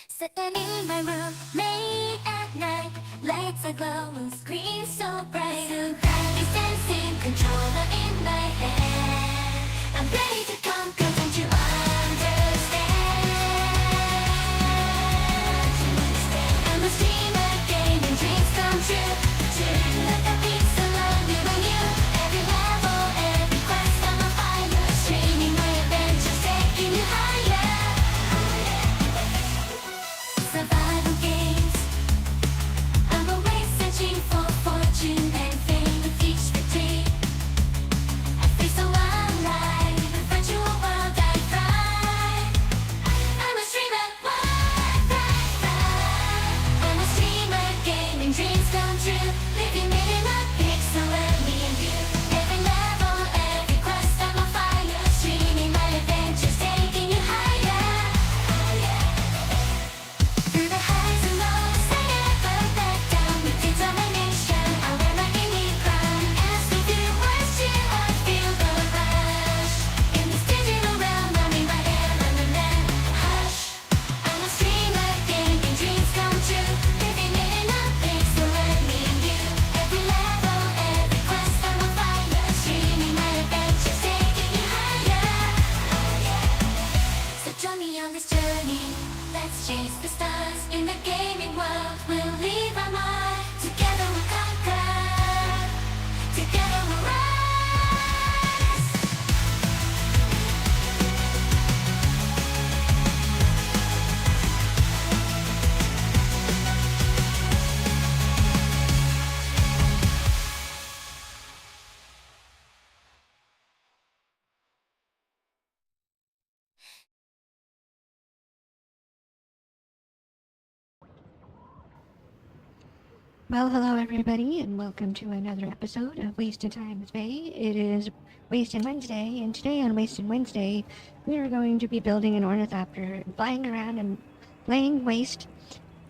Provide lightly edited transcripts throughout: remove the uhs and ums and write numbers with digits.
Sitting in my room, late at night, lights aglow, screen so bright. Surrounding sensing, controller in my hand. I'm ready to conquer, don't you understand? I'm a streamer, gaming dreams come true. Let the beats along you and you. Every level, every quest, I'm a fire. Streaming my adventures, taking you higher. Survival games, I'm always searching for fortune and fame with each victory. I feel so alive, a virtual world I thrive. I'm a streamer, what? I'm a streamer, gaming dreams come true. Living it in a pixel, me and you. Every level, every quest, I'm on fire. Streaming my adventures, taking you higher. Through the highs and lows, I never back down. With determination, I wear my indie crown. As we do words, cheer on, feel the rush. In this digital realm, I mean my air, I'm a man. Hush, I'm a streamer, gaming dreams come true. Living it in a pixel, me and you. Every level, every quest, I'm on fire. Streaming my adventures, taking you higher. So join me on this journey. Let's chase the stars in the gaming world. We'll leave our mark. Together we'll conquer. Together we'll rise. Well, hello everybody, and welcome to another episode of Wasted Time with Faye. It is Wasted Wednesday, and today on Wasted Wednesday, we are going to be building an ornithopter, flying around and laying waste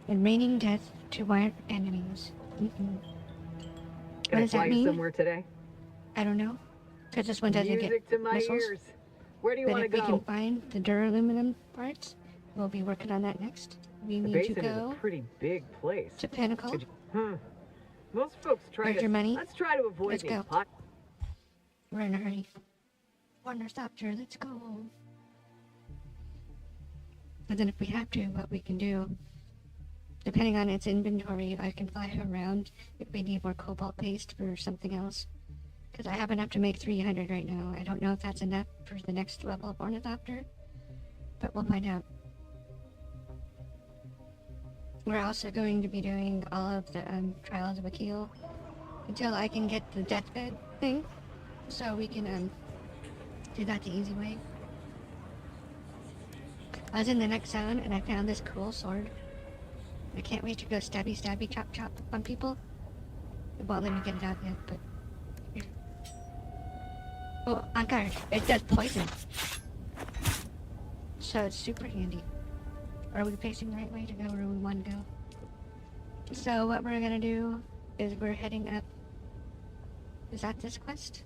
and raining death to our enemies. What Can I does fly that you mean? somewhere today? I don't know, because this one doesn't Music get to my missiles. ears. Where do you But want to if we can go? find the duraluminum parts, we'll be working on that next. We The need to basin is go a pretty big place. to Pinnacle. Could you- Most folks try Where's to. your money? Let's try to avoid Let's these go. pot. We're in a hurry. Ornithopter, let's go. And then if we have to, what we can do, depending on its inventory, I can fly her around if we need more cobalt paste for something else. Because I have enough to make 300 right now. I don't know if that's enough for the next level of Ornithopter, but we'll find out. We're also going to be doing all of the Trials of Akil until I can get the deathbed thing, so we can do that the easy way. I was in the next zone and I found this cool sword. I can't wait to go stabby stabby chop chop on people. It won't let me get it out yet, but here. Oh, on guard. It does poison. So it's super handy. Are we facing the right way to go where we want to go? So what we're gonna do is we're heading up. Is that this quest?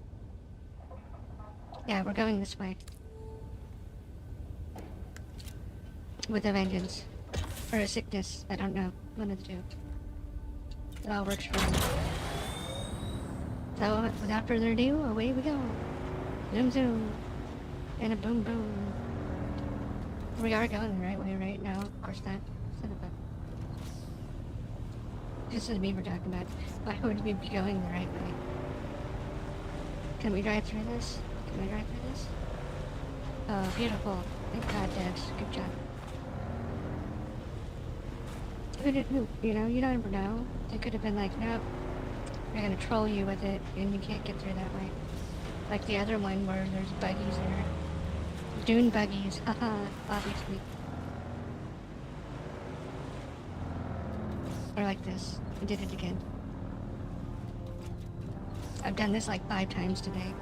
Yeah, we're going this way. With a vengeance. Or a sickness. I don't know. One of the two. It all works for me. So without further ado, away we go. Zoom zoom. And a boom boom. We are going the right way right now. Of course not. Son of a... This is me we're talking about. Why would we be going the right way? Can we drive through this? Can we drive through this? Oh, beautiful. Thank God, Devs. Good job. Who did who? You know, you never know. They could have been like, nope, we're gonna troll you with it, and you can't get through that way. Like the other one where there's buggies there. Dune buggies, haha, obviously. Or like this. I did it again. I've done this like 5 times today.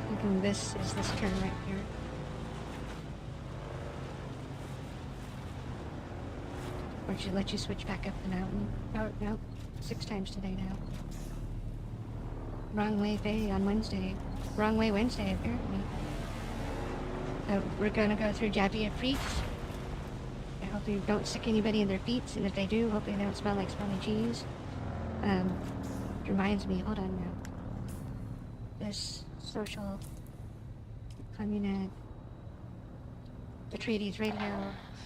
Thinking this is this turn right here. Or should let you switch back up the mountain. Oh, no. 6 times today now. Wrong way Faye on Wednesday. Wrong way Wednesday, apparently. So we're gonna go through Javier Freaks. Yeah. hopefully don't stick anybody in their feet, and if they do, hopefully they don't smell like smelly cheese. Reminds me, hold on now. This social community, the treaties radio.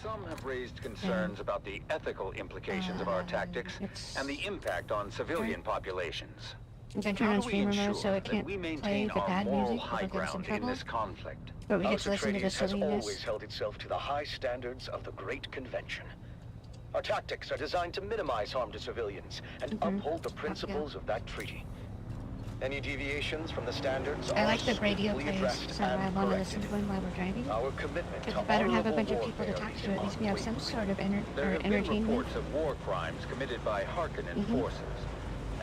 Some have raised concerns about the ethical implications of our tactics and the impact on civilian populations. I'm gonna turn How on do we streamer mode ensure so it that can't we play maintain the our bad moral music high or get us in ground in trouble. this conflict? But we get House to listen to the Atreides has always silliness. held itself to the high standards of the Great Convention. Our tactics are designed to minimize harm to civilians and uphold the principles of that treaty. Any deviations from the standards I are like the radio swiftly plays, addressed so I and want to listen corrected. to one while we're driving. Our commitment Because to if I don't have a honorable bunch of people to warfare talk is to, at least we have some complete. sort of There have been entertainment. reports of war crimes committed by Harkonnen forces,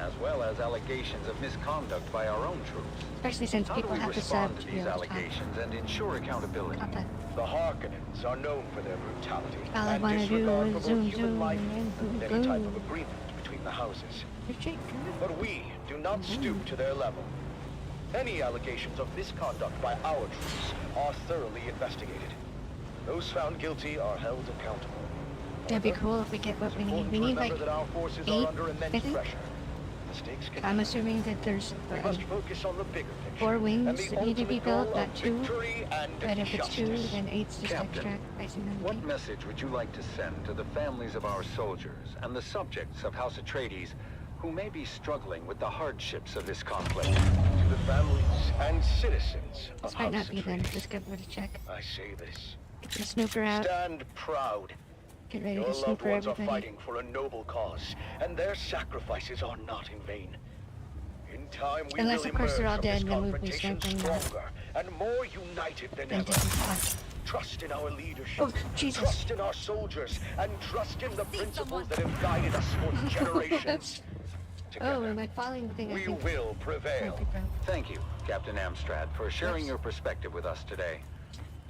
as well as allegations of misconduct by our own troops. Especially since How do people we have to respond sub to to be these able to talk. allegations and ensure accountability? Not that The Harkonnens are known for their brutality all I and want to do disregard is for both zoom, human zoom, life and and any type of agreement between the houses. But we do not stoop to their level. Any allegations of misconduct by our troops are thoroughly investigated. Those found guilty are held accountable. That'd be cool if we get what we need. Important We to need remember like that our forces 8, are under I immense think. pressure. Mistakes can I'm assuming that there's We must focus on the bigger picture. 4 and wings the that need to be ultimate built, goal not of 2. victory and But if it's 2, justice. then 8's just Captain, extra icing on the What cake. message would you like to send to the families of our soldiers and the subjects of House Atreides who may be struggling with the hardships of this conflict? To the families and citizens of This might House not be them. Atreides, Just give it a check. I say this. Get the snooper out. Stand proud. Get ready Your to loved snooper ones are everybody. fighting for a noble cause, and their sacrifices are not in vain. In time, we Unless, will of course, they're all emerge from dead this and then we'll be confrontation strengthening that. stronger and more united than Then ever. just talk. Trust in our leadership. Oh, Jesus. Trust in our soldiers, and trust in the principles that have guided us for generations. Oh, Together, am I falling the thing? I we think. will prevail. Perfect, bro. Thank you, Captain Amstrad, for sharing Yes. your perspective with us today.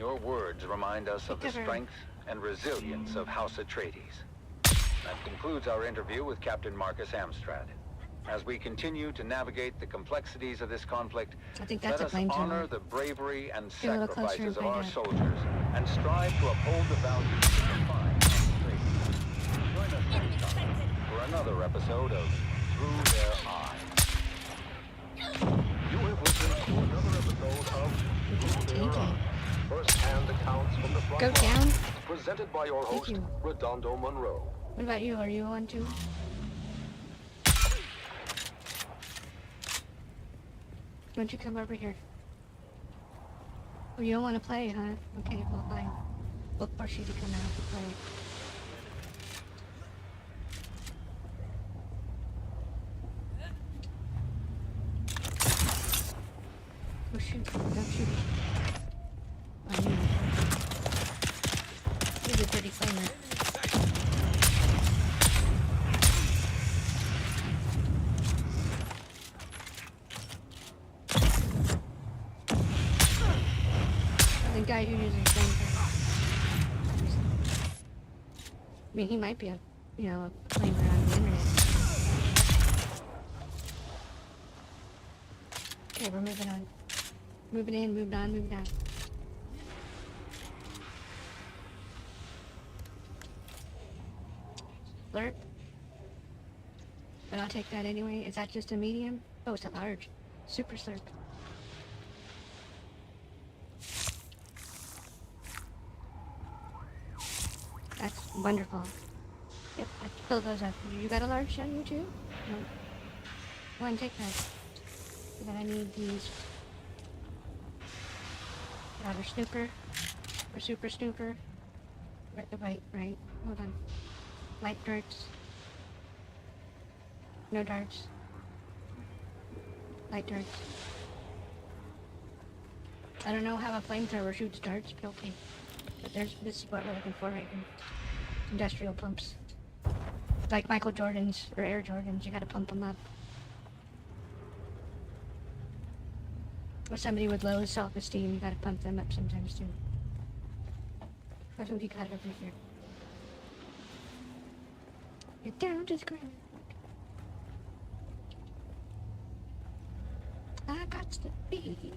Your words remind us of the Take care. strength and resilience of House Atreides. That concludes our interview with Captain Marcus Amstrad. As we continue to navigate the complexities of this conflict, I think let that's a us flamethrower. honor the bravery and Get a little closer sacrifices of and our find out. soldiers and strive to uphold the values that define House Atreides. Join us next time for another episode of Through Their Eyes. You have listened to another episode of Through Their TJ. Eyes. First-hand accounts from the front Go line. down. Presented by your Thank host, you. Redondo Monroe. What about you? Are you on too? Why don't you come over here? Oh, you don't want to play, huh? Okay, well, fine. We'll force you to come out and play. Oh, shoot. Don't shoot. I knew it. He's a dirty flamer. The guy who uses flamethrowers. I mean, he might be a, you know, a flamer on the internet. Okay, we're moving on. Moving in, moving on, moving on. Slurp. But I'll take that anyway. Is that just a medium? Oh, it's a large. Super slurp. That's wonderful. Yep, let's fill those up. You got a large on you too? No. Go ahead and take that. And then I need these. Another snooper. Or super snooper. Right. Hold on. Light darts. No darts. Light darts. I don't know how a flamethrower shoots darts, but okay. But this is what we're looking for right here. Industrial pumps. Like Michael Jordan's or Air Jordans, you gotta pump them up. Or somebody with low self-esteem, you gotta pump them up sometimes too. That's what you got over here. You're down to the ground. I got to be.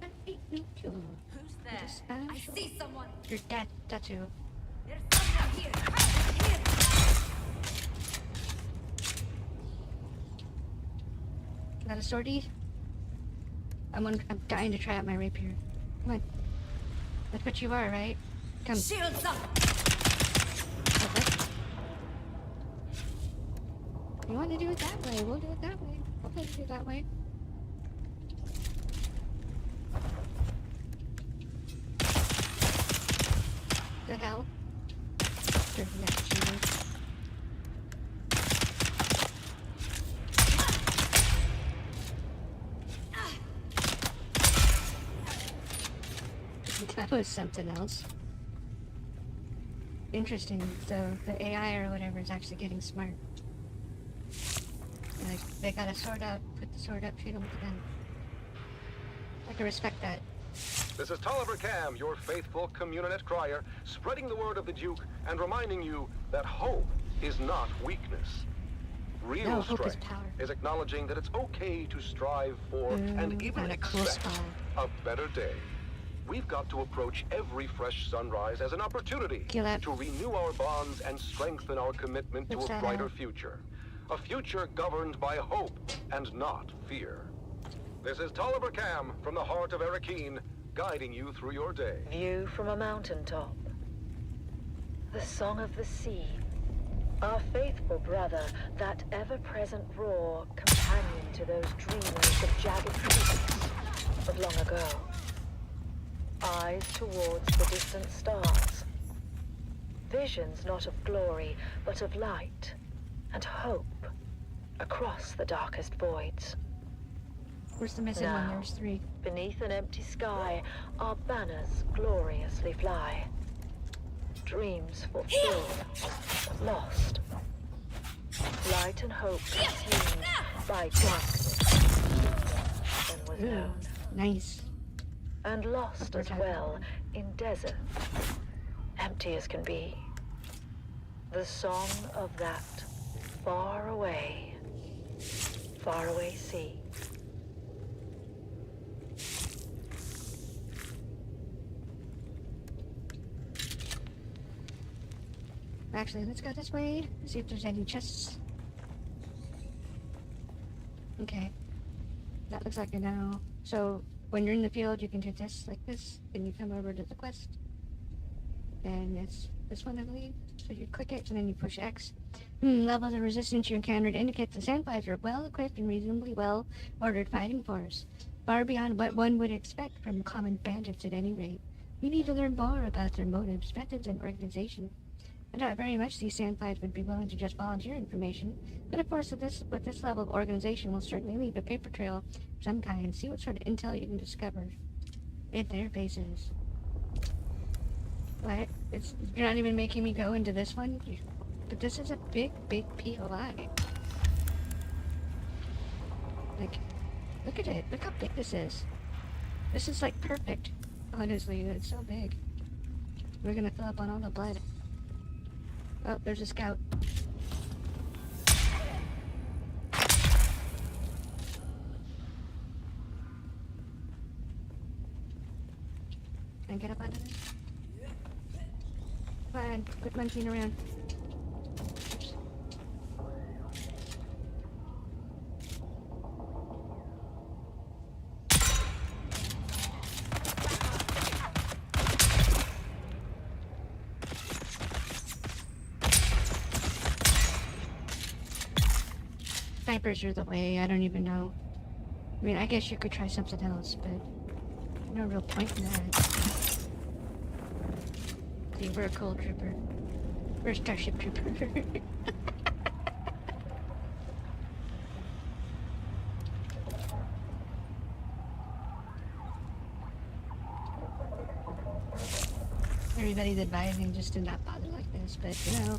I ain't no cure. Who's there? Yes, I sure. see someone. Your dad, that's who. There's someone. Got a sortie? I'm dying to try out my rapier. Come on. That's what you are, right? Come. Shields up. Okay. You want to do it that way? We'll do it that way. We'll let you do it that way. The hell? Sure, yeah, she is. That was something else. Interesting. So the AI or whatever is actually getting smart. Like, they got a sword out, put the sword up, shoot them with the gun. I can respect that. This is Tolliver Cam, your faithful Communinet crier, spreading the word of the Duke and reminding you that hope is not weakness. Real No, hope is strength power. is acknowledging that it's okay to strive for and even found a cool expect spot. a better day. We've got to approach every fresh sunrise as an opportunity Kill that. to renew our bonds and strengthen our commitment What's to a that brighter at? future. A future governed by hope and not fear. This is Tolliver Cam from the heart of Arakeen, guiding you through your day. View from a mountaintop. The song of the sea. Our faithful brother, that ever-present roar, companion to those dreamers of jagged peaks of long ago. Eyes towards the distant stars. Visions not of glory, but of light and hope across the darkest voids. Where's the missing one? Now. There's 3. Beneath an empty sky, our banners gloriously fly. Dreams fulfilled, but lost. Light and hope consumed by darkness. Then was Ooh, known. nice. And lost as well in desert, empty as can be. The song of that faraway sea. Actually, let's go this way. See if there's any chests. Okay. That looks like a no. So, when you're in the field, you can do this, like this. Then you come over to the quest. And it's this one, I believe. So you click it, and then you push X. Levels of resistance you encountered indicate the Sandflies are well-equipped and reasonably well-ordered fighting force. Far beyond what one would expect from common bandits at any rate. We need to learn more about their motives, methods, and organization. I doubt very much these Sandflies would be willing to just volunteer information, but of course with this level of organization will certainly leave a paper trail of some kind. See what sort of intel you can discover in their bases. What? You're not even making me go into this one? But this is a big, big POI. Like, look at it. Look how big this is. This is like perfect. Honestly, it's so big. We're gonna fill up on all the blood. Oh, there's a scout. Can I get up onto this? Come on, quit monkeying around. Snipers are the way, I don't even know. I mean, I guess you could try something else, but no real point in that. See, we're a cold trooper. We're a starship trooper. Everybody's advising just to not bother like this, but you know,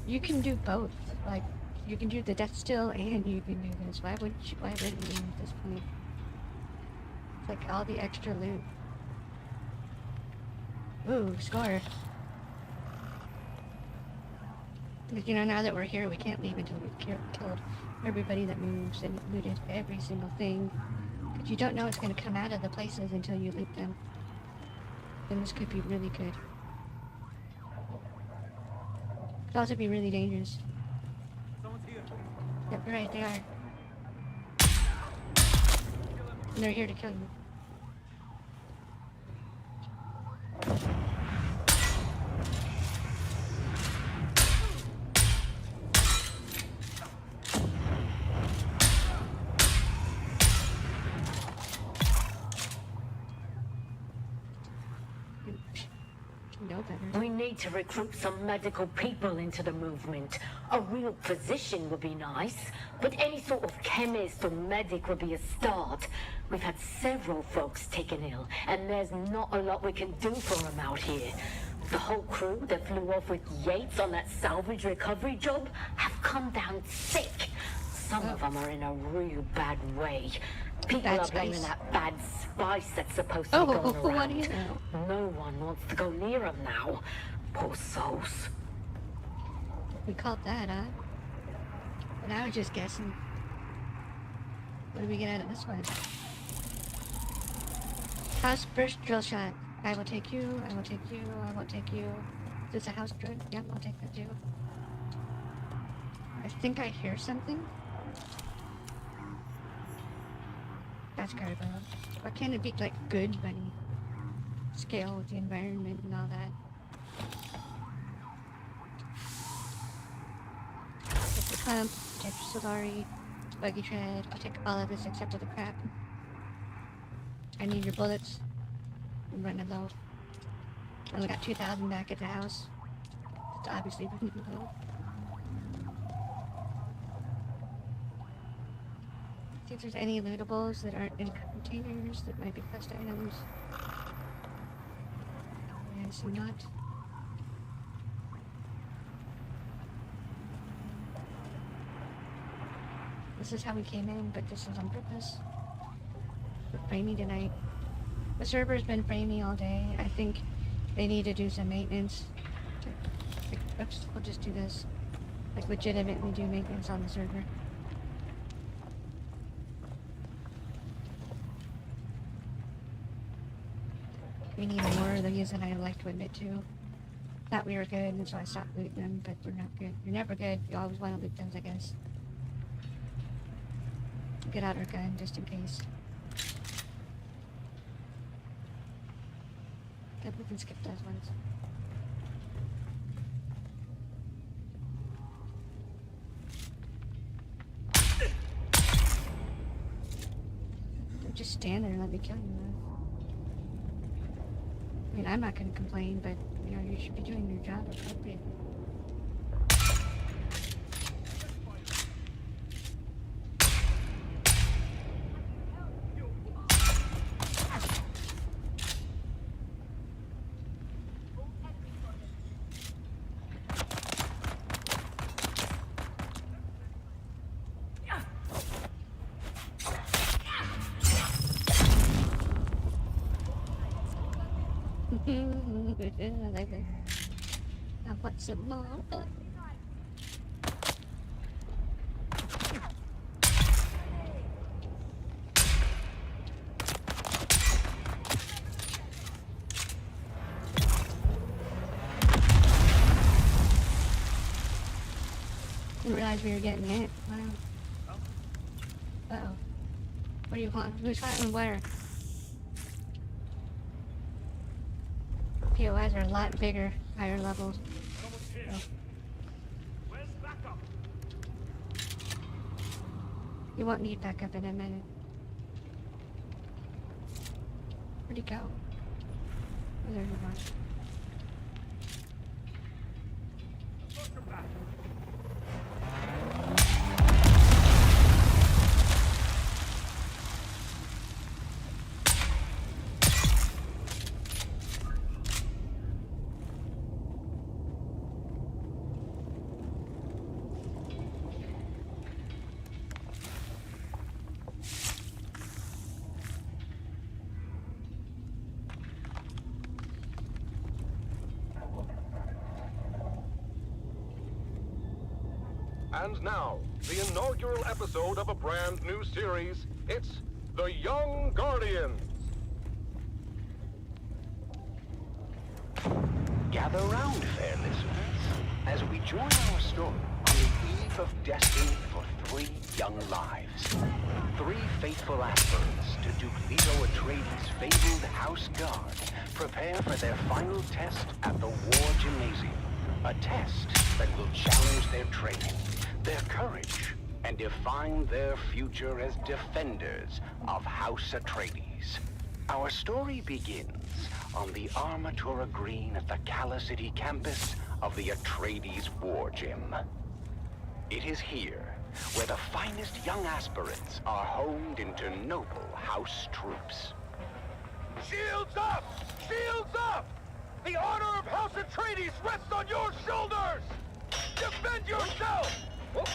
you can do both. Like, you can do the death still and you can do this. Why wouldn't you at this point? It's like all the extra loot. Ooh, score. Because, you know, now that we're here, we can't leave until we've killed everybody that moves and looted every single thing. Because you don't know what's going to come out of the places until you loot them. And this could be really good. Could also be really dangerous. Yep, you're right, they are. And they're here to kill you. know better. We need to recruit some medical people into the movement. A real physician would be nice, but any sort of chemist or medic would be a start. We've had several folks taken ill, and there's not a lot we can do for them out here. The whole crew that flew off with Yates on that salvage recovery job have come down sick. Some of them are in a real bad way. People Bad are spice. blaming that bad spice that's supposed to be going what around. do you know? No one wants to go near them now. Poor souls. We called that, huh? But I was just guessing. What do we get out of this one? House burst drill shot. I will take you, I will take you, I will take you. Is this a house drill? Yep, I'll take that too. I think I hear something. That's garbo. Why can't it be like good money? Scale with the environment and all that. Take the pump, take the Solari, buggy tread. I'll take all of this except for the crap. I need your bullets. I'm running low. I only got 2,000 back at the house. It's obviously running low. See if there's any lootables that aren't in containers that might be quest items. Yes, not. This is how we came in, but this is on purpose. We're framey tonight. The server's been framey all day. I think they need to do some maintenance. Oops, we'll just do this. Like legitimately do maintenance on the server. We need more of these than I like to admit to. Thought we were good, and so I stopped looting them, but we're not good. You're never good. You always want to loot those, I guess. Get out our gun, just in case. Yep, we can skip those ones. Don't just stand there and let me kill you, man. I mean, I'm not gonna complain, but, you know, you should be doing your job appropriately. I like that. I want some more. Didn't realize we were getting hit. Wow. Uh-oh. What do you want? Who's fighting where? POIs are a lot bigger, higher levels. So. You won't need backup in a minute. Where'd he go? Oh, there he was. And now, the inaugural episode of a brand new series. It's The Young Guardians. Gather round, fair listeners, as we join our story on the eve of destiny for 3 young lives. 3 faithful aspirants to Duke Leto Atreides' fabled House Guard prepare for their final test at the War Gymnasium. A test that will challenge their training, their courage, and define their future as defenders of House Atreides. Our story begins on the Armatura Green at the Cala City campus of the Atreides War Gym. It is here where the finest young aspirants are honed into noble House troops. Shields up! Shields up! The honor of House Atreides rests on your shoulders! Defend yourself!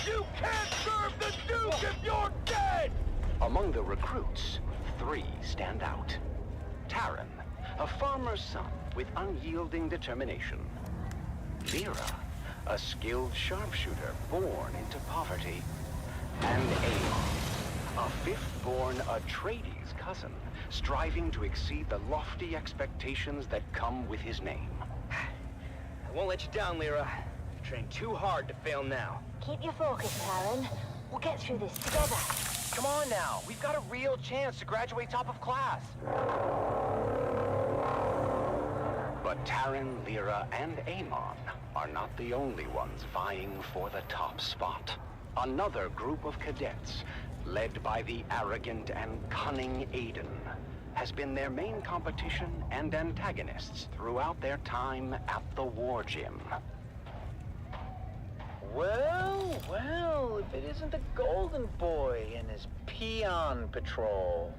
You can't serve the Duke if you're dead! Among the recruits, 3 stand out. Taran, a farmer's son with unyielding determination. Lyra, a skilled sharpshooter born into poverty. And Aemon, a fifth-born Atreides cousin, striving to exceed the lofty expectations that come with his name. I won't let you down, Lyra. I've trained too hard to fail now. Keep your focus, Karen. We'll get through this together. Come on now, we've got a real chance to graduate top of class. But Taran, Lyra, and Aemon are not the only ones vying for the top spot. Another group of cadets, led by the arrogant and cunning Aiden, has been their main competition and antagonists throughout their time at the War Gym. Well, if it isn't the Golden Boy and his peon patrol.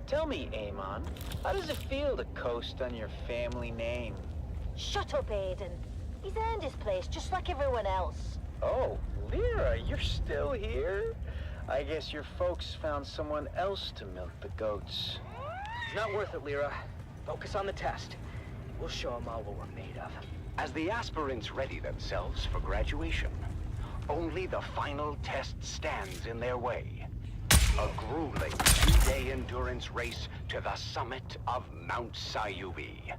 Tell me, Aemon, how does it feel to coast on your family name? Shut up, Aiden. He's earned his place just like everyone else. Oh, Lyra, you're still here? I guess your folks found someone else to milk the goats. It's not worth it, Lyra. Focus on the test. We'll show them all what we're made of. As the aspirants ready themselves for graduation, only the final test stands in their way. A grueling 2-day endurance race to the summit of Mount Sayubi,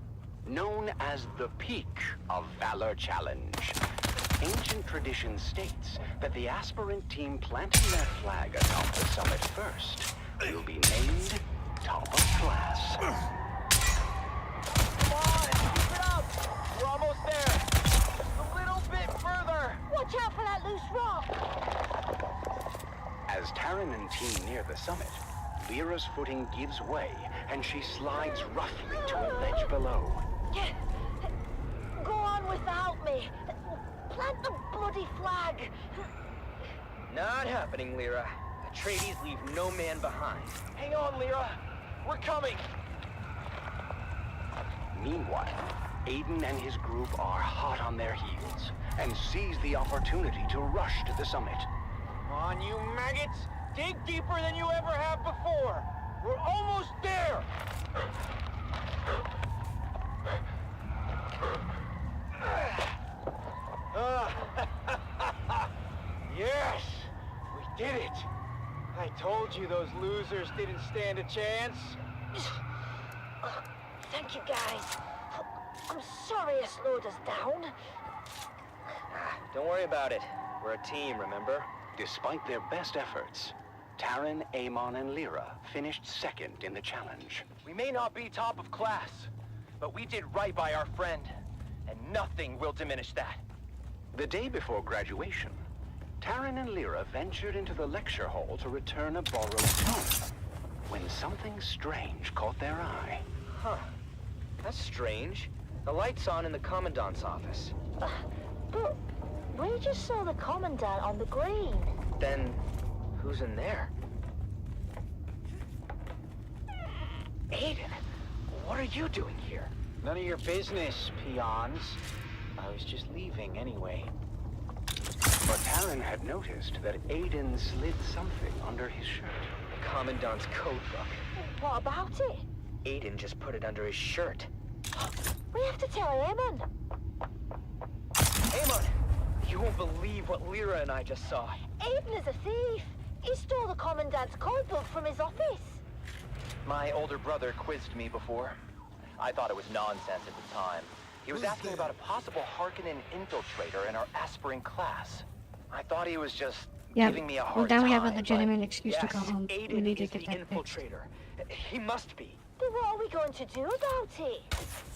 known as the Peak of Valor Challenge. Ancient tradition states that the aspirant team planting their flag atop the summit first will be named top of class. Come on, keep it up! We're almost there! Just a little bit further! Watch out for that loose rock! As Taran and team near the summit, Lyra's footing gives way, and she slides roughly to a ledge below. Go on without me. Plant the bloody flag. Not happening, Lyra. Atreides leave no man behind. Hang on, Lyra. We're coming. Meanwhile, Aiden and his group are hot on their heels and seize the opportunity to rush to the summit. Come on, you maggots! Dig deeper than you ever have before! We're almost there! Yes! We did it! I told you those losers didn't stand a chance. Thank you, guys. I'm sorry I slowed us down. Don't worry about it. We're a team, remember? Despite their best efforts, Taran, Aemon, and Lyra finished second in the challenge. We may not be top of class, but we did right by our friend, and nothing will diminish that. The day before graduation, Taran and Lyra ventured into the lecture hall to return a borrowed tome, when something strange caught their eye. Huh. That's strange. The light's on in the Commandant's office. But we just saw the Commandant on the green. Then, who's in there? Aiden, what are you doing here? None of your business, peons. I was just leaving anyway. But Taran had noticed that Aiden slid something under his shirt. The Commandant's code book. What about it? Aiden just put it under his shirt. We have to tell Eamon. Aemon, you won't believe what Lyra and I just saw. Aiden is a thief. He stole the Commandant's code book from his office. My older brother quizzed me before. I thought it was nonsense at the time. He was asking about a possible Harkonnen infiltrator in our aspirant class. I thought he was just giving me a hard well, now we time. have a legitimate but excuse to go home. We Aiden need to is get the that fixed. infiltrator. He must be. Then what are we going to do about it?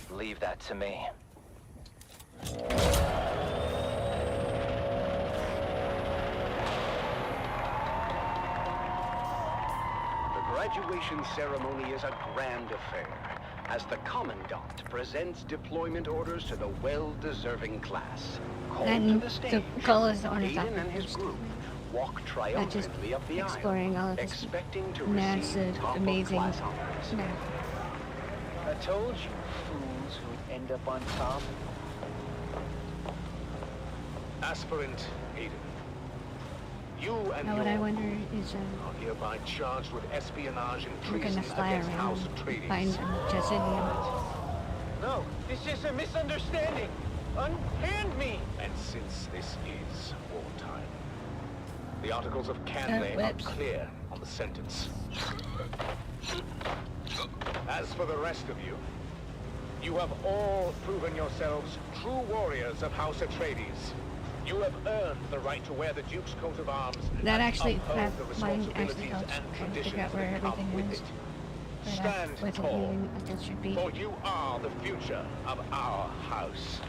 Leave that to me. The graduation ceremony is a grand affair, as the Commandant presents deployment orders to the well-deserving class. Called to And the the stage, goal is the Aiden Ornithopter and his first. group walk Not just triumphantly up the exploring all aisle, of this expecting to massive, receive amazing top-of-class honors. map. I told you fools who'd end up on top. Aspirant Aiden. You and Now, your what I wonder is, are hereby charged with espionage and we're treason gonna fly against around House and Atreides. find Justinian. No, it's just a misunderstanding. Unhand me! And since this is wartime, the Articles of Canley are Whips. clear on the sentence. As for the rest of you, you have all proven yourselves true warriors of House Atreides. You have earned the right to wear the Duke's coat of arms That and actually, uphold that the mine actually responsibilities helps and kind of traditions figure out where that come everything with is. it. But Stand I wasn't tall, hearing what this should be. for you are the future of our house.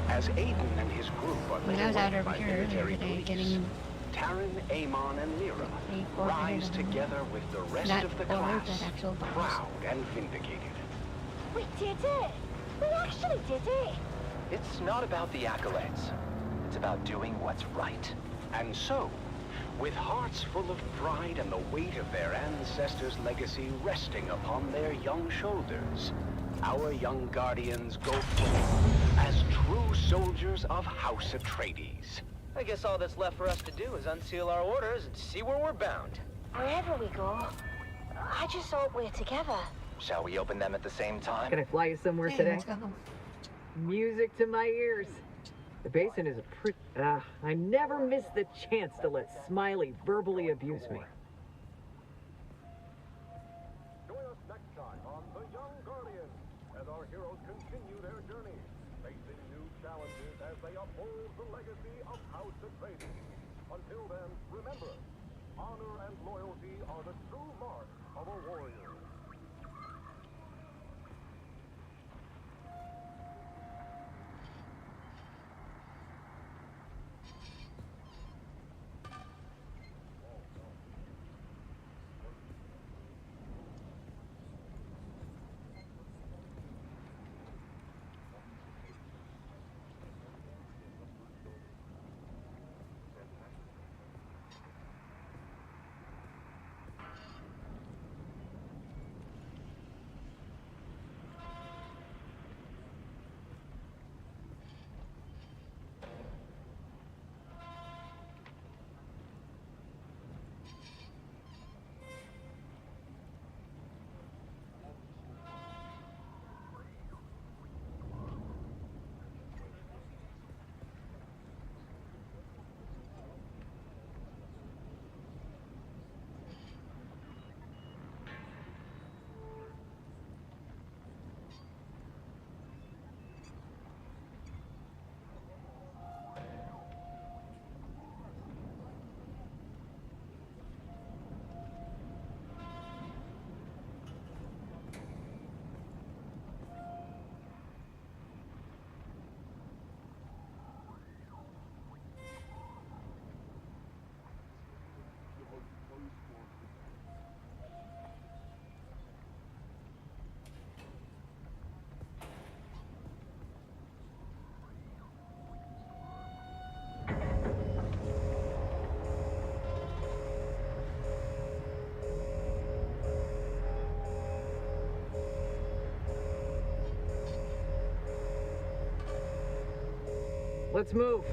As Aiden and his group are When led I was out away over by here earlier military today police, getting Taran, Amon, and Lyra a rise 400 of them. together with the rest Not of the bombs, class, but actual bombs. proud and vindicated. We did it! We actually did it! It's not about the accolades. It's about doing what's right. And so, with hearts full of pride and the weight of their ancestors' legacy resting upon their young shoulders, our young guardians go forth as true soldiers of House Atreides. I guess all that's left for us to do is unseal our orders and see where we're bound. Wherever we go, I just hope we're together. Shall we open them at the same time? Can I fly you somewhere Hey, today? let's go home. Music to my ears. The basin is a pretty... I never miss the chance to let Smiley verbally abuse me. Join us next time on The Young Guardians as our heroes continue their journey, facing new challenges as they uphold the legacy of House Atreides. Until then, remember, honor and loyalty are the true mark of a warrior. Let's move.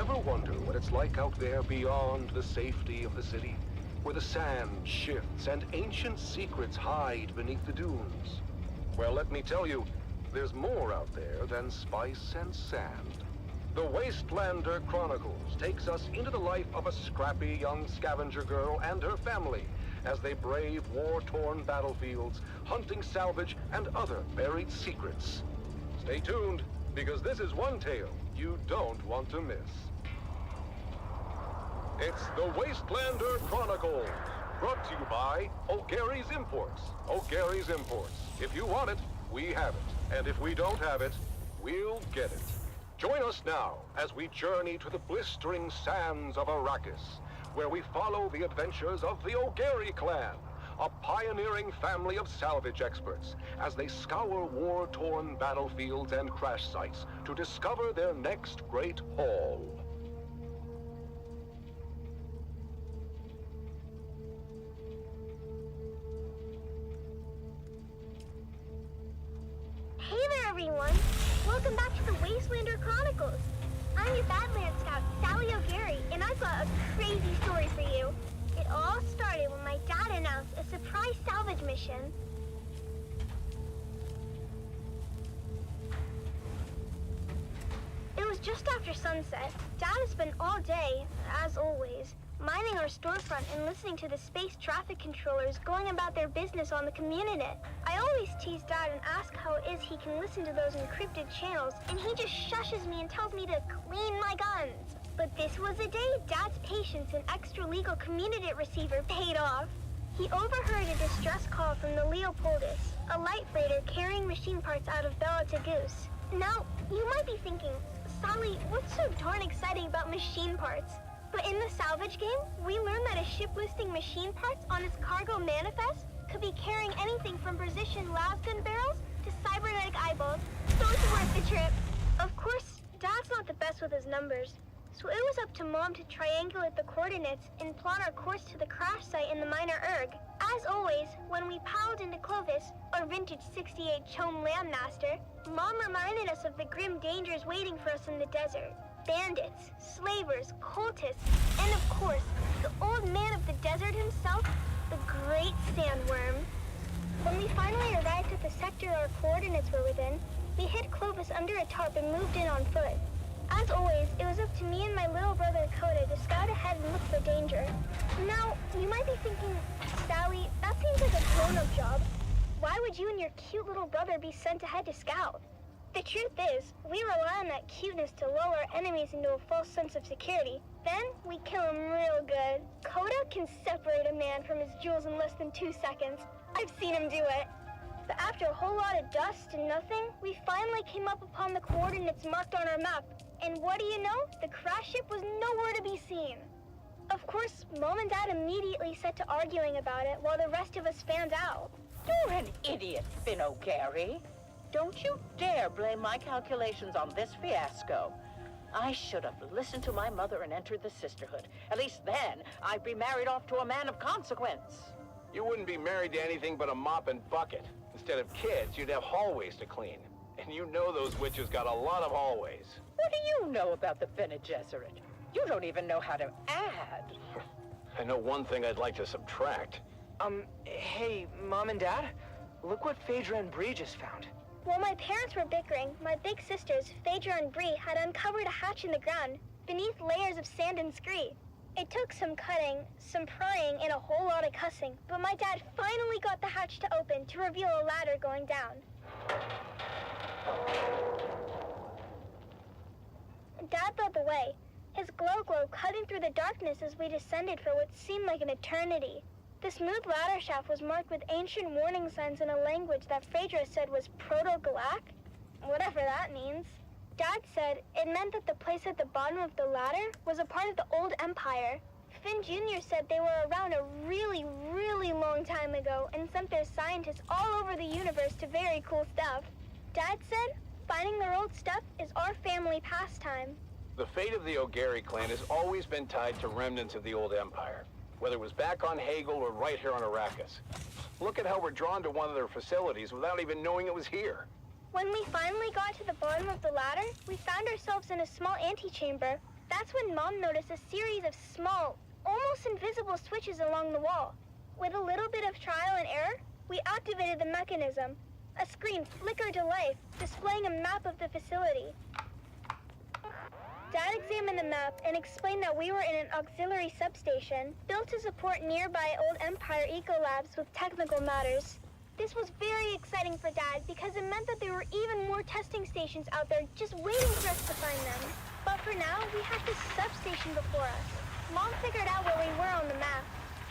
Ever wonder what it's like out there beyond the safety of the city? Where the sand shifts and ancient secrets hide beneath the dunes? Well, let me tell you, there's more out there than spice and sand. The Wastelander Chronicles takes us into the life of a scrappy young scavenger girl and her family as they brave war-torn battlefields, hunting salvage and other buried secrets. Stay tuned, because this is one tale you don't want to miss. It's the Wastelander Chronicles, brought to you by O'Gary's Imports. O'Gary's Imports. If you want it, we have it. And if we don't have it, we'll get it. Join us now as we journey to the blistering sands of Arrakis, where we follow the adventures of the O'Gary clan, a pioneering family of salvage experts, as they scour war-torn battlefields and crash sites to discover their next great haul. Hey there, everyone! Welcome back to the Wastelander Chronicles. I'm your Badlands Scout, Sally O'Gary, and I've got a crazy story for you. It all started when my dad announced a surprise salvage mission. It was just after sunset. Dad had spent all day, as always, minding our storefront and listening to the space traffic controllers going about their business on the Communinet. I always tease Dad and ask how it is he can listen to those encrypted channels, and he just shushes me and tells me to clean my guns. But this was a day Dad's patience and extra-legal Communinet receiver paid off. He overheard a distress call from the Leopoldus, a light freighter carrying machine parts out of Bella to Goose. Now, you might be thinking, Sally, what's so darn exciting about machine parts? But in the salvage game, we learned that a ship listing machine parts on its cargo manifest could be carrying anything from precision lasgun barrels to cybernetic eyeballs, so it's worth the trip. Of course, Dad's not the best with his numbers, so it was up to Mom to triangulate the coordinates and plot our course to the crash site in the Minor Erg. As always, when we piled into Clovis, our vintage 68 Chome Landmaster, Mom reminded us of the grim dangers waiting for us in the desert. Bandits, slavers, cultists, and of course, the old man of the desert himself, the Great Sandworm. When we finally arrived at the sector our coordinates were within, we hid Clovis under a tarp and moved in on foot. As always, it was up to me and my little brother Coda to scout ahead and look for danger. Now, you might be thinking, Sally, that seems like a grown-up job. Why would you and your cute little brother be sent ahead to scout? The truth is, we rely on that cuteness to lull our enemies into a false sense of security. Then, we kill them real good. Coda can separate a man from his jewels in less than 2 seconds. I've seen him do it. But after a whole lot of dust and nothing, we finally came up upon the coordinates marked on our map. And what do you know? The crash ship was nowhere to be seen. Of course, Mom and Dad immediately set to arguing about it while the rest of us fanned out. You're an idiot, Finn O'Gary. Don't you dare blame my calculations on this fiasco. I should have listened to my mother and entered the sisterhood. At least then, I'd be married off to a man of consequence. You wouldn't be married to anything but a mop and bucket. Instead of kids, you'd have hallways to clean. And you know those witches got a lot of hallways. What do you know about the Bene Gesserit? You don't even know how to add. I know one thing I'd like to subtract. Hey, Mom and Dad? Look what Phaedra and Bree just found. While my parents were bickering, my big sisters, Phaedra and Bree, had uncovered a hatch in the ground, beneath layers of sand and scree. It took some cutting, some prying, and a whole lot of cussing, but my dad finally got the hatch to open to reveal a ladder going down. Dad led the way, his glow cutting through the darkness as we descended for what seemed like an eternity. The smooth ladder shaft was marked with ancient warning signs in a language that Phaedra said was Proto-Galactic, whatever that means. Dad said it meant that the place at the bottom of the ladder was a part of the old empire. Finn Jr. said they were around a really, really long time ago and sent their scientists all over the universe to very cool stuff. Dad said finding their old stuff is our family pastime. The fate of the O'Gary clan has always been tied to remnants of the old empire, whether it was back on Hagel or right here on Arrakis. Look at how we're drawn to one of their facilities without even knowing it was here. When we finally got to the bottom of the ladder, we found ourselves in a small antechamber. That's when Mom noticed a series of small, almost invisible switches along the wall. With a little bit of trial and error, we activated the mechanism. A screen flickered to life, displaying a map of the facility. Dad examined the map and explained that we were in an auxiliary substation built to support nearby old Empire ecolabs with technical matters. This was very exciting for Dad because it meant that there were even more testing stations out there just waiting for us to find them. But for now, we had this substation before us. Mom figured out where we were on the map.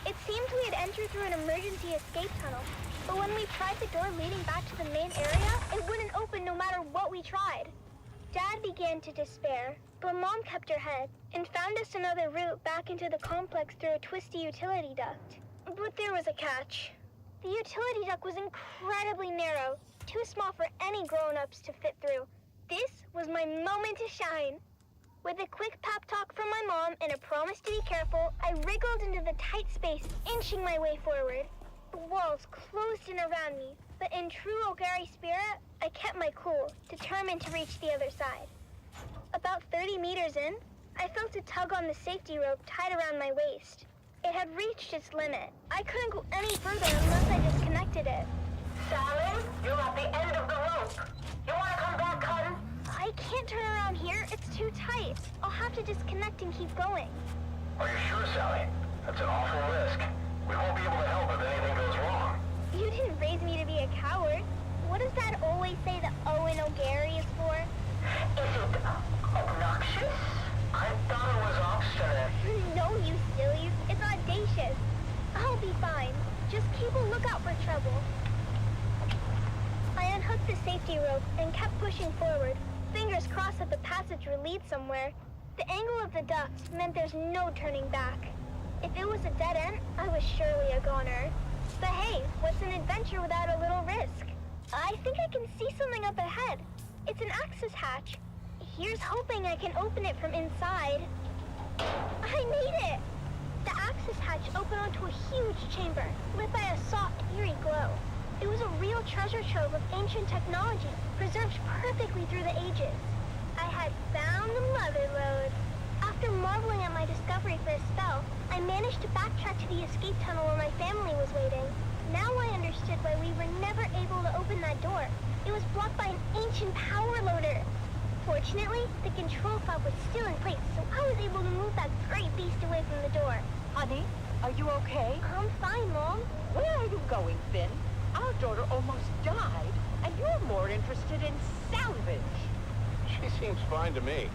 It seemed we had entered through an emergency escape tunnel, but when we tried the door leading back to the main area, it wouldn't open no matter what we tried. Dad began to despair, but Mom kept her head and found us another route back into the complex through a twisty utility duct. But there was a catch. The utility duct was incredibly narrow, too small for any grown-ups to fit through. This was my moment to shine. With a quick pep talk from my mom and a promise to be careful, I wriggled into the tight space, inching my way forward. The walls closed in around me, but in true Ogari spirit, I kept my cool, determined to reach the other side. About 30 meters in, I felt a tug on the safety rope tied around my waist. It had reached its limit. I couldn't go any further unless I disconnected it. Sally, you're at the end of the rope. You want to come back, hun? I can't turn around here. It's too tight. I'll have to disconnect and keep going. Are you sure, Sally? That's an awful risk. We won't be able to help if anything goes wrong. You didn't raise me to be a coward. What does Dad always say the O in Ogari is for? Is it obnoxious? I thought it was obstinate. No, you silly. It's audacious. I'll be fine. Just keep a lookout for trouble. I unhooked the safety rope and kept pushing forward, fingers crossed that the passage would lead somewhere. The angle of the duct meant there's no turning back. If it was a dead end, I was surely a goner. But hey, what's an adventure without a little risk? I think I can see something up ahead. It's an access hatch. Here's hoping I can open it from inside. I made it! The access hatch opened onto a huge chamber, lit by a soft, eerie glow. It was a real treasure trove of ancient technology, preserved perfectly through the ages. I had found the mother lode. After marveling at my discovery for a spell, I managed to backtrack to the escape tunnel where my family was waiting. Now I understood why we were never able to open that door. It was blocked by an ancient power loader. Fortunately, the control fob was still in place, so I was able to move that great beast away from the door. Honey, are you okay? I'm fine, Mom. Where are you going, Finn? Our daughter almost died, and you're more interested in salvage. She seems fine to me.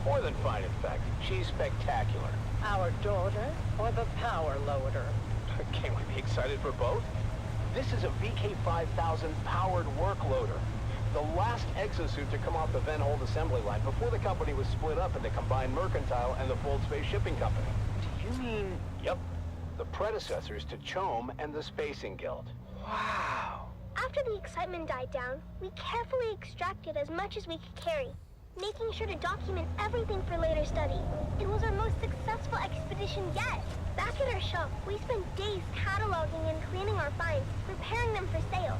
More than fine, in fact. She's spectacular. Our daughter or the power loader? Can't we be excited for both? This is a VK5000 powered work loader. The last exosuit to come off the Venhold assembly line before the company was split up into Combined Mercantile and the Fold Space Shipping Company. Do you mean... Yep. The predecessors to CHOAM and the Spacing Guild. Wow. After the excitement died down, we carefully extracted as much as we could carry, making sure to document everything for later study. It was our most successful expedition yet. Back at our shop, we spent days cataloging and cleaning our finds, preparing them for sale.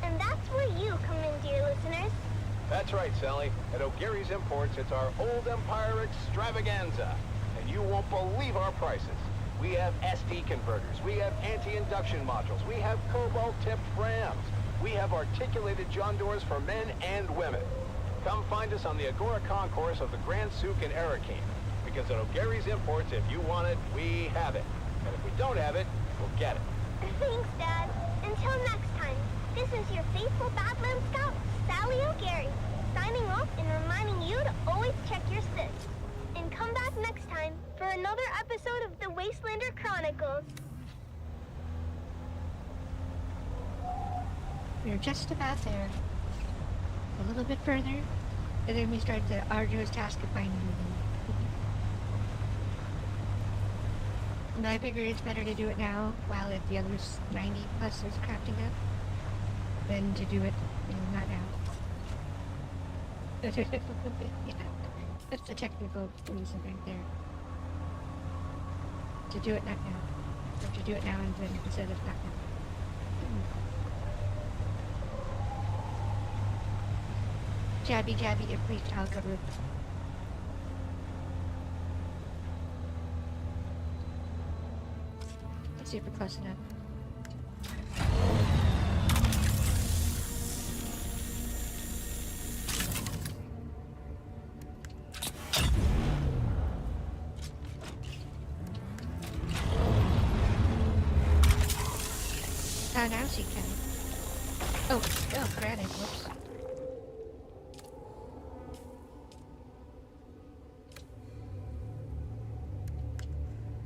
And that's where you come in, dear listeners. That's right, Sally. At O'Gary's Imports, it's our Old Empire extravaganza. And you won't believe our prices. We have SD converters. We have anti-induction modules. We have cobalt-tipped rams. We have articulated John doors for men and women. Come find us on the Agora Concourse of the Grand Souk in Arakeen. Because at O'Gary's Imports, if you want it, we have it. And if we don't have it, we'll get it. Thanks, Dad. Until next time, this is your faithful Badland Scout, Sally O'Gary, signing off and reminding you to always check your sys. And come back next time for another episode of the Wastelander Chronicles. We're just about there. A little bit further, and then we start the arduous task of finding them. And I figure it's better to do it now, while the other 90 plus is crafting up, than to do it, not now. Yeah, that's the technical reason right there. To do it not now. Or to do it now and then instead of not now. Jabby, jabby, if we talk about super close enough. Oh, now she can. Oh, granted, whoops.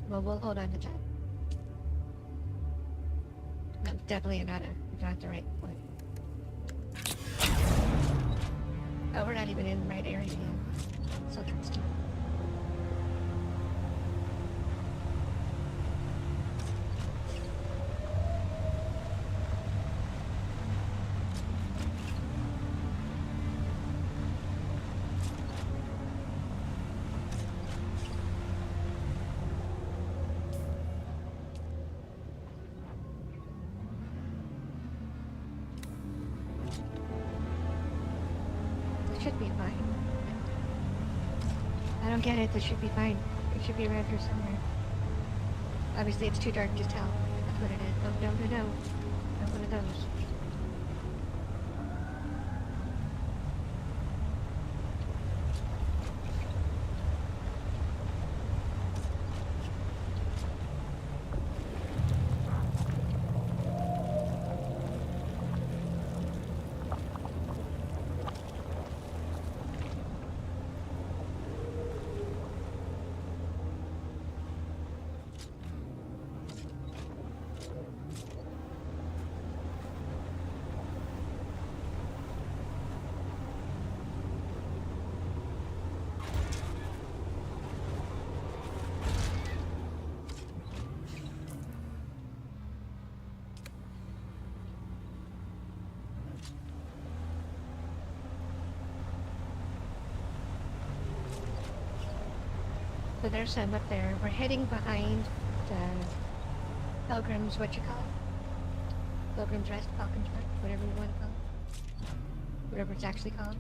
Well, we'll hold on to that. No, definitely not the right point. Oh, we're not even in the right area yet. So that's good. Should be fine. I don't get it. This should be fine. It should be around here somewhere. Obviously, it's too dark to tell. That's what it is. Oh, no. Not one of those. So there's some up there. We're heading behind the Pilgrim's, what you call it? Pilgrim's Rest, Falcon's Rest, whatever you want to call it. Whatever it's actually called.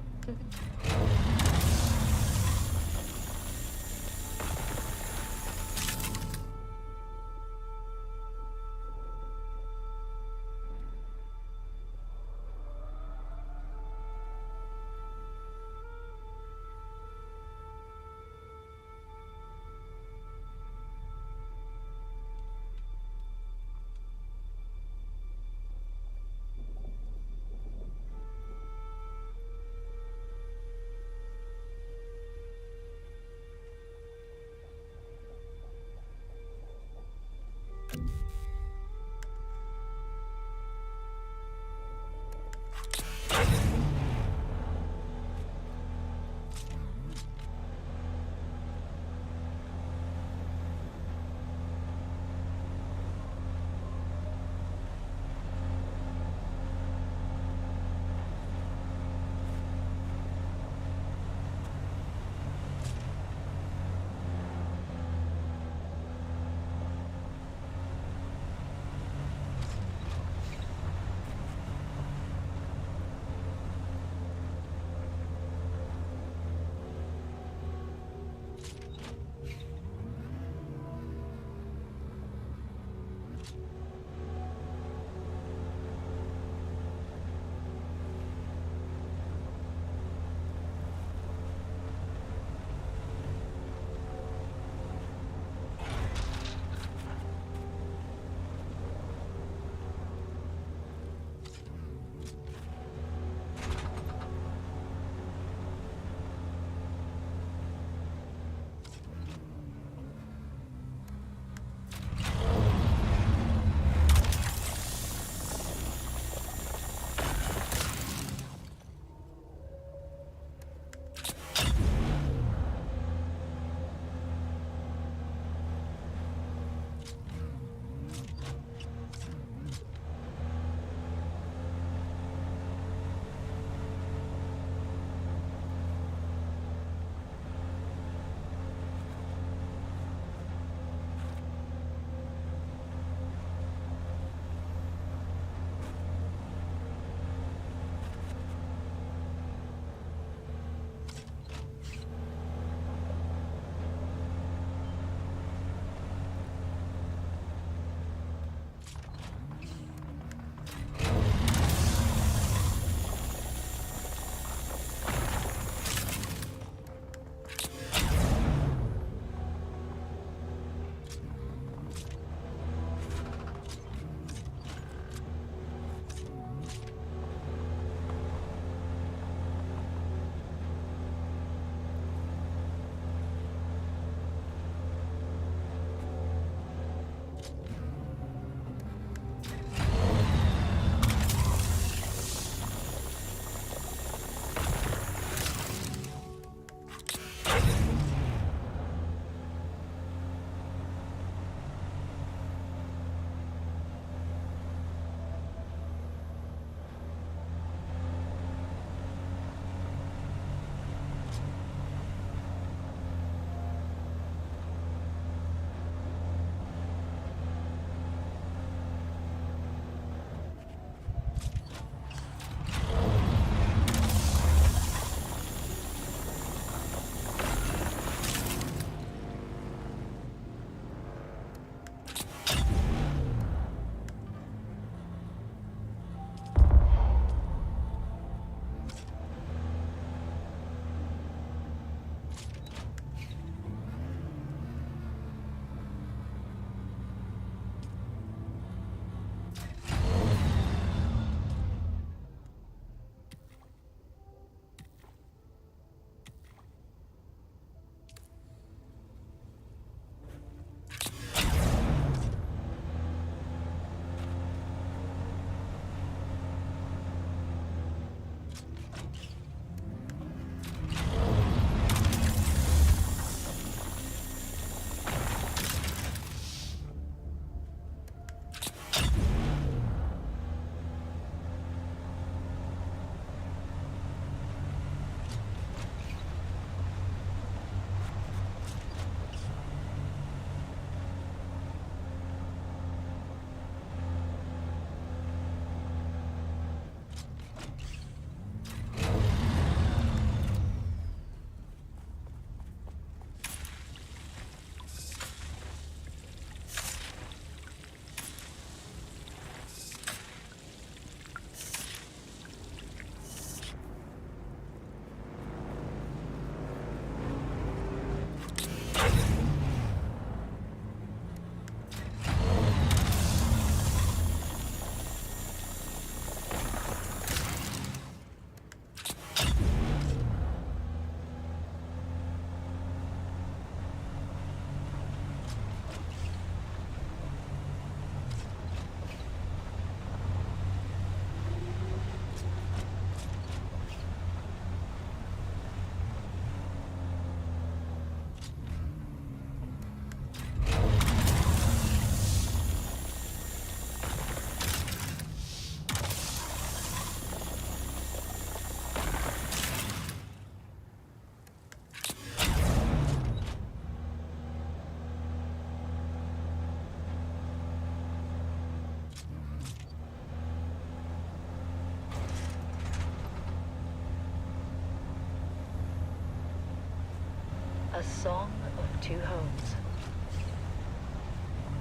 A song of two homes.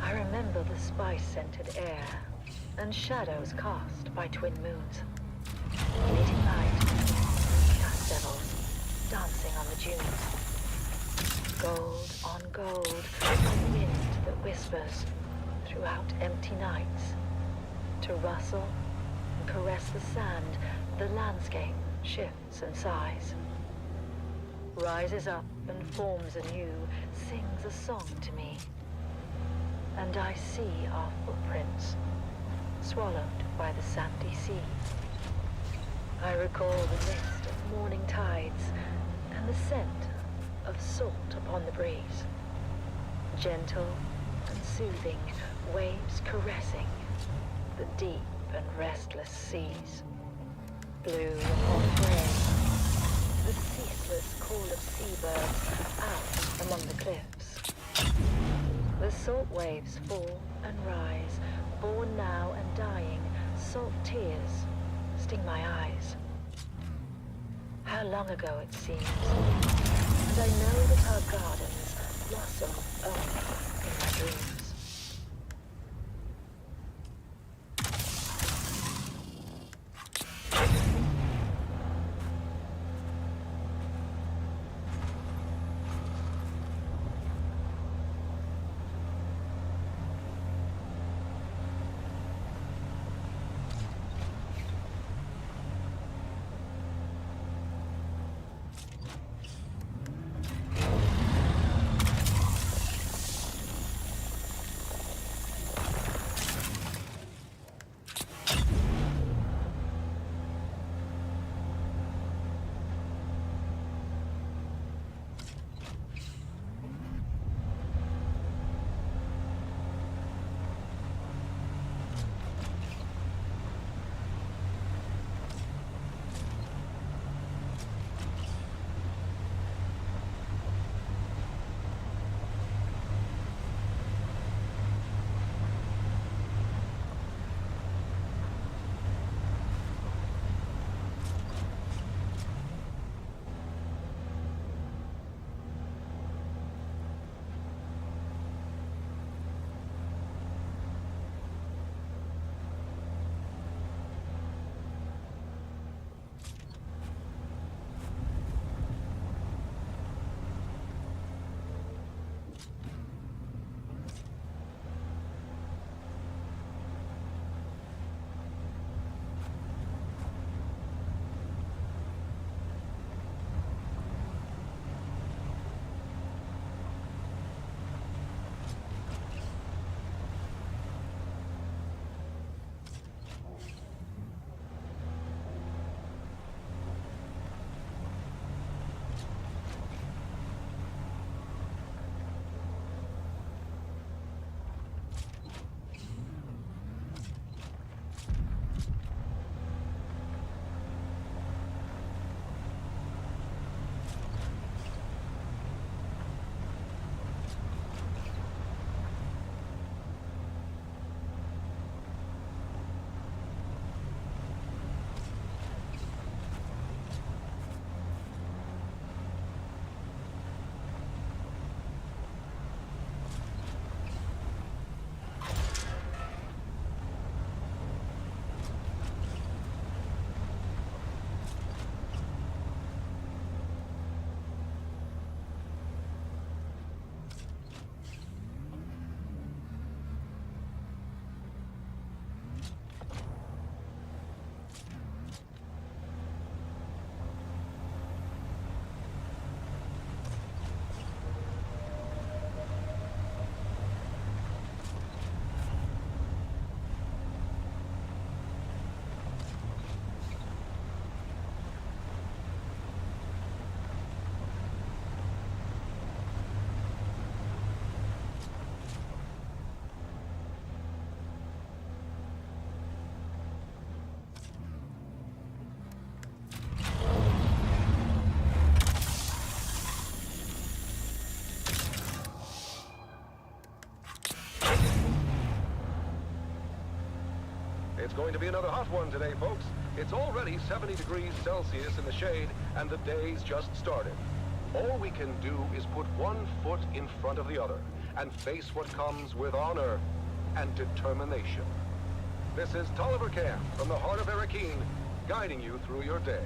I remember the spice-scented air and shadows cast by twin moons. Fleeting light, dust devils dancing on the dunes. Gold on gold, a wind that whispers throughout empty nights. To rustle and caress the sand, the landscape shifts and sighs. Rises up and forms anew, sings a song to me. And I see our footprints, swallowed by the sandy sea. I recall the mist of morning tides and the scent of salt upon the breeze. Gentle and soothing, waves caressing the deep and restless seas. Blue upon gray, the ceaseless call of seabirds out among the cliffs. The salt waves fall and rise, born now and dying, salt tears sting my eyes. How long ago it seems, and I know that our gardens blossom only in my dreams. It's going to be another hot one today, folks. It's already 70 degrees Celsius in the shade, and the day's just started. All we can do is put one foot in front of the other and face what comes with honor and determination. This is Tolliver Camp from the heart of Arakeen, guiding you through your day.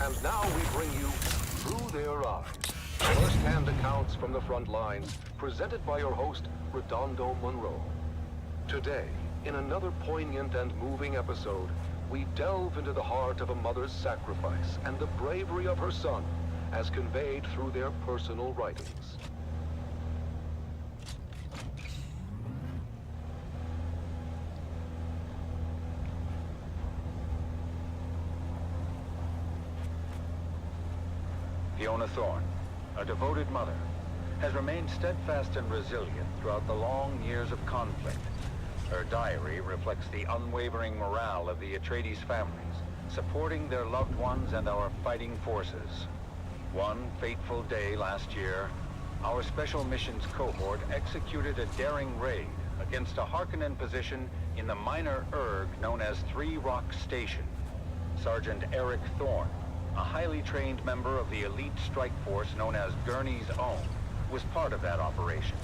And now we bring you Through Their Eyes, first-hand accounts from the front lines, presented by your host, Redondo Monroe. Today, in another poignant and moving episode, we delve into the heart of a mother's sacrifice and the bravery of her son, as conveyed through their personal writings. Fiona Thorne, a devoted mother, has remained steadfast and resilient throughout the long years of conflict. Her diary reflects the unwavering morale of the Atreides families, supporting their loved ones and our fighting forces. One fateful day last year, our Special Missions cohort executed a daring raid against a Harkonnen position in the minor erg known as Three Rock Station. Sergeant Eric Thorne, a highly trained member of the elite strike force known as Gurney's Own, was part of that operation.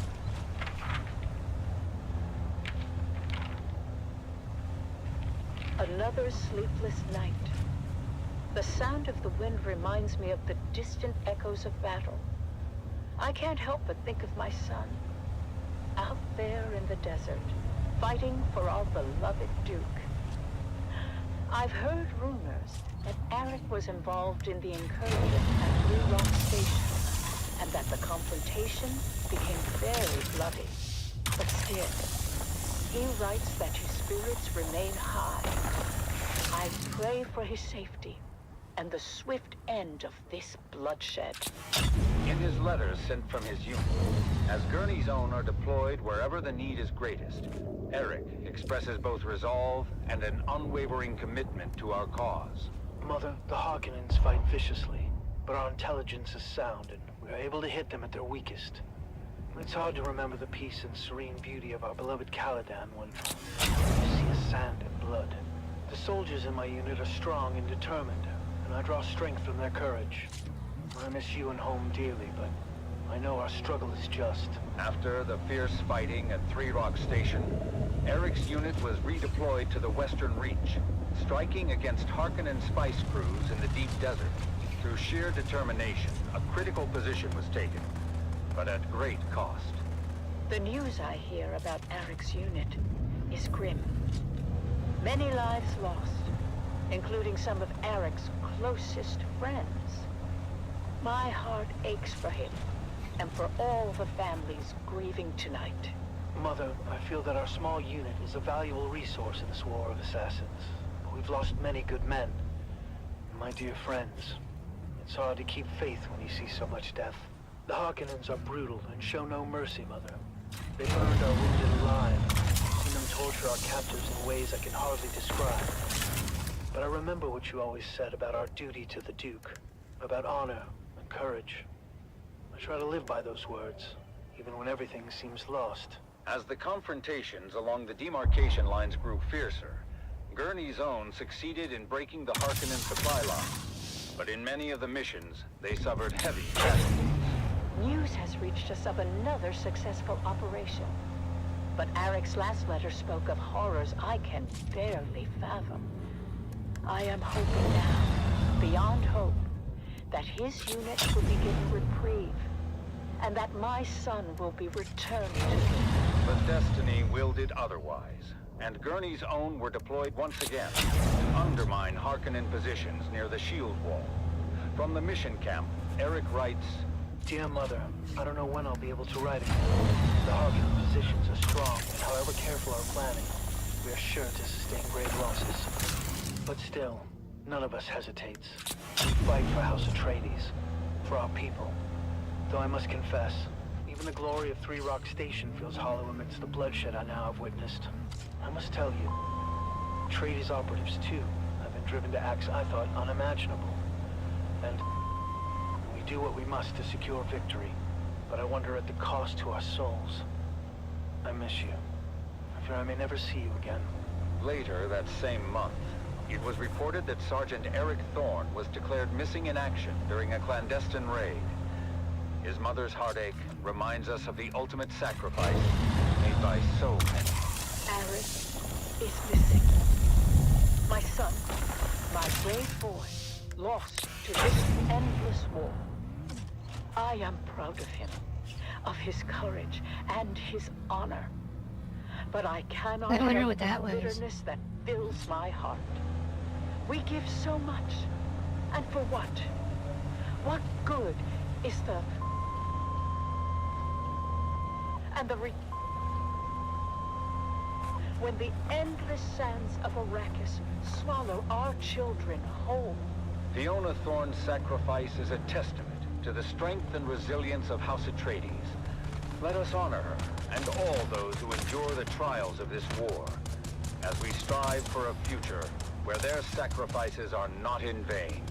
Another sleepless night. The sound of the wind reminds me of the distant echoes of battle. I can't help but think of my son, out there in the desert, fighting for our beloved Duke. I've heard rumors that Eric was involved in the incursion at Blue Rock Station, and that the confrontation became very bloody. But still, he writes that his spirits remain high. I pray for his safety and the swift end of this bloodshed. In his letters sent from his unit, as Gurney's Own are deployed wherever the need is greatest, Eric expresses both resolve and an unwavering commitment to our cause. Mother, the Harkonnens fight viciously, but our intelligence is sound, and we're able to hit them at their weakest. It's hard to remember the peace and serene beauty of our beloved Caladan when you see a sand and blood. The soldiers in my unit are strong and determined, and I draw strength from their courage. I miss you and home dearly, but I know our struggle is just. After the fierce fighting at Three Rock Station, Eric's unit was redeployed to the Western Reach, striking against Harkonnen spice crews in the deep desert. Through sheer determination, a critical position was taken, but at great cost. The news I hear about Eric's unit is grim. Many lives lost, including some of Eric's closest friends. My heart aches for him, and for all the families grieving tonight. Mother, I feel that our small unit is a valuable resource in this war of assassins. But we've lost many good men. My dear friends, it's hard to keep faith when you see so much death. The Harkonnens are brutal and show no mercy, Mother. They burned our wounded alive, seen them torture our captives in ways I can hardly describe. But I remember what you always said about our duty to the Duke, about honor and courage. I try to live by those words, even when everything seems lost. As the confrontations along the demarcation lines grew fiercer, Gurney's own succeeded in breaking the Harkonnen supply line. But in many of the missions, they suffered heavy casualties. News has reached us of another successful operation. But Arek's last letter spoke of horrors I can barely fathom. I am hoping now, beyond hope, that his unit will be given reprieve, and that my son will be returned to him. But destiny willed it otherwise, and Gurney's own were deployed once again to undermine Harkonnen positions near the shield wall. From the mission camp, Arek writes, Dear Mother, I don't know when I'll be able to write again. The Harkonnen positions are strong, and however careful our planning, we are sure to sustain great losses. But still, none of us hesitates. We fight for House Atreides, for our people. Though I must confess, even the glory of Three Rock Station feels hollow amidst the bloodshed I now have witnessed. I must tell you, Atreides operatives too have been driven to acts I thought unimaginable. And we do what we must to secure victory, but I wonder at the cost to our souls. I miss you. I fear I may never see you again. Later that same month, it was reported that Sergeant Eric Thorne was declared missing in action during a clandestine raid. His mother's heartache reminds us of the ultimate sacrifice made by so many. Arik is missing. My son, my brave boy, lost to this endless war. I am proud of him, of his courage and his honor. But I cannot I wonder help what that the was. bitterness that fills my heart. We give so much, and for what? What good is the... and the when the endless sands of Arrakis swallow our children whole? Fiona Thorne's sacrifice is a testament to the strength and resilience of House Atreides. Let us honor her and all those who endure the trials of this war, as we strive for a future where their sacrifices are not in vain.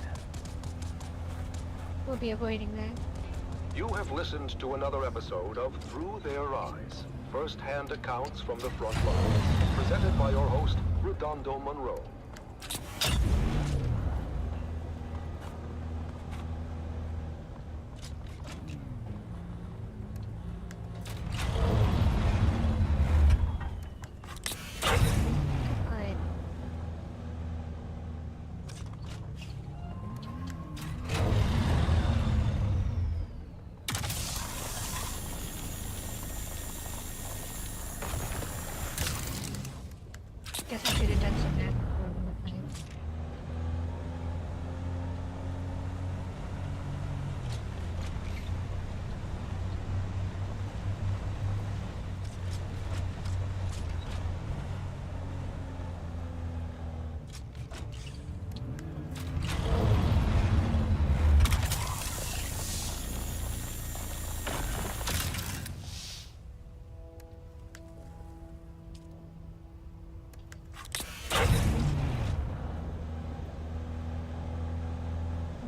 We'll be avoiding that. You have listened to another episode of Through Their Eyes, first-hand accounts from the front lines, presented by your host, Redondo Monroe. Guess I should have done some math before we went live.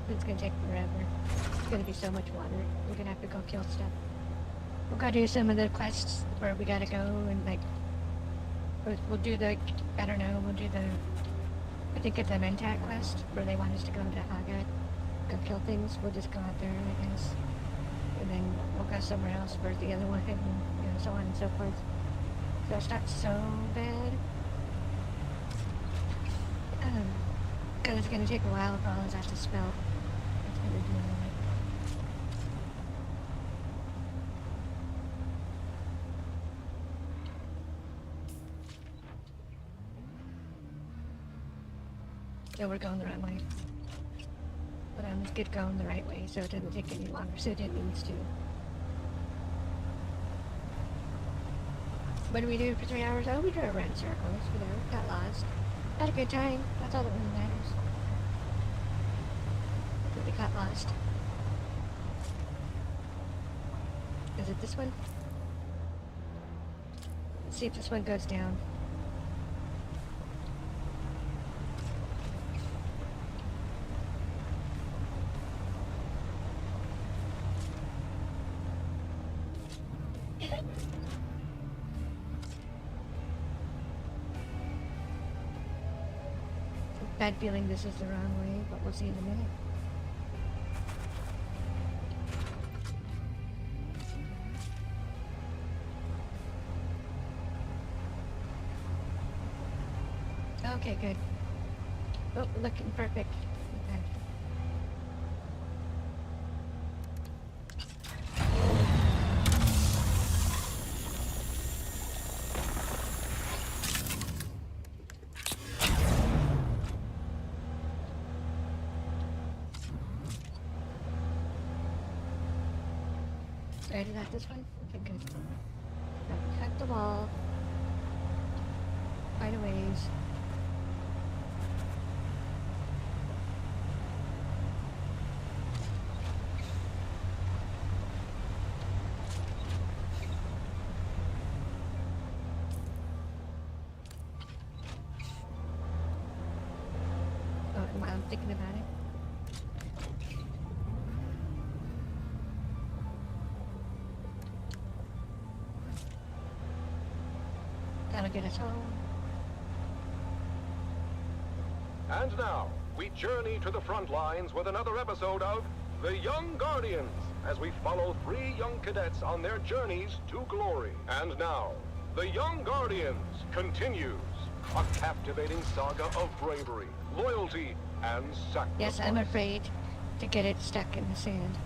It's gonna take forever. It's gonna be so much water. We're gonna have to go kill stuff. We'll go do some of the quests where we gotta go and like, we'll do the, I don't know, we'll do the, I think it's the Mentat quest where they want us to go to Haga, go kill things. We'll just go out there, I guess. And then we'll go somewhere else for the other one, and you know, so on and so forth. So it's not so bad. Because it's gonna take a while for all of that to smelt. It's gonna do it. So we're going the right way. But let's get going the right way so it doesn't take any longer, so it needs to. What do we do for 3 hours? Oh, we drove around in circles, you know, got lost. Had a good time. That's all that really matters. But we got lost. Is it this one? Let's see if this one goes down. Bad feeling this is the wrong way, but we'll see in a minute. Okay, good. Oh, looking perfect. Okay. Started at this one? Okay, good. Now cut the wall. Quite a ways. While I'm thinking about it. That'll get us home. And now, we journey to the front lines with another episode of The Young Guardians, as we follow 3 young cadets on their journeys to glory. And now, The Young Guardians continues, a captivating saga of bravery, loyalty, and sacrifice. Yes, I'm afraid to get it stuck in the sand.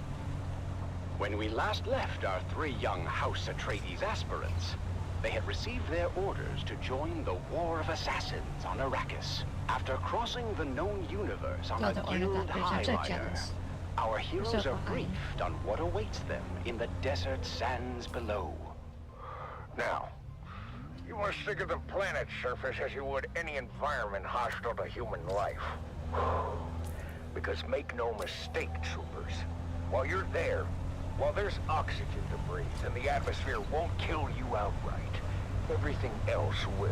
When we last left our 3 young House Atreides aspirants, they had received their orders to join the War of Assassins on Arrakis. After crossing the known universe on Oh, a the guild Ornithopters, I'm so highliner, jealous. our heroes so are behind. briefed on what awaits them in the desert sands below. Now, you must think of the planet's surface as you would any environment hostile to human life. Because make no mistake, troopers, while you're there, while there's oxygen to breathe and the atmosphere won't kill you outright, everything else will.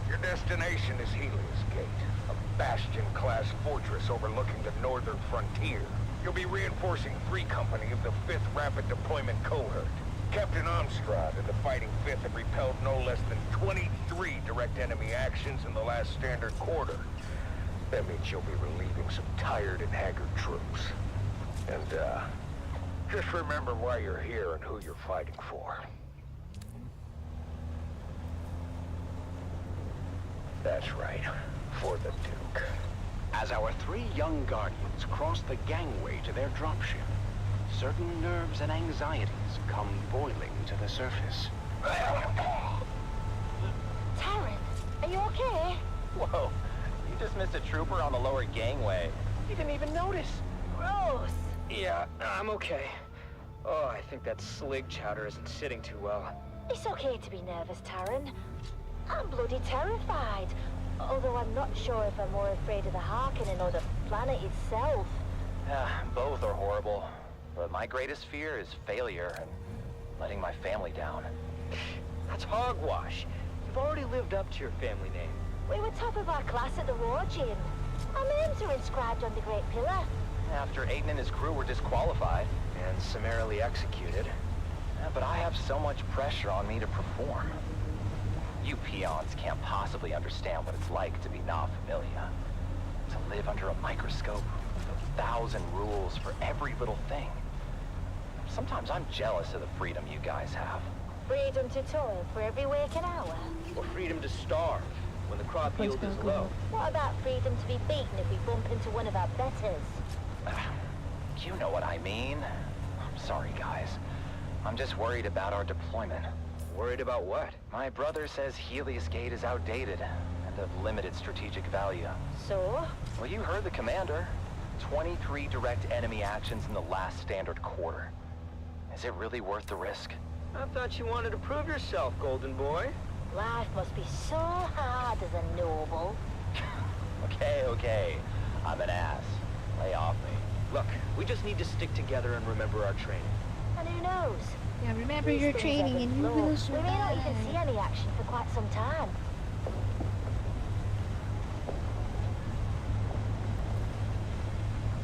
Your destination is Helios Gate, a bastion-class fortress overlooking the northern frontier. You'll be reinforcing 3 Company of the 5th Rapid Deployment Cohort. Captain Armstrong and the Fighting 5th have repelled no less than 23 direct enemy actions in the last standard quarter. That means you'll be relieving some tired and haggard troops. And, just remember why you're here and who you're fighting for. That's right, for the Duke. As our 3 young guardians cross the gangway to their dropship, certain nerves and anxieties come boiling to the surface. Taryn, are you okay? Whoa, you just missed a trooper on the lower gangway. You didn't even notice. Gross. Yeah, I'm okay. Oh, I think that slig chowder isn't sitting too well. It's okay to be nervous, Taryn. I'm bloody terrified. Although I'm not sure if I'm more afraid of the Harkonnen or the planet itself. Both are horrible. But my greatest fear is failure and letting my family down. That's hogwash. You've already lived up to your family name. We were top of our class at the war, Jim. Our names are inscribed on the Great Pillar. After Aiden and his crew were disqualified and summarily executed. But I have so much pressure on me to perform. You peons can't possibly understand what it's like to be not familiar. To live under a microscope with 1,000 rules for every little thing. Sometimes I'm jealous of the freedom you guys have. Freedom to toil for every waking hour. Or freedom to starve when the crop yield is low. What about freedom to be beaten if we bump into one of our betters? You know what I mean. I'm sorry, guys. I'm just worried about our deployment. Worried about what? My brother says Helios Gate is outdated and of limited strategic value. So? Well, you heard the commander. 23 direct enemy actions in the last standard quarter. Is it really worth the risk? I thought you wanted to prove yourself, Golden Boy. Life must be so hard as a noble. Okay. I'm an ass. Lay off me. Look, we just need to stick together and remember our training. And who knows? Yeah, remember These your things training ebb and you flow. will We may not survive. even see any action for quite some time.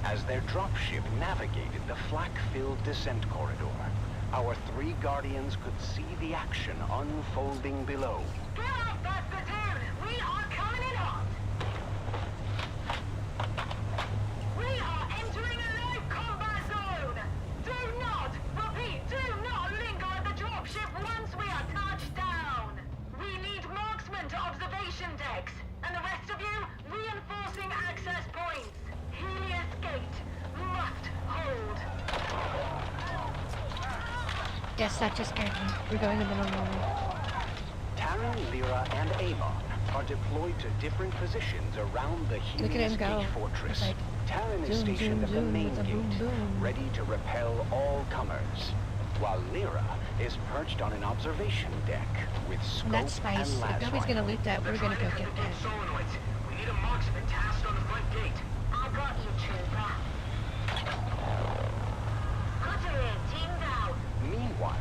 As their dropship navigated the flak-filled descent corridor, our 3 guardians could see the action unfolding below. Get up, Buster Dune! We are coming in hot! guess that just scared me. We're going in the middle of nowhere. Taryn, Lyra, and Amon are deployed to different positions around the Look at Helios him go. Gate fortress. It's like, Taryn is zoom, stationed zoom, at the zoom main with a gate, boom, boom. ready to repel all comers, while Lyra is perched on an observation deck with scope And that's spice. and If las nobody's gonna rifle. loot that, we're gonna go get that. Solenoids. We need a marksman tasked on the front gate. I got you, Trooper. Cutter in, teamed out. Meanwhile,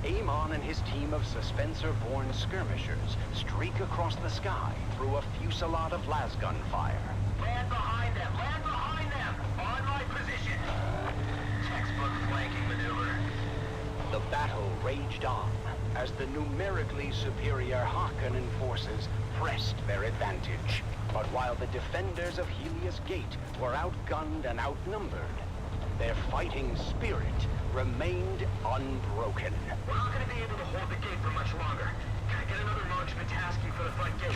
Amon and his team of Suspensor-born skirmishers streak across the sky through a fusillade of lasgun fire. Land behind them! Land behind them! On my position! Textbook flanking maneuver. The battle raged on as the numerically superior Harkonnen forces pressed their advantage. But while the defenders of Helios Gate were outgunned and outnumbered, their fighting spirit remained unbroken. We're not going to be able to hold the gate for much longer. Can I get another marksman tasking for the front gate?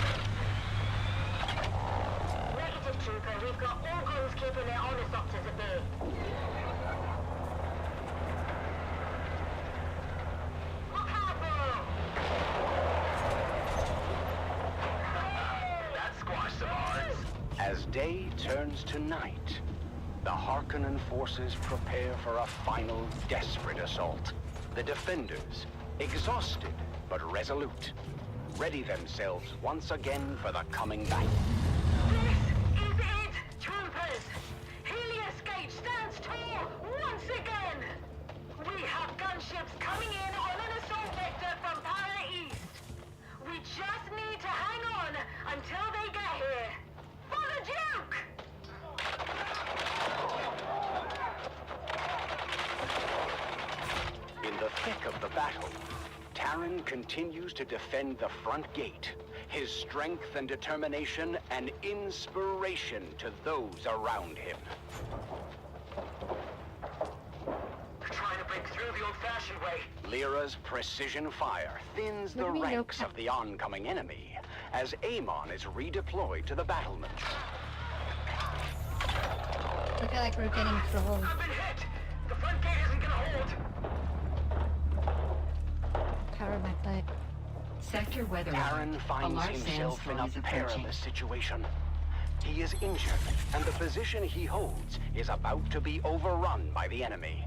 Negative, Trooper. We've got all guns keeping their Ornithopters at bay. Look out, bro! That squashed some odds. As day turns to night, the Harkonnen forces prepare for a final desperate assault. The defenders, exhausted but resolute, ready themselves once again for the coming battle. This is it, Troopers! Helios Gate stands tall once again! We have gunships coming in on an assault vector from Power East. We just need to hang on until they get here. For the Duke! In the thick of the battle, Taryn continues to defend the front gate, his strength and determination an inspiration to those around him. They're trying to break through the old-fashioned way. Lyra's precision fire thins the ranks of the oncoming enemy as Amon is redeployed to the battlement. Look at like we're getting trolled. I've been hit! The front gate isn't gonna hold! Cover my butt. Sector weather. Taryn finds himself in a perilous situation. He is injured, and the position he holds is about to be overrun by the enemy.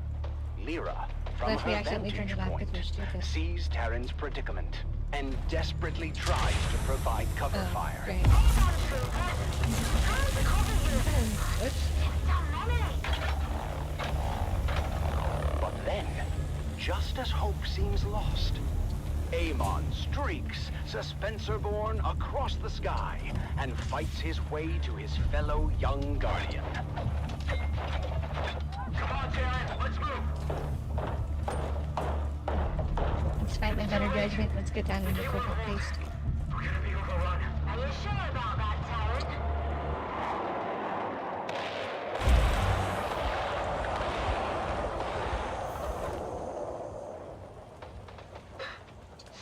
Lyra, from Unless we her accidentally turned vantage it off point, because we're stupid. sees Taryn's predicament and desperately tries to provide cover fire. Great. But then, just as hope seems lost, Amon streaks, Suspensor-born, across the sky and fights his way to his fellow young guardian. Come on, Taryn, let's move! Despite my better judgment, let's get down into quicker pace. We're gonna be overrun. Are you sure about that, Taryn?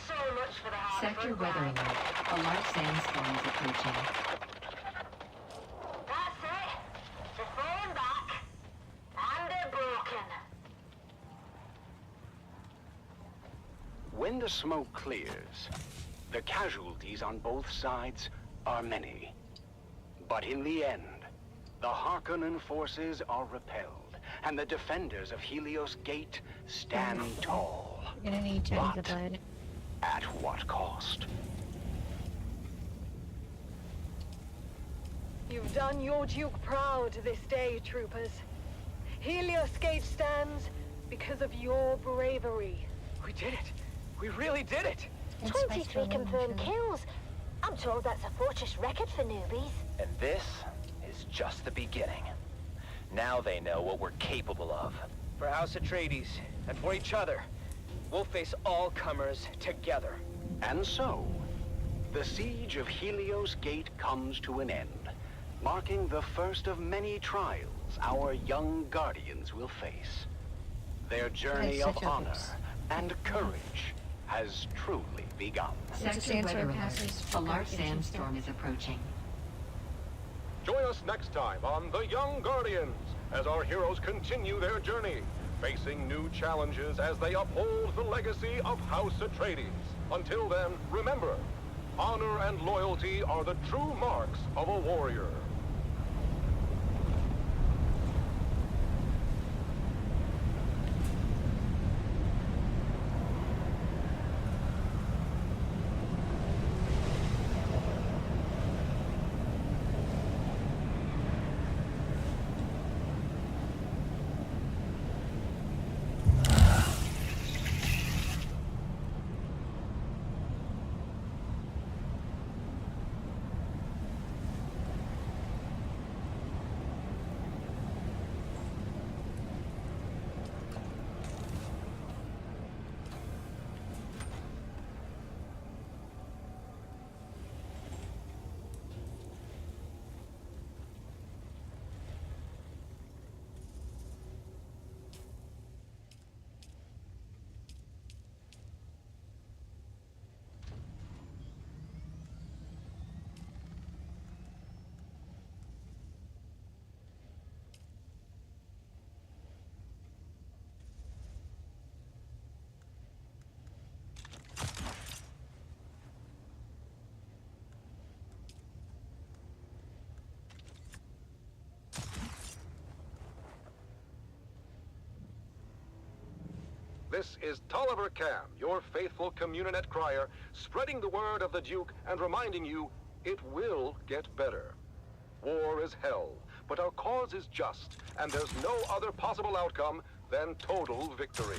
So much for the hard Sector weather alert. A large sandstorm is approaching. That's it. They're falling back. And they're broken. When the smoke clears, the casualties on both sides are many. But in the end, the Harkonnen forces are repelled, and the defenders of Helios Gate stand tall. We're gonna need tons of blood. At what cost? You've done your Duke proud this day, troopers. Helios Gate stands because of your bravery. We did it. We really did it. 23 confirmed kills. I'm told that's a fortress record for newbies. And this is just the beginning. Now they know what we're capable of. For House Atreides, and for each other, we'll face all comers together. And so, the siege of Helios Gate comes to an end, marking the first of many trials our young guardians will face. Their journey of honor and courage has truly begun. Sector weather alert. A large sandstorm is approaching. Join us next time on The Young Guardians as our heroes continue their journey. facing new challenges as they uphold the legacy of House Atreides. Until then, remember, honor and loyalty are the true marks of a warrior. This is Tolliver Cam, your faithful Communinet crier, spreading the word of the Duke and reminding you it will get better. War is hell, but our cause is just, and there's no other possible outcome than total victory.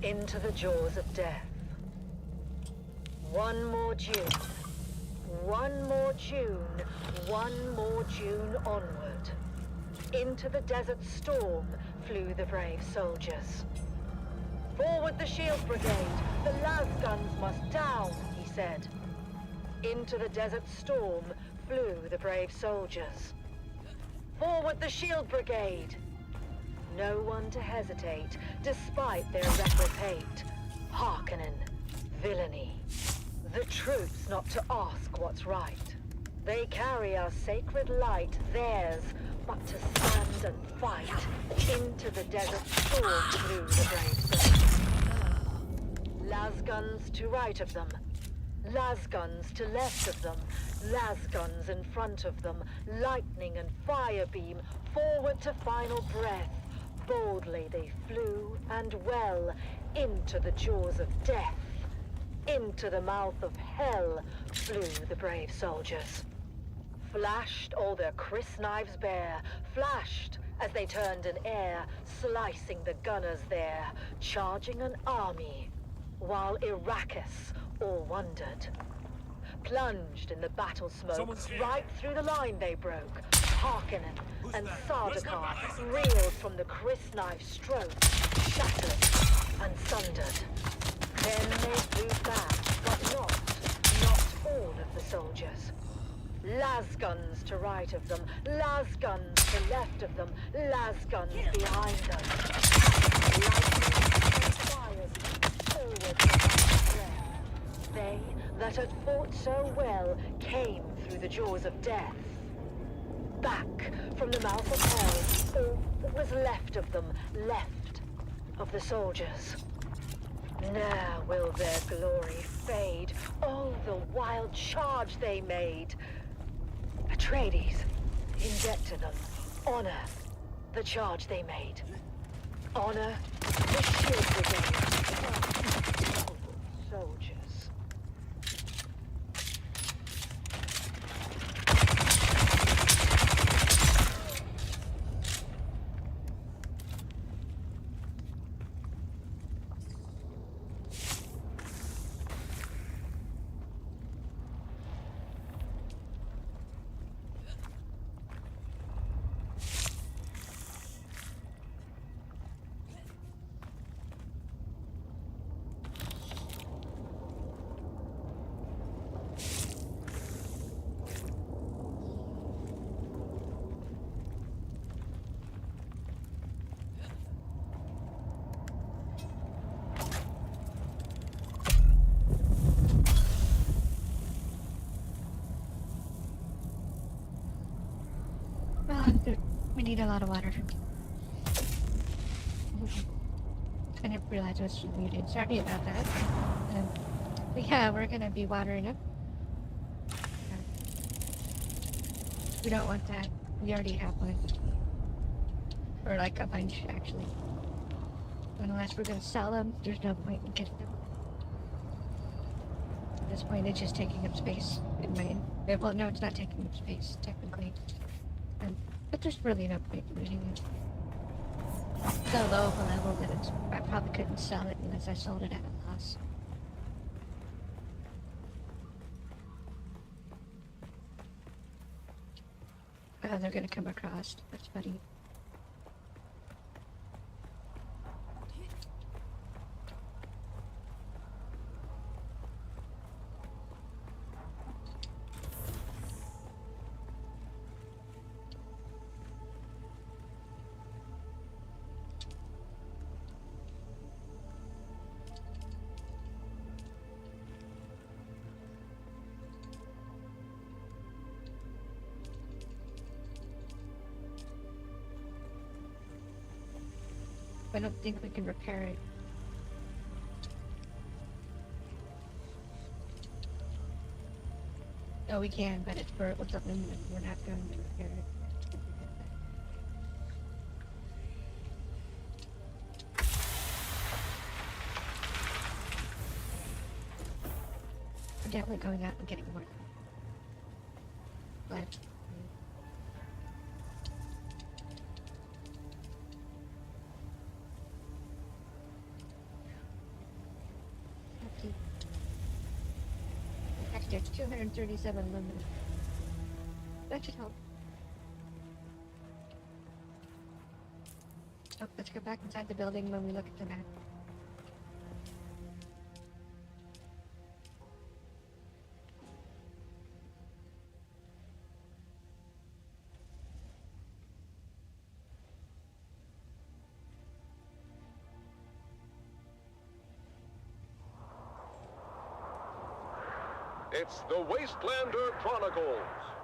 Into the jaws of death. One more June. One more June. One more June onward. Into the desert storm flew the brave soldiers. Forward the shield brigade! The las guns must down, he said. Into the desert storm flew the brave soldiers. Forward the shield brigade! No one to hesitate, despite their reckless hate. Hearkening, villainy. The troops not to ask what's right. They carry our sacred light, theirs, but to stand and fight. Into the desert storm flew the brave soldiers. Las guns to right of them. Las guns to left of them. Las guns in front of them. Lightning and fire beam, forward to final breath. Boldly they flew, and well, into the jaws of death. Into the mouth of hell flew the brave soldiers. Flashed all their crisp knives bare, flashed as they turned in air, slicing the gunners there, charging an army, while Arrakis all wondered. Plunged in the battle smoke, right through the line they broke. Harkonnen and Sardaukar reeled from the crisp knife stroke, shattered and sundered. Then they flew back, but not all of the soldiers. Las guns to right of them, las guns to left of them, las guns behind them. Lightning and fires forward to their breath. They that had fought so well came through the jaws of death. Back from the mouth of hell, all that was left of them, left of the soldiers. Ne'er will their glory fade. Oh, the wild charge they made. Atreides, in debt to them, honor the charge they made. Honor the shield brigade. Soldiers. We need a lot of water. I didn't realize it was muted. Sorry about that. But yeah, we're gonna be watering it. We don't want that. We already have one. Or like a bunch, actually. Unless we're gonna sell them, there's no point in getting them. At this point, it's just taking up space in my... Well, no, it's not taking up space, technically. But there's really no point in using it. So low of a level that I probably couldn't sell it unless I sold it at a loss. Oh, they're gonna come across. That's funny. I don't think we can repair it. Oh, we can, but it's for something that we're not going to repair it. We're definitely going out and getting more. But... There's 237 limit. That should help. Oh, let's go back inside the building when we look at the map. It's the Wastelander Chronicles,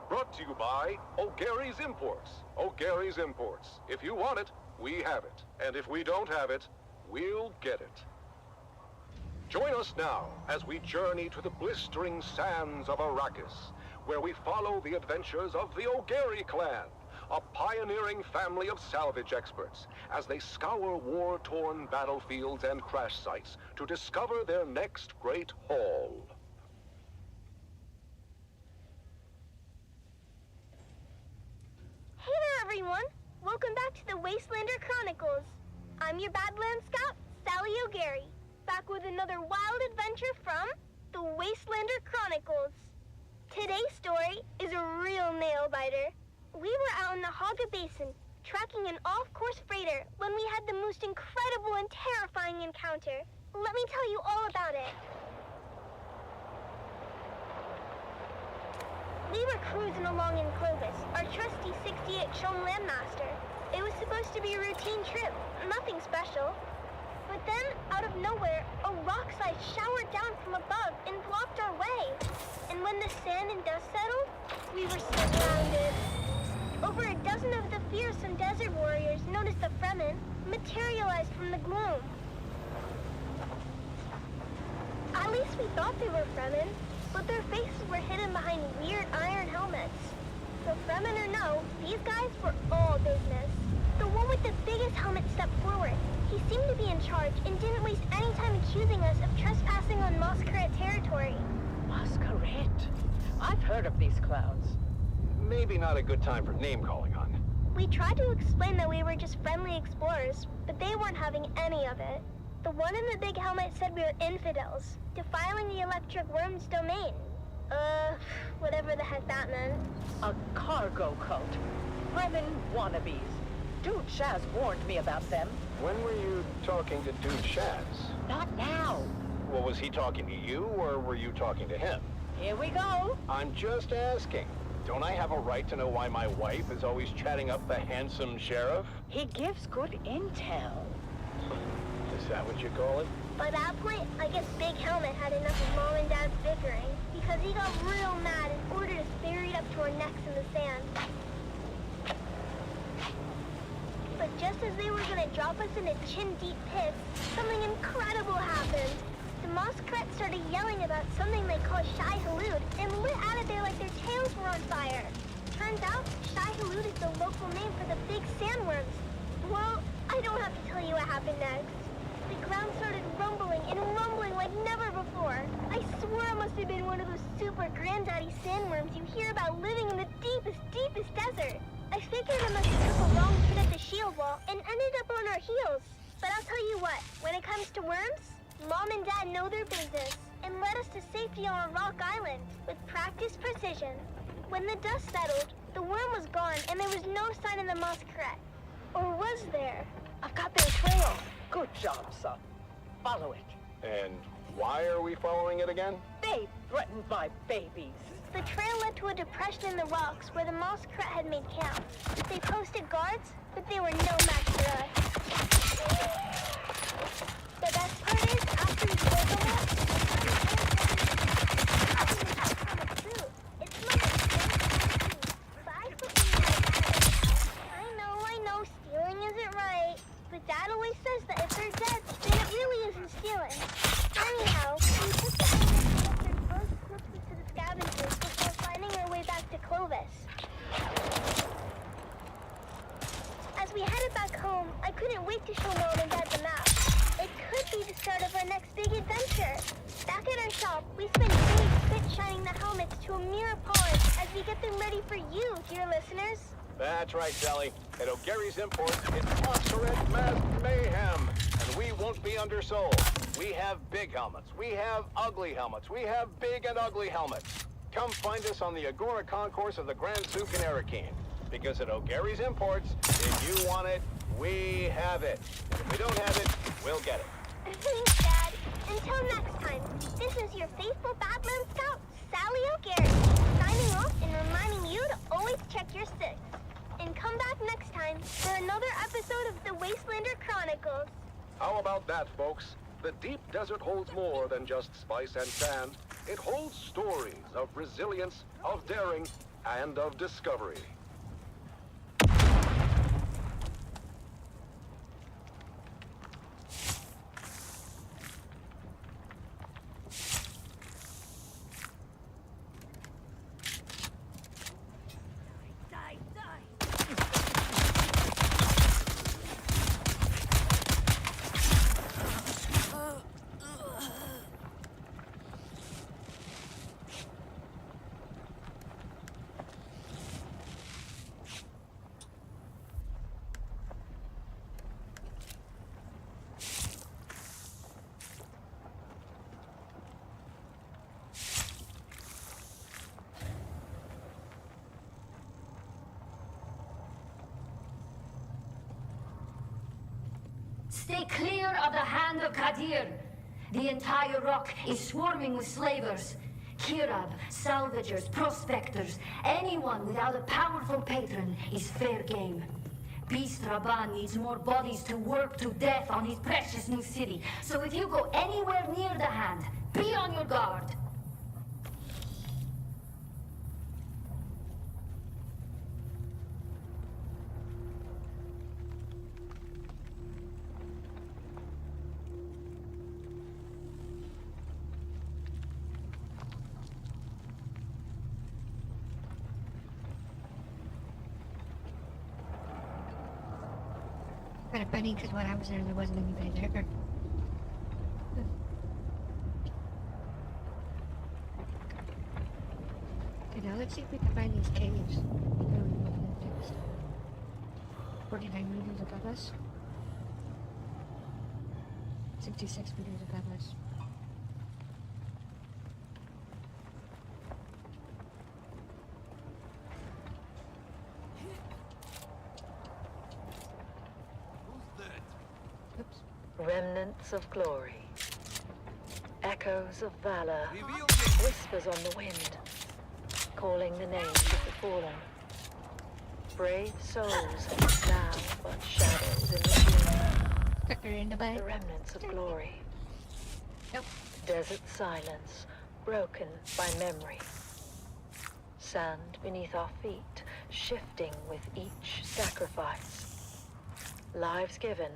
brought to you by O'Gary's Imports. O'Gary's Imports. If you want it, we have it. And if we don't have it, we'll get it. Join us now as we journey to the blistering sands of Arrakis, where we follow the adventures of the O'Gary clan, a pioneering family of salvage experts, as they scour war-torn battlefields and crash sites to discover their next great haul. Hey there, everyone! Welcome back to the Wastelander Chronicles. I'm your Badlands Scout, Sally O'Gary, back with another wild adventure from the Wastelander Chronicles. Today's story is a real nail-biter. We were out in the Haga Basin, tracking an off-course freighter when we had the most incredible and terrifying encounter. Let me tell you all about it. We were cruising along in Clovis, our trusty 68 Chom Landmaster. It was supposed to be a routine trip, nothing special. But But then, out of nowhere, a rock slide showered down from above and blocked our way. And when the sand and dust settled, we were surrounded. Over a dozen of the fearsome desert warriors, known as the Fremen, materialized from the gloom. At least we thought they were Fremen, but their faces were hidden behind weird iron helmets. So Fremen or no, these guys were all business. The one with the biggest helmet stepped forward. He seemed to be in charge and didn't waste any time accusing us of trespassing on Masquerade territory. Masquerade? I've heard of these clowns. Maybe not a good time for name-calling on. We tried to explain that we were just friendly explorers, but they weren't having any of it. The one in the big helmet said we were infidels, defiling the electric worm's domain. Whatever the heck that meant. A cargo cult. Fremen wannabes. Dude Shaz warned me about them. When were you talking to Dude Shaz? Not now. Well, was he talking to you, or were you talking to him? Here we go. I'm just asking. Don't I have a right to know why my wife is always chatting up the handsome sheriff? He gives good intel. Is that what you call it? By that point, I guess Big Helmet had enough of Mom and Dad's bickering, because he got real mad and ordered us buried up to our necks in the sand. But just as they were gonna drop us into chin-deep pits, something incredible happened. The Masquerade started yelling about something they call Shai Halud and lit out of there like their tails were on fire. Turns out, Shai Halud is the local name for the big sandworms. Well, I don't have to tell you what happened next. The ground started rumbling and rumbling like never before. I swear it must have been one of those super granddaddy sandworms you hear about living in the deepest, deepest desert. I figured it must have took a long hit at the shield wall and ended up on our heels. But I'll tell you what, when it comes to worms, Mom and Dad know their business and led us to safety on a rock island with practiced precision. When the dust settled, the worm was gone and there was no sign of the Masquerade. Or was there? I've got their trail. Good job, son. Follow it. And why are we following it again? They threatened my babies. The trail led to a depression in the rocks where the Masquerade had made camp. They posted guards, but they were no match for us. The best part is, after we killed them all, it's not I know, stealing isn't right. But Dad always says that if they're dead, then it really isn't stealing. Anyhow, we took the time to get their close corpses to the scavengers before finding our way back to Clovis. As we headed back home, I couldn't wait to show Mom and Dad the map. It could be the start of our next big adventure. Back at our shop, we spent days spit-shining the helmets to a mirror polish as we get them ready for you, dear listeners. That's right, Sally. At O'Gary's Imports, it's Masquerade Mass Mayhem, and we won't be undersold. We have big helmets. We have ugly helmets. We have big and ugly helmets. Come find us on the Agora Concourse of the Grand Souk in Arakeen. Because at O'Gary's Imports, if you want it, we have it. And if we don't have it, we'll get it. Thanks, Dad. Until next time, this is your faithful Batman Scout, Sally O'Gary, signing off and reminding you to always check your six. And come back next time for another episode of the Wastelander Chronicles. How about that, folks? The deep desert holds more than just spice and sand. It holds stories of resilience, of daring, and of discovery. Stay clear of the hand of Kadir. The entire rock is swarming with slavers. Kirab, salvagers, prospectors, anyone without a powerful patron is fair game. Beast Rabban needs more bodies to work to death on his precious new city. So if you go anywhere near the hand, be on your guard. Kind of funny because when I was there wasn't anybody there. Okay, now let's see if we can find these caves. 49 meters above us. 66 meters above us. Remnants of glory. Echoes of valor. Whispers on the wind. Calling the names of the fallen. Brave souls, now but shadows in the gloom. The remnants of glory. Desert silence, broken by memory. Sand beneath our feet, shifting with each sacrifice. Lives given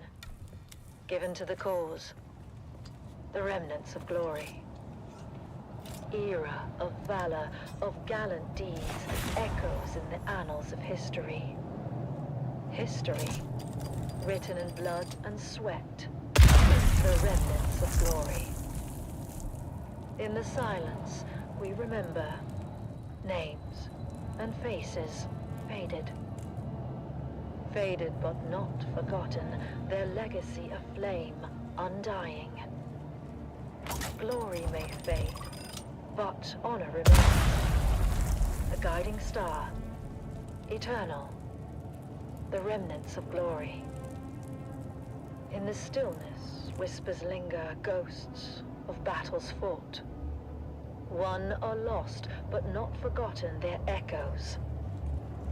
to the cause. The remnants of glory. Era of valor, of gallant deeds, echoes in the annals of history. History, written in blood and sweat. The remnants of glory. In the silence, we remember names and faces faded. Faded but not forgotten, their legacy a flame undying. Glory may fade, but honor remains. A guiding star, eternal, the remnants of glory. In the stillness, whispers linger, ghosts of battles fought. Won or lost, but not forgotten, their echoes.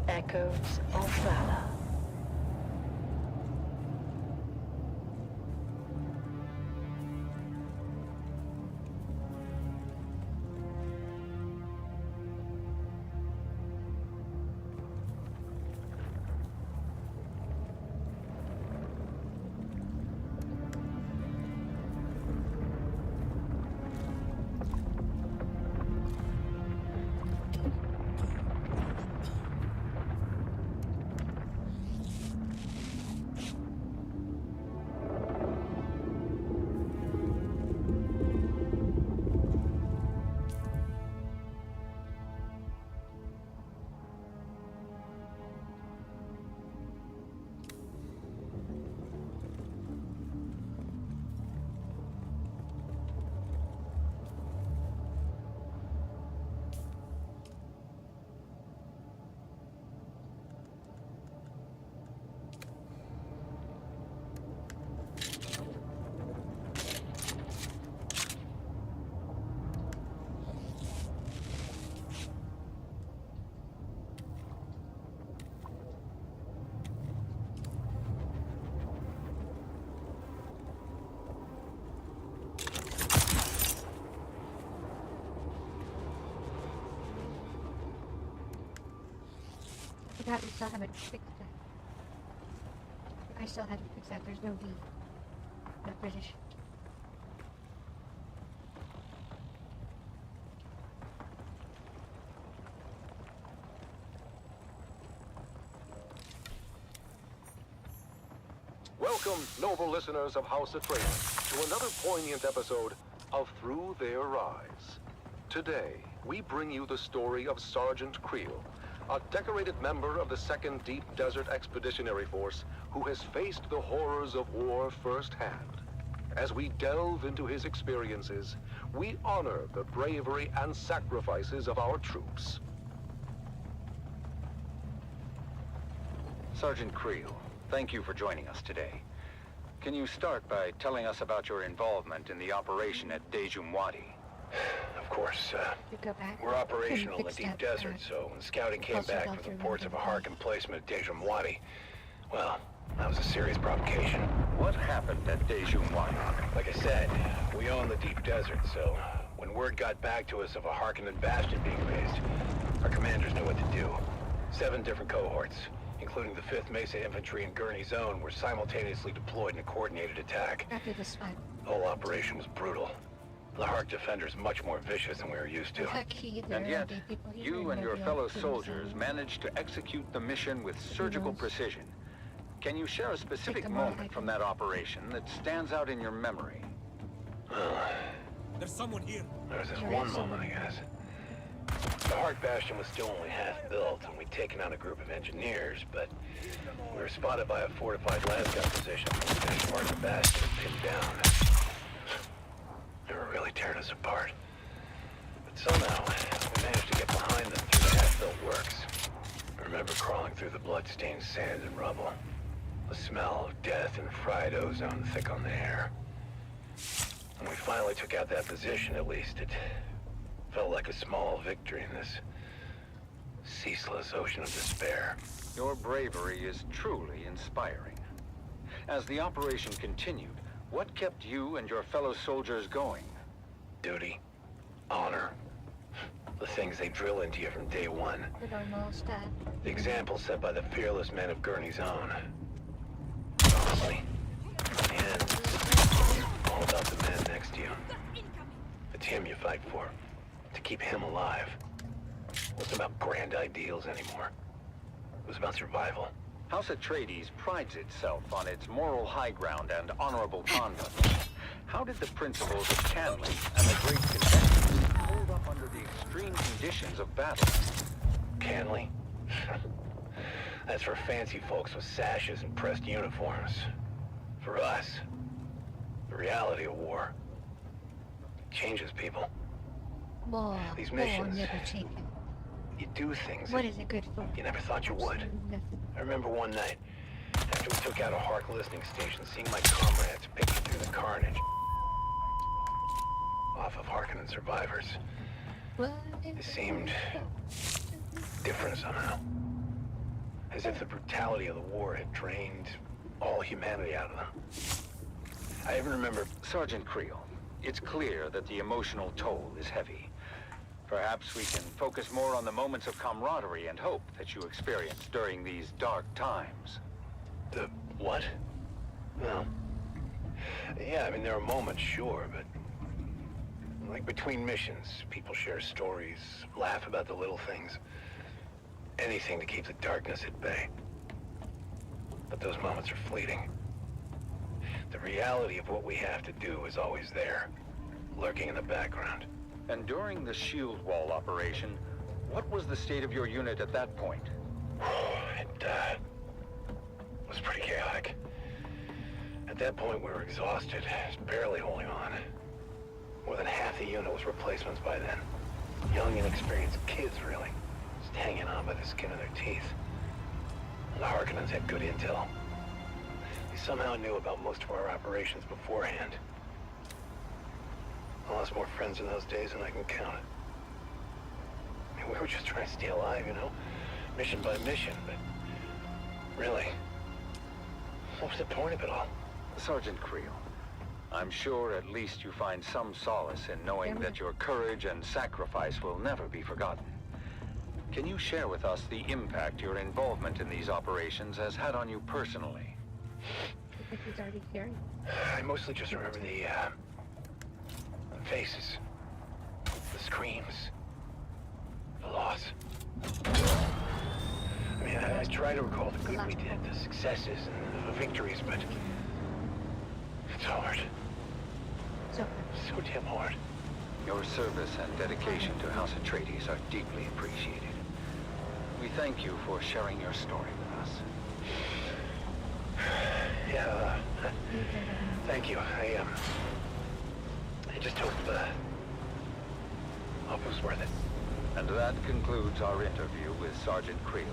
Echoes of valor. forgot we still haven't fixed that. I still haven't fixed that. There's no D. Not British. Welcome, noble listeners of House Atreides, to another poignant episode of Through Their Eyes. Today, we bring you the story of Sergeant Creel, a decorated member of the 2nd Deep Desert Expeditionary Force who has faced the horrors of war firsthand. As we delve into his experiences, we honor the bravery and sacrifices of our troops. Sergeant Creel, thank you for joining us today. Can you start by telling us about your involvement in the operation at Dejumwadi? Of course, we're operational in the deep desert, so when scouting came back from the reports of a Hark emplacement at Dejumwadi, Well, that was a serious provocation. What happened at Dejun? Like I said, we own the deep desert, so when word got back to us of a Harkonnen bastion being raised, our commanders knew what to do. 7 different cohorts, including the 5th Mesa Infantry and Gurney's Own, were simultaneously deployed in a coordinated attack. After the spot. The whole operation was brutal. The Hark defenders much more vicious than we were used to. And yet, you and your fellow soldiers managed to execute the mission with surgical precision. Can you share a specific moment from that operation that stands out in your memory? There's someone here. There was this one moment, I guess. The Hark Bastion was still only half built, and we'd taken out a group of engineers, but we were spotted by a fortified lasgun position from the finished part of the bastion and pinned down. They were really tearing us apart. But somehow, we managed to get behind them through the half-built works. I remember crawling through the blood-stained sand and rubble. The smell of death and fried ozone thick on the air. When we finally took out that position, at least, it felt like a small victory in this ceaseless ocean of despair. Your bravery is truly inspiring. As the operation continued, what kept you and your fellow soldiers going? Duty, honor, the things they drill into you from day one. The example set by the fearless men of Gurney's Own. Honestly, in the end, it's all about the man next to you. It's him you fight for, to keep him alive. It wasn't about grand ideals anymore. It was about survival. House Atreides prides itself on its moral high ground and honorable conduct. How did the principles of Canley and the Great Conventions hold up under the extreme conditions of battle? Canley? That's for fancy folks with sashes and pressed uniforms. For us, the reality of war changes people. These missions, you do things What is it good for? you never thought you would. I remember one night, after we took out a Hark listening station, seeing my comrades picking through the carnage off of Harkonnen survivors. It seemed different somehow. As if the brutality of the war had drained all humanity out of them. I even remember... Sergeant Creel, it's clear that the emotional toll is heavy. Perhaps we can focus more on the moments of camaraderie and hope that you experienced during these dark times. The what? Well, yeah, I mean, there are moments, sure, but... like between missions, people share stories, laugh about the little things. Anything to keep the darkness at bay. But those moments are fleeting. The reality of what we have to do is always there, lurking in the background. And during the shield wall operation, what was the state of your unit at that point? It was pretty chaotic. At that point, we were exhausted, just barely holding on. More than half the unit was replacements by then. Young, inexperienced kids, really. Just hanging on by the skin of their teeth. And the Harkonnens had good intel. They somehow knew about most of our operations beforehand. I lost more friends in those days than I can count. I mean, we were just trying to stay alive, you know? Mission by mission, but... really, what was the point of it all? Sergeant Creel, I'm sure at least you find some solace in knowing that your courage and sacrifice will never be forgotten. Can you share with us the impact your involvement in these operations has had on you personally? I think he's already here. I mostly just remember the faces, the screams, the loss. I mean, I try to recall the good we did, the successes and the victories, but it's hard. So damn hard. Your service and dedication to House Atreides are deeply appreciated. We thank you for sharing your story with us. Yeah, thank you. I just hope it was worth it. And that concludes our interview with Sergeant Creel.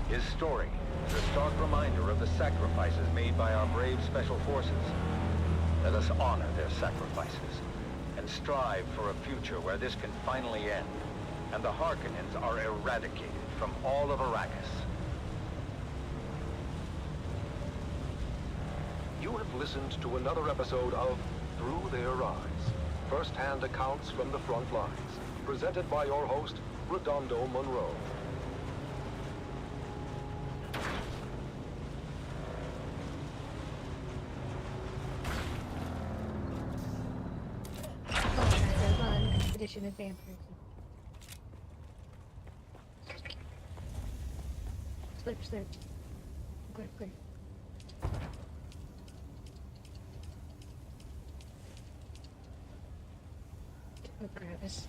His story is a stark reminder of the sacrifices made by our brave special forces. Let us honor their sacrifices and strive for a future where this can finally end and the Harkonnens are eradicated from all of Arrakis. You have listened to another episode of Through Their Eyes, first-hand accounts from the front lines, presented by your host, Redondo Monroe. Expedition advance. Slip. Quick. Go grab us.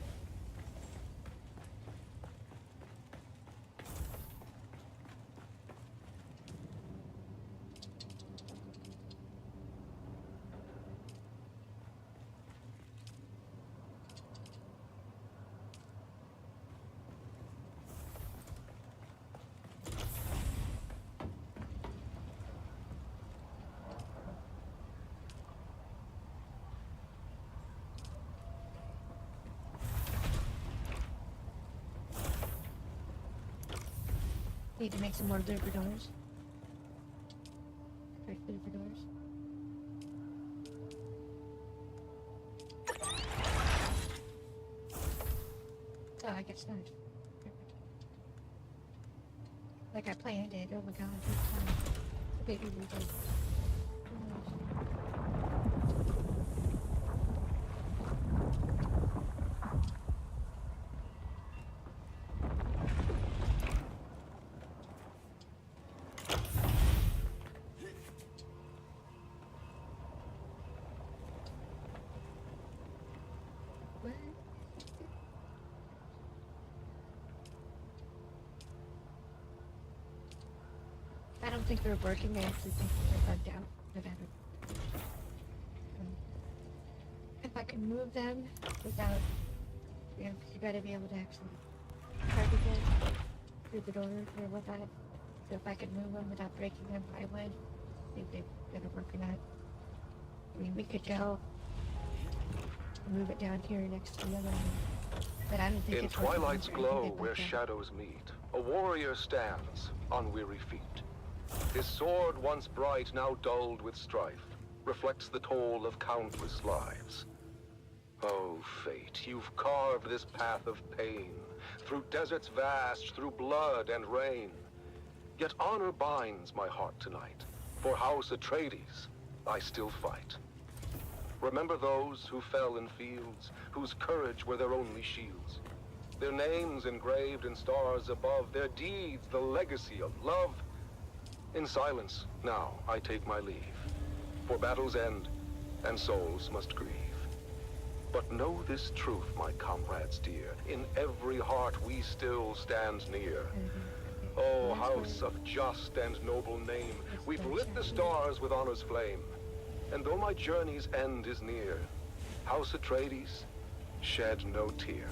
Need to make some more lubridoors. Right, lubridoors. Oh, I guess not. Like I planned it. Oh my god, it's a big lubridoor. I don't think they're working. I actually think they're bugged out. If I can move them without, you know, 'cause you gotta be able to actually target them through the door or whatnot. So if I could move them without breaking them, I would. See if they're gonna work or not. I mean, we could go move it down here next to the other one. But I don't think In it's working. twilight's I think glow, they where bugged out. shadows meet, a warrior stands on weary feet. His sword, once bright, now dulled with strife, reflects the toll of countless lives. Oh, fate, you've carved this path of pain, through deserts vast, through blood and rain. Yet honor binds my heart tonight. For House Atreides, I still fight. Remember those who fell in fields, whose courage were their only shields. Their names engraved in stars above, their deeds the legacy of love. In silence, now I take my leave, for battles end, and souls must grieve. But know this truth, my comrades dear, in every heart we still stand near. Oh, house of just and noble name, we've lit the stars with honor's flame. And though my journey's end is near, House Atreides, shed no tear.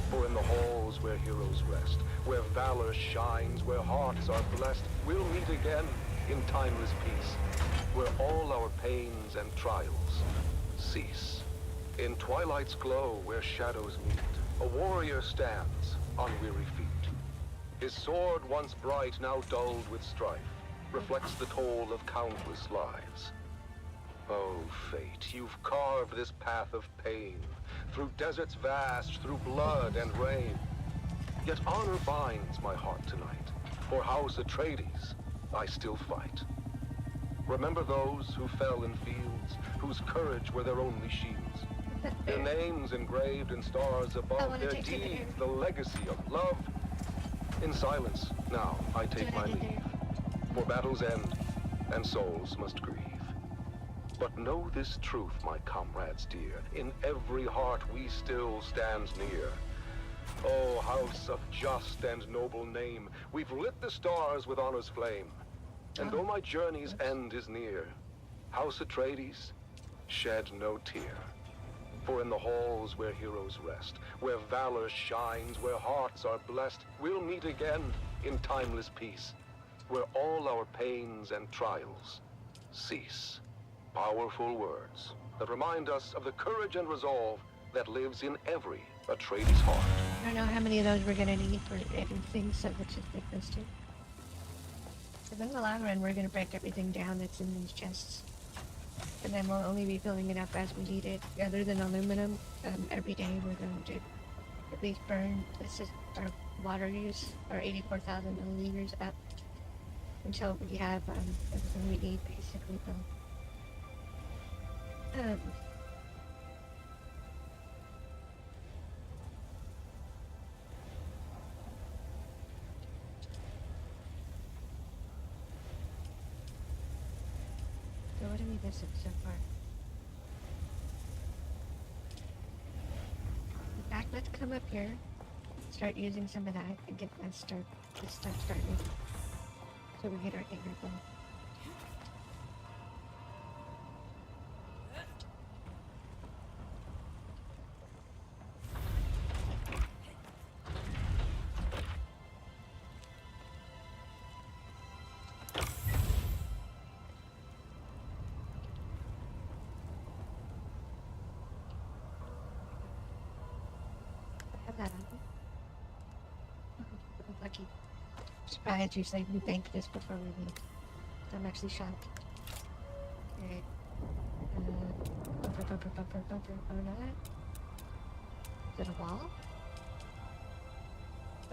For in the halls where heroes rest, where valor shines, where hearts are blessed, we'll meet again in timeless peace, where all our pains and trials cease. In twilight's glow, where shadows meet, a warrior stands on weary feet. His sword, once bright, now dulled with strife, reflects the toll of countless lives. Oh, fate, you've carved this path of pain, through deserts vast, through blood and rain. Yet honor binds my heart tonight. For House Atreides, I still fight. Remember those who fell in fields, whose courage were their only shields. Their names engraved in stars above, their deeds the legacy of love. In silence, now I take my leave. For battles end, and souls must grieve. But know this truth, my comrades dear, in every heart we still stand near. Oh, house of just and noble name, we've lit the stars with honor's flame. And though my journey's end is near, House Atreides, shed no tear. For in the halls where heroes rest, where valor shines, where hearts are blessed, we'll meet again in timeless peace, where all our pains and trials cease. Powerful words that remind us of the courage and resolve that lives in every Atreides heart. I don't know how many of those we're gonna need for everything, so let's just take those two. So in the long run, we're gonna break everything down that's in these chests. and then we'll only be filling it up as we need it. Other than aluminum, every day we're going to at least burn our water use, our 84,000 milliliters up until we have everything we need basically. So what are we missing so far? In fact, let's come up here, start using some of that, and get stuff started. So we get our air going. Lucky. Surprised you say we banked this before we leave. I'm actually shocked. Alright. Bumper on that. Is it a wall?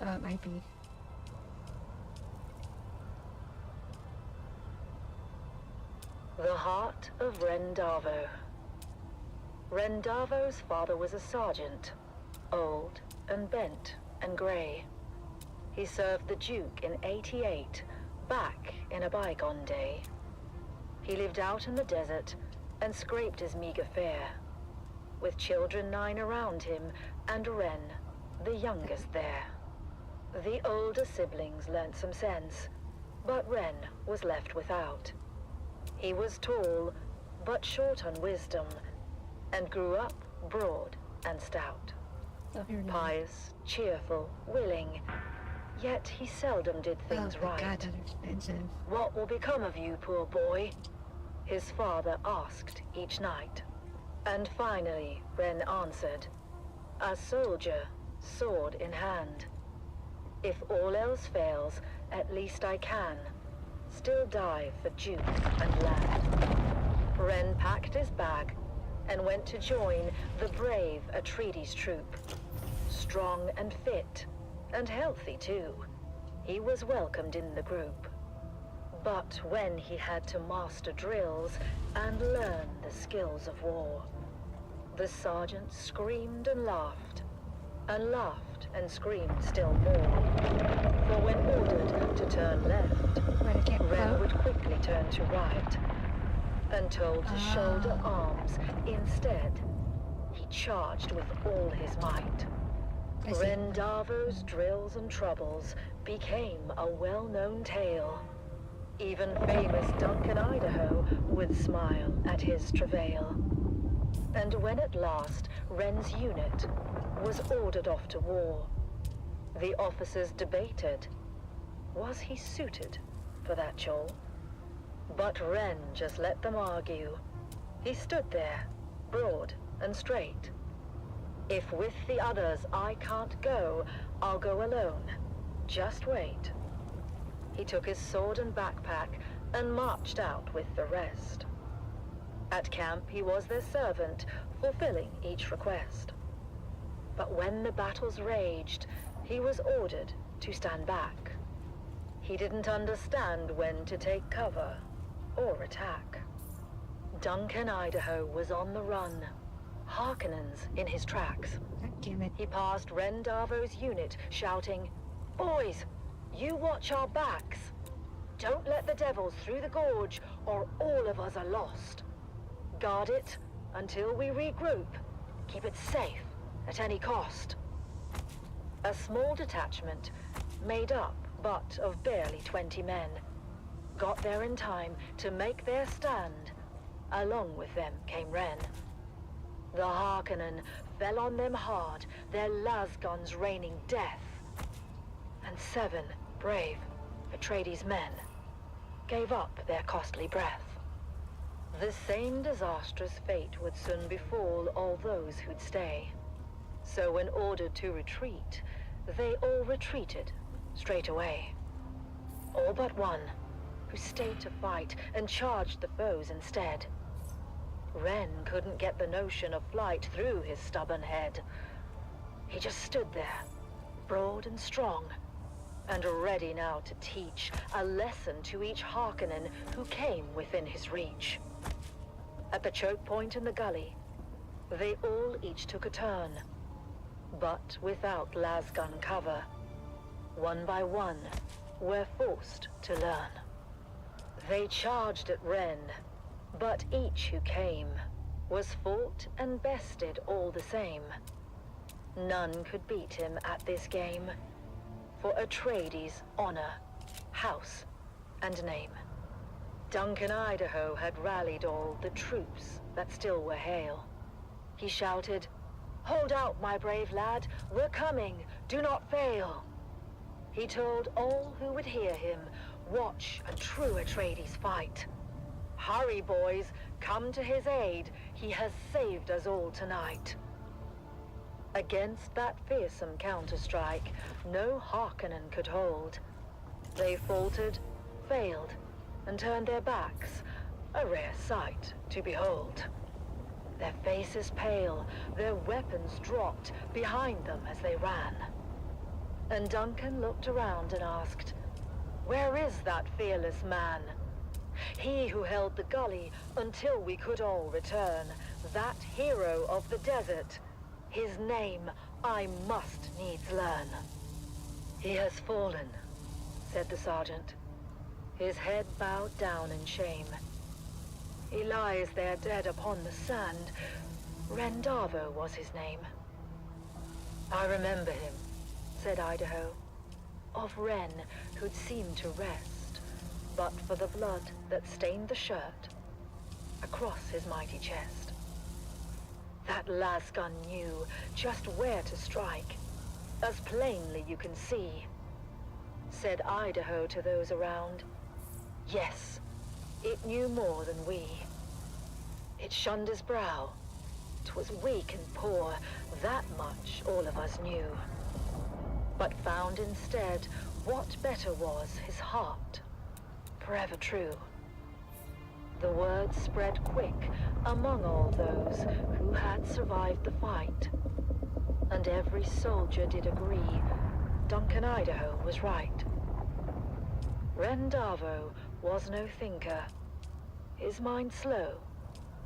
Oh, it might be. The heart of Rendavo. Rendavo's father was a sergeant, old and bent and grey. He served the Duke in '88, back in a bygone day. He lived out in the desert and scraped his meager fare, with children 9 around him and Ren, the youngest there. The older siblings learnt some sense, but Ren was left without. He was tall, but short on wisdom, and grew up broad and stout. Pious, cheerful, willing, yet he seldom did things right. God, that's expensive. What will become of you, poor boy? His father asked each night. And finally, Ren answered, a soldier, sword in hand. If all else fails, at least I can still die for Duke and land. Ren packed his bag and went to join the brave Atreides troop. Strong and fit, and healthy too, he was welcomed in the group. But when he had to master drills and learn the skills of war, the sergeant screamed and laughed and screamed still more. For when ordered to turn left, Ren would quickly turn to right, and told to shoulder arms. Instead, he charged with all his might. Rendavo's drills and troubles became a well-known tale. Even famous Duncan, Idaho, would smile at his travail. And when at last Ren's unit was ordered off to war, the officers debated, was he suited for that chore? But Ren just let them argue. He stood there, broad and straight. If with the others I can't go, I'll go alone. Just wait. He took his sword and backpack and marched out with the rest. At camp he was their servant, fulfilling each request. But when the battles raged, he was ordered to stand back. He didn't understand when to take cover or attack. Duncan, Idaho was on the run, Harkonnens in his tracks. Damn it. He passed Rendavo's unit, shouting, "Boys, you watch our backs. Don't let the devils through the gorge, or all of us are lost. Guard it until we regroup. Keep it safe at any cost." A small detachment, made up but of barely 20 men, got there in time to make their stand. Along with them came Ren. The Harkonnen fell on them hard, their lasguns raining death. And 7 brave Atreides men gave up their costly breath. The same disastrous fate would soon befall all those who'd stay. So when ordered to retreat, they all retreated straight away. All but one, who stayed to fight and charged the foes instead. Ren couldn't get the notion of flight through his stubborn head. He just stood there, broad and strong, and ready now to teach a lesson to each Harkonnen who came within his reach. At the choke point in the gully, they all each took a turn, but without lasgun cover. One by one, were forced to learn. They charged at Ren, but each who came was fought and bested all the same. None could beat him at this game, for Atreides' honor, house, and name. Duncan Idaho had rallied all the troops that still were hale. He shouted, "Hold out, my brave lad, we're coming, do not fail." He told all who would hear him, watch a true Atreides fight. Hurry, boys, come to his aid, he has saved us all tonight. Against that fearsome counterstrike, no Harkonnen could hold. They faltered, failed, and turned their backs, a rare sight to behold. Their faces pale, their weapons dropped behind them as they ran. And Duncan looked around and asked, "Where is that fearless man? He who held the gully until we could all return, that hero of the desert. His name I must needs learn." "He has fallen," said the sergeant, his head bowed down in shame. "He lies there dead upon the sand. Rendavo was his name." "I remember him," said Idaho, of Ren who'd seemed to rest, but for the blood that stained the shirt across his mighty chest. "That lasgun knew just where to strike, as plainly you can see," said Idaho to those around. "Yes, it knew more than we. It shunned his brow. 'Twas weak and poor, that much all of us knew. But found instead what better was his heart, forever true." The word spread quick among all those who had survived the fight, and every soldier did agree Duncan Idaho was right. Rendavo was no thinker, his mind slow,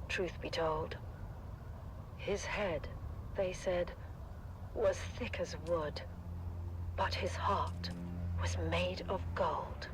truth be told. His head, they said, was thick as wood, but his heart was made of gold.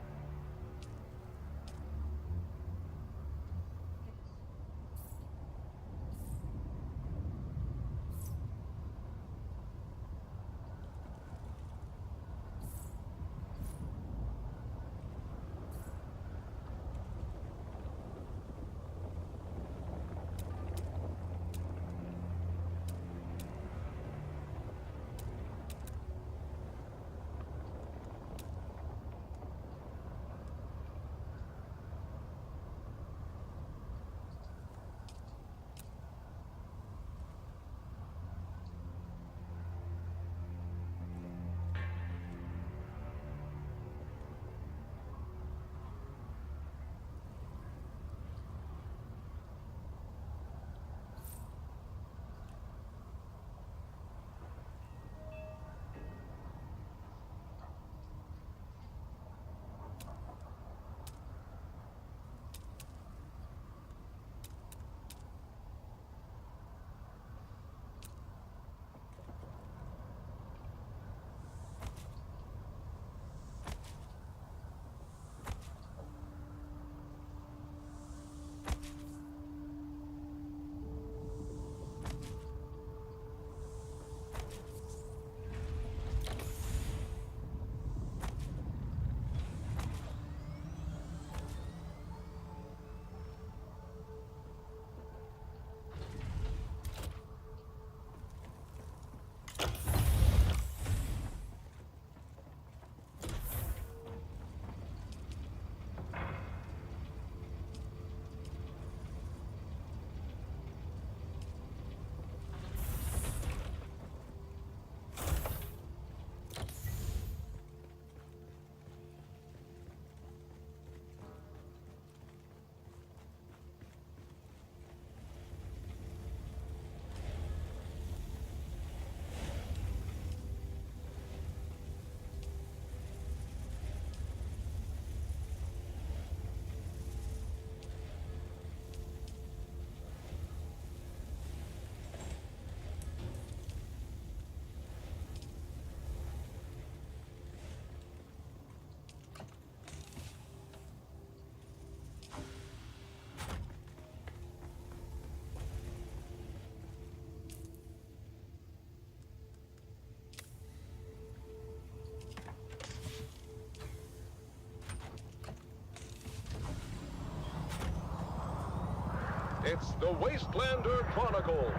It's the Wastelander Chronicles,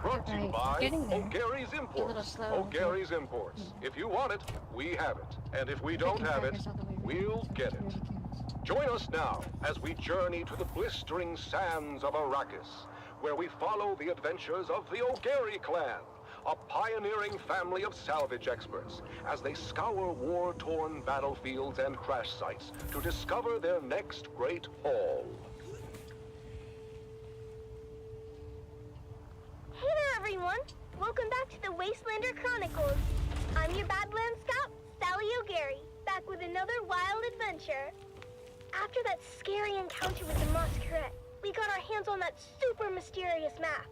brought to you by O'Gary's Imports. O'Gary's Imports. If you want it, we have it. And if we don't have it, we'll get it. Join us now as we journey to the blistering sands of Arrakis, where we follow the adventures of the O'Gary clan, a pioneering family of salvage experts, as they scour war-torn battlefields and crash sites to discover their next great haul. Hey there, everyone! Welcome back to the Wastelander Chronicles. I'm your Badland Scout, Sally O'Gary, back with another wild adventure. After that scary encounter with the Masquerade, we got our hands on that super mysterious map.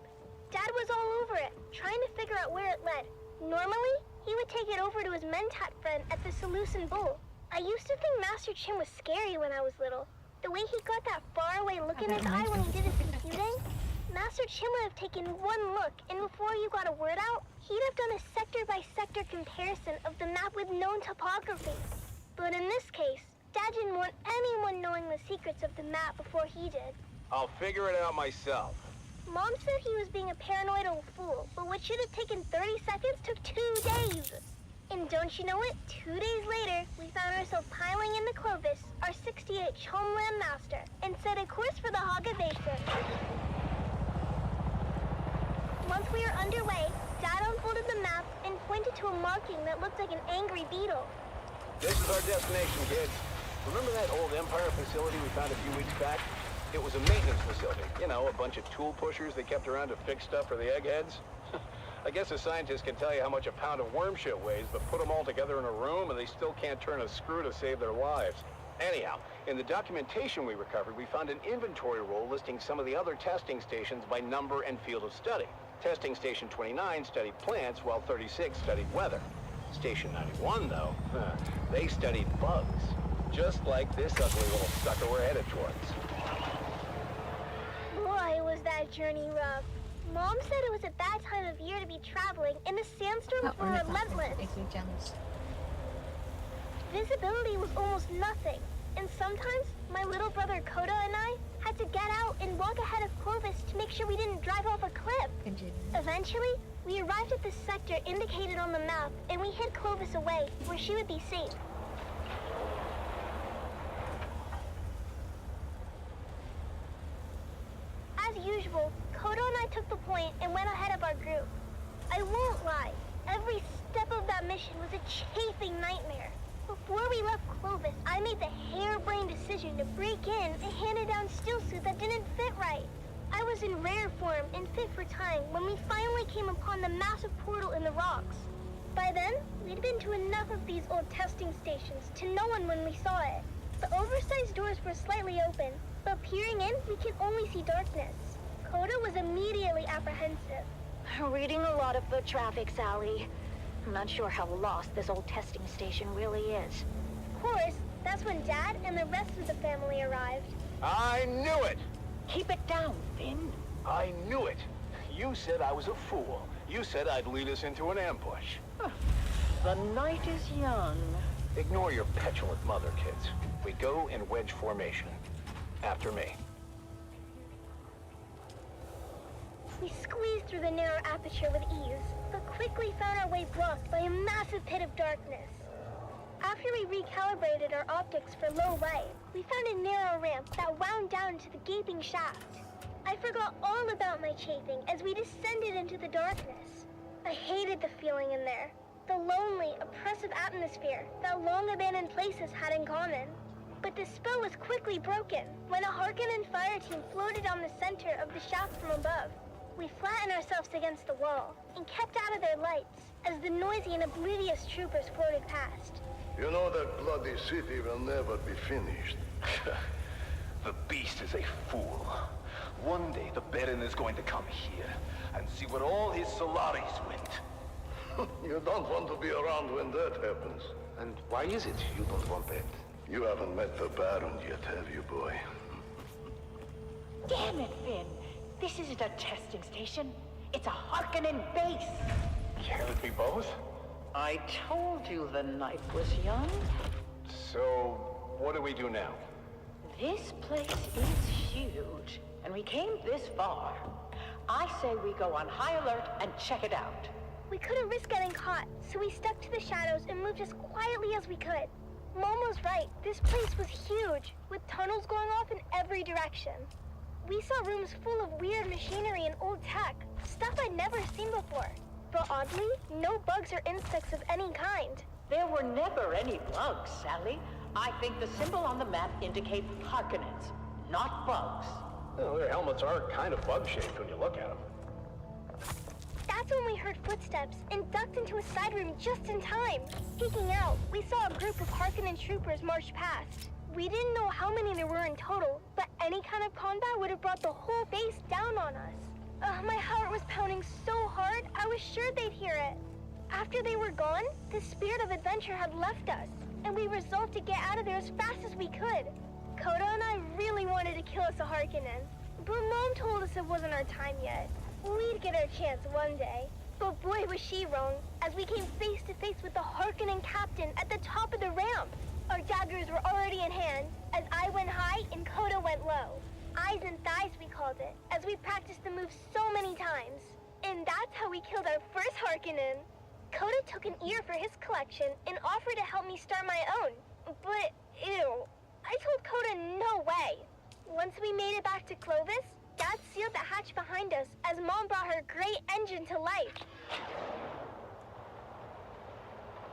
Dad was all over it, trying to figure out where it led. Normally, he would take it over to his Mentat friend at the Seleucid Bowl. I used to think Master Chin was scary when I was little. The way he got that faraway look in his eye when he did his computing. Master Chin would have taken one look, and before you got a word out, he'd have done a sector-by-sector comparison of the map with known topography. But in this case, Dad didn't want anyone knowing the secrets of the map before he did. I'll figure it out myself. Mom said he was being a paranoid old fool, but what should have taken 30 seconds took 2 days. And don't you know it, 2 days later, we found ourselves piling into Clovis, our 68th homeland master, and set a course for the Haga Basin. Once we were underway, Dad unfolded the map and pointed to a marking that looked like an angry beetle. This is our destination, kids. Remember that old Empire facility we found a few weeks back? It was a maintenance facility. You know, a bunch of tool pushers they kept around to fix stuff for the eggheads. I guess a scientist can tell you how much a pound of worm shit weighs, but put them all together in a room and they still can't turn a screw to save their lives. Anyhow, in the documentation we recovered, we found an inventory roll listing some of the other testing stations by number and field of study. Testing Station 29 studied plants, while 36 studied weather. Station 91, though, they studied bugs. Just like this ugly little sucker we're headed towards. Boy, was that journey rough. Mom said it was a bad time of year to be traveling, and the sandstorms were relentless. Visibility was almost nothing, and sometimes my little brother Koda and I had to get out and walk ahead of Clovis to make sure we didn't drive off a cliff. Eventually, we arrived at the sector indicated on the map, and we hid Clovis away, where she would be safe. As usual, Kodo and I took the point and went ahead of our group. I won't lie, every step of that mission was a chafing nightmare. Before we left Clovis, I made the harebrained decision to break in a handed-down stillsuit that didn't fit right. I was in rare form and fit for time when we finally came upon the massive portal in the rocks. By then, we'd been to enough of these old testing stations to know when we saw it. The oversized doors were slightly open, but peering in, we could only see darkness. Koda was immediately apprehensive. Reading a lot of foot traffic, Sally. I'm not sure how lost this old testing station really is. Of course, that's when Dad and the rest of the family arrived. I knew it! Keep it down, Finn. I knew it. You said I was a fool. You said I'd lead us into an ambush. The night is young. Ignore your petulant mother, kids. We go in wedge formation. After me. We squeezed through the narrow aperture with ease, but quickly found our way blocked by a massive pit of darkness. After we recalibrated our optics for low light, we found a narrow ramp that wound down to the gaping shaft. I forgot all about my chafing as we descended into the darkness. I hated the feeling in there, the lonely, oppressive atmosphere that long-abandoned places had in common. But the spell was quickly broken when a Harkonnen fire team floated on the center of the shaft from above. We flattened ourselves against the wall and kept out of their lights as the noisy and oblivious troopers floated past. You know that bloody city will never be finished. The beast is a fool. One day the Baron is going to come here and see where all his Solaris went. You don't want to be around when that happens. And why is it you don't want that? You haven't met the Baron yet, have you, boy? Damn it, Finn. This isn't a testing station. It's a Harkonnen base. Can it be both? I told you the night was young. So, what do we do now? This place is huge, and we came this far. I say we go on high alert and check it out. We couldn't risk getting caught, so we stuck to the shadows and moved as quietly as we could. Mom was right. This place was huge, with tunnels going off in every direction. We saw rooms full of weird machinery and old tech, stuff I'd never seen before. But oddly, no bugs or insects of any kind. There were never any bugs, Sally. I think the symbol on the map indicates Harkonnens, not bugs. Well, their helmets are kind of bug-shaped when you look at them. That's when we heard footsteps and ducked into a side room just in time. Peeking out, we saw a group of Harkonnen troopers march past. We didn't know how many there were in total, but any kind of combat would have brought the whole base down on us. My heart was pounding so hard, I was sure they'd hear it. After they were gone, the spirit of adventure had left us, and we resolved to get out of there as fast as we could. Coda and I really wanted to kill us a Harkonnen, but Mom told us it wasn't our time yet. We'd get our chance one day. But boy was she wrong, as we came face to face with the Harkonnen captain at the top of the ramp. Our daggers were already in hand, as I went high and Coda went low. Eyes and thighs, we called it, as we practiced the move so many times. And that's how we killed our first Harkonnen. Coda took an ear for his collection and offered to help me start my own. But, ew, I told Coda no way. Once we made it back to Clovis, Dad sealed the hatch behind us as Mom brought her great engine to life.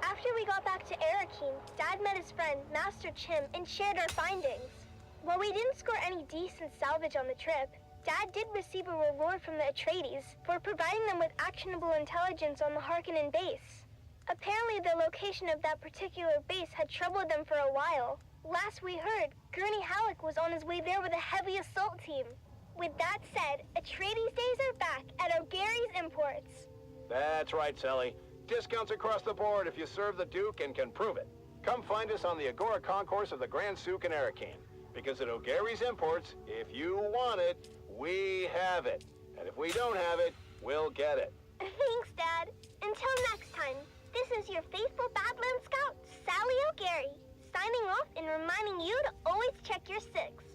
After we got back to Arakeen, Dad met his friend, Master Chim, and shared our findings. While we didn't score any decent salvage on the trip, Dad did receive a reward from the Atreides for providing them with actionable intelligence on the Harkonnen base. Apparently the location of that particular base had troubled them for a while. Last we heard, Gurney Halleck was on his way there with a heavy assault team. With that said, Atreides days are back at O'Gary's Imports. That's right, Sally. Discounts across the board if you serve the Duke and can prove it. Come find us on the Agora Concourse of the Grand Souk in Arakeen. Because at O'Gary's Imports, if you want it, we have it. And if we don't have it, we'll get it. Thanks, Dad. Until next time, this is your faithful Badland Scout, Sally O'Gary, signing off and reminding you to always check your six.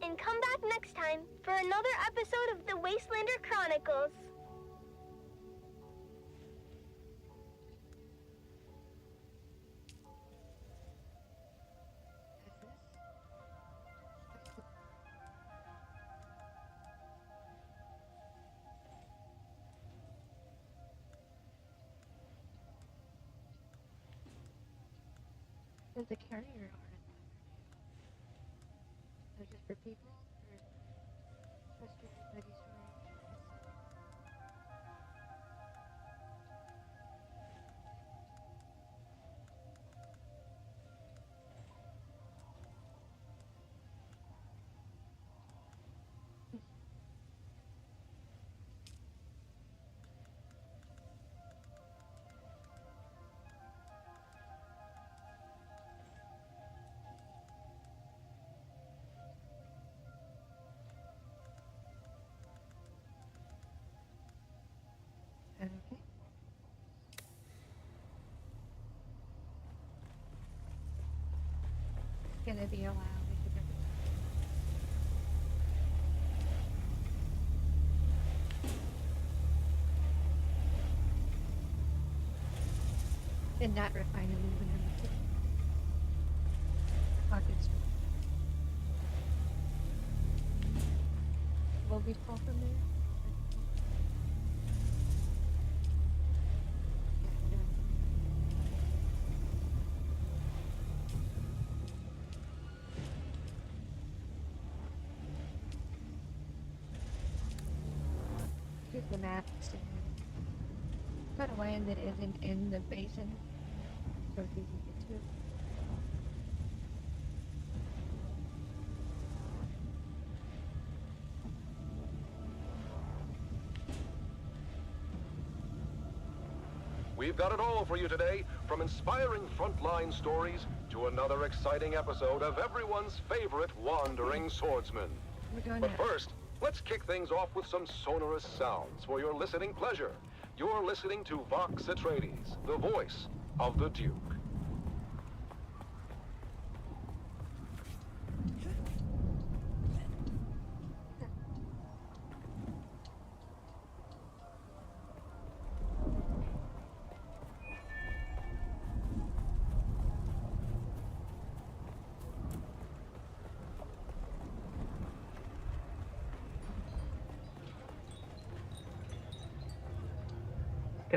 And come back next time for another episode of the Wastelander Chronicles. Does the carrier order? Is it for people or just everybody's storage? Okay. It's gonna be a while. We should get did not refine aluminum. Pockets. Will we fall from there? Here's the map. Got a land that isn't in the basin, so it's easy to get to. We've got it all for you today, from inspiring frontline stories to another exciting episode of everyone's favorite wandering swordsman. But first, let's kick things off with some sonorous sounds for your listening pleasure. You're listening to Vox Atreides, the voice of the Duke.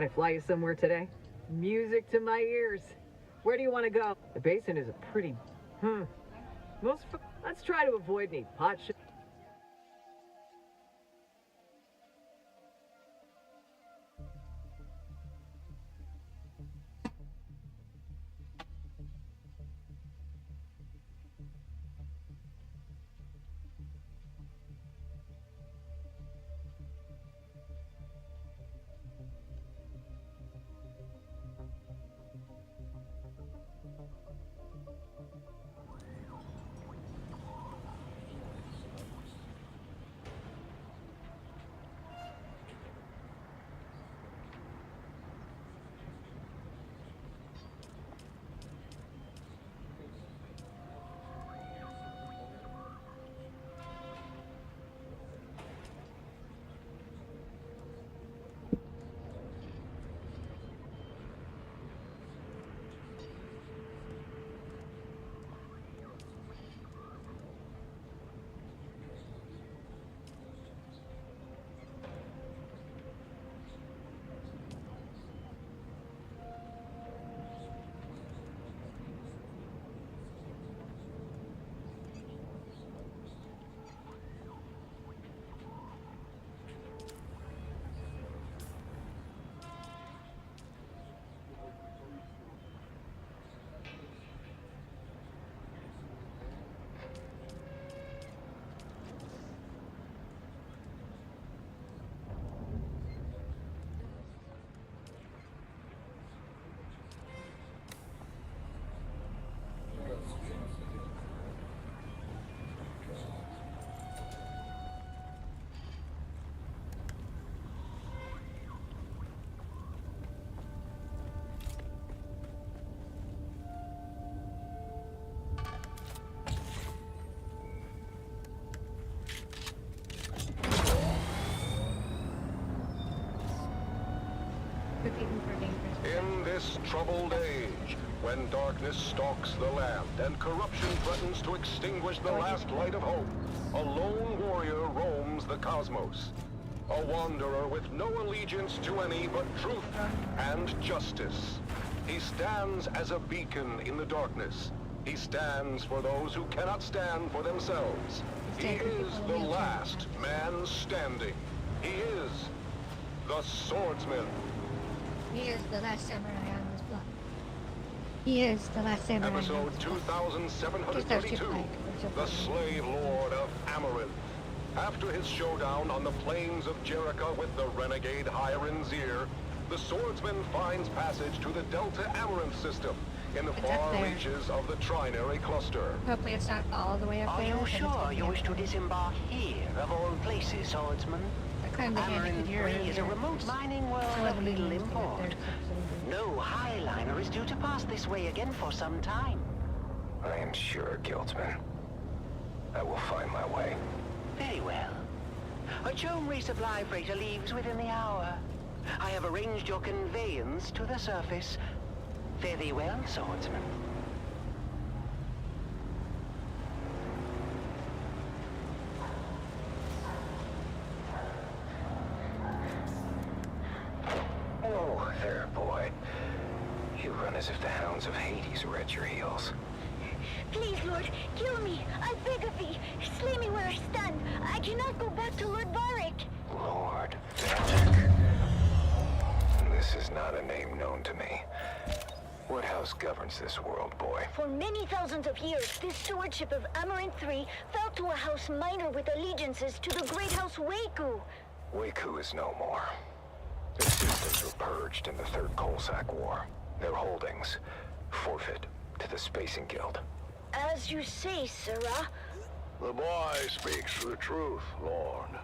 Can I fly you somewhere today? Music to my ears. Where do you want to go? The basin is a pretty... Let's try to avoid any pot shit. In this troubled age, when darkness stalks the land and corruption threatens to extinguish the last light of hope, a lone warrior roams the cosmos. A wanderer with no allegiance to any but truth and justice. He stands as a beacon in the darkness. He stands for those who cannot stand for themselves. He is the last man standing. He is the swordsman. He is the last samurai on this block. He is the last samurai. Episode 2732, the Slave Lord of Amaranth. After his showdown on the plains of Jericho with the renegade Hyrenzeer, the swordsman finds passage to the Delta Amaranth system in the far reaches of the Trinary cluster. Hopefully it's not all the way up there. Are you sure you wish to disembark here, of all places, swordsman? Amaranth 3 is a remote mining world of little import. No highliner is due to pass this way again for some time. I am sure, Guildsman. I will find my way. Very well. A Chome resupply freighter leaves within the hour. I have arranged your conveyance to the surface. Fare thee well, swordsman. Oh, there, boy. You run as if the hounds of Hades were at your heels. Please, Lord, kill me. I beg of thee. Slay me where I stand. I cannot go back to Lord Varric. Lord Varric. This is not a name known to me. What house governs this world, boy? For many thousands of years, this stewardship of Amaranth 3 fell to a house minor with allegiances to the great house Waku. Waku is no more. Their systems were purged in the Third Coalsack War. Their holdings forfeit to the Spacing Guild. As you say, Sirrah. The boy speaks the truth, Lord.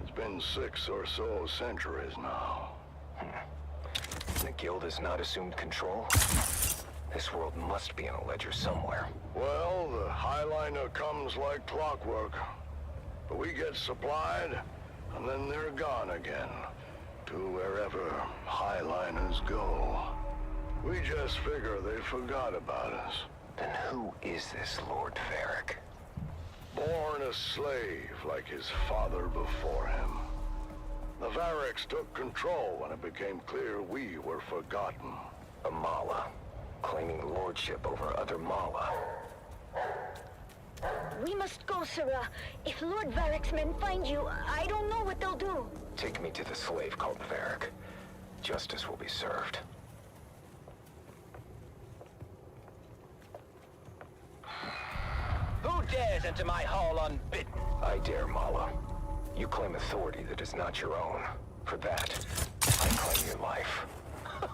It's been 6 or so centuries now. The Guild has not assumed control? This world must be in a ledger somewhere. Well, the Highliner comes like clockwork. But we get supplied, and then they're gone again. To wherever Highliners go. We just figure they forgot about us. Then who is this Lord Varric? Born a slave like his father before him. The Variks took control when it became clear we were forgotten. A Mala, claiming lordship over other Mala. We must go, Sirrah. If Lord Varrik's men find you, I don't know what they'll do. Take me to the slave called Varrik. Justice will be served. Who dares enter my hall unbidden? I dare, Mala. You claim authority that is not your own. For that, I claim your life.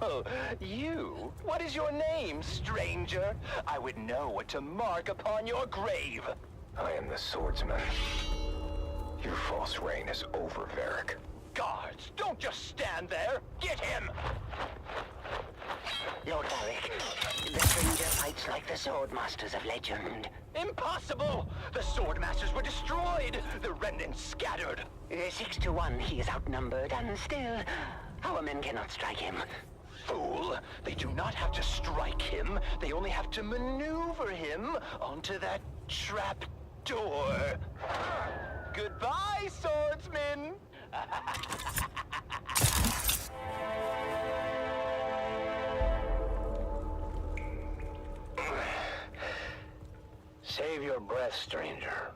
Oh, you? What is your name, stranger? I would know what to mark upon your grave. I am the swordsman. Your false reign is over, Varrik. Guards, don't just stand there. Get him! Lord Varrik, the stranger fights like the swordmasters of legend. Impossible! The swordmasters were destroyed. The remnants scattered. 6 to 1, he is outnumbered, and still, our men cannot strike him. Fool! They do not have to strike him. They only have to maneuver him onto that trap door. Goodbye, swordsman! Save your breath, stranger.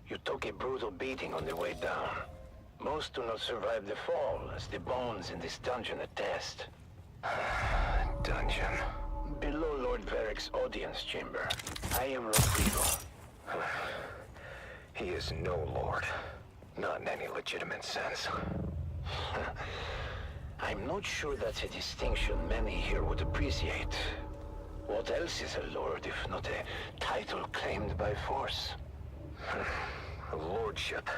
You took a brutal beating on the way down. Most do not survive the fall, as the bones in this dungeon attest. Dungeon. Below Lord Varrik's audience chamber, I am Rodrigo. He is no lord. Not in any legitimate sense. I'm not sure that's a distinction many here would appreciate. What else is a lord if not a title claimed by force? A lordship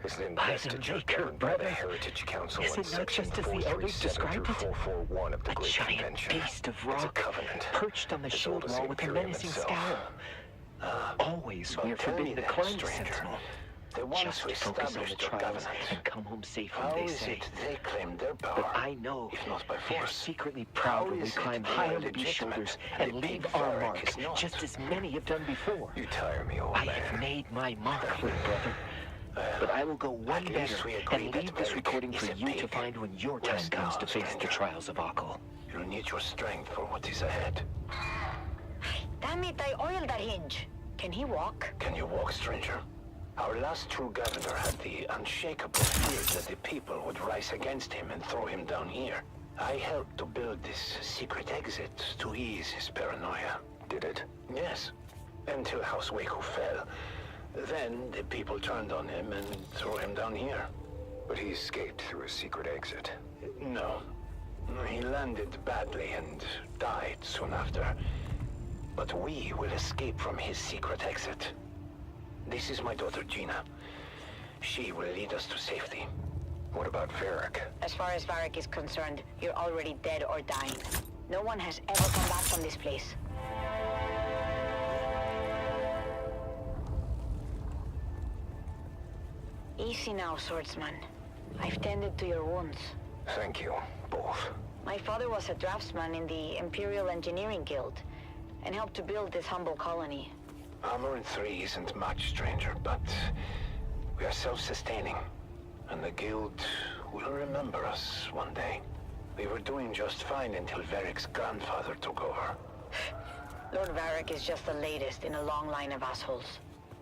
is an investiture governed by the Heritage Council in Section 437 through 441 of the Great Convention. Beast of It's rock, a covenant. perched on the shield wall with a menacing scowl. Always we're forbidden to climb, Sentinel. The ones Just who focus on the established the trials covenant. and come home safely, How they is say. it they claim their power? But I know if not by they're force? secretly proud How when we is it climb they high are on these legitimate shoulders and and a leave big our Varrik mark, is not? just as many have done before. You tire me, old I man. have made my mark, little brother. But I will go one at better least we agree and that leave this Varrik recording is for a you to big, find when your time comes to face the trials of Akal. You'll need your strength for what is ahead. Damn it, I oiled that hinge. Can he walk? Can you walk, stranger? Our last true governor had the unshakable fear that the people would rise against him and throw him down here. I helped to build this secret exit to ease his paranoia. Did it? Yes. Until House Waco fell. Then the people turned on him and threw him down here. But he escaped through a secret exit. No. He landed badly and died soon after. But we will escape from his secret exit. This is my daughter, Gina. She will lead us to safety. What about Varrik? As far as Varrik is concerned, you're already dead or dying. No one has ever come back from this place. Easy now, swordsman. I've tended to your wounds. Thank you, both. My father was a draftsman in the Imperial Engineering Guild and helped to build this humble colony. Armor in 3 isn't much, stranger, but we are self-sustaining. And the Guild will remember us one day. We were doing just fine until Varrik's grandfather took over. Lord Varrik is just the latest in a long line of assholes.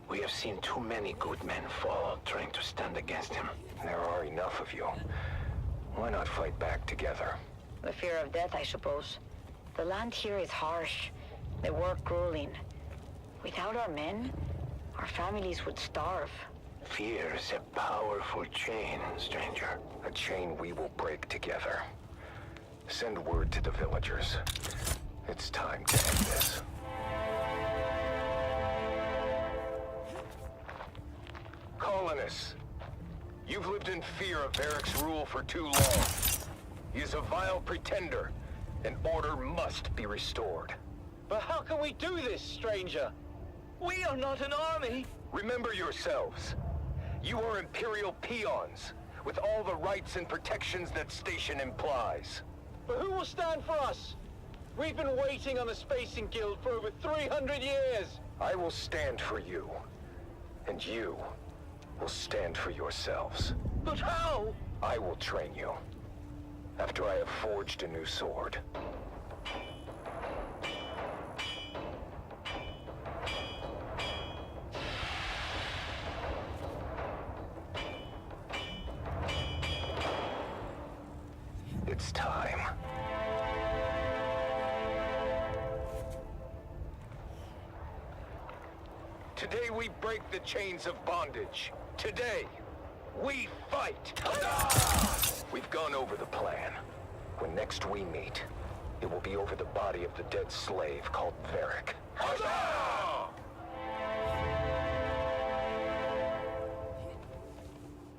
We have seen too many good men fall trying to stand against him. There are enough of you. Why not fight back together? The fear of death, I suppose. The land here is harsh. The work grueling. Without our men, our families would starve. Fear is a powerful chain, stranger. A chain we will break together. Send word to the villagers. It's time to end this. Colonists, you've lived in fear of Varrik's rule for too long. He is a vile pretender, and order must be restored. But how can we do this, stranger? We are not an army. Remember yourselves. You are Imperial peons, with all the rights and protections that station implies. But who will stand for us? We've been waiting on the Spacing Guild for over 300 years. I will stand for you, and you will stand for yourselves. But how? I will train you. After I have forged a new sword. It's time. Today we break the chains of bondage. Today, we fight! We've gone over the plan. When next we meet, it will be over the body of the dead slave called Varric.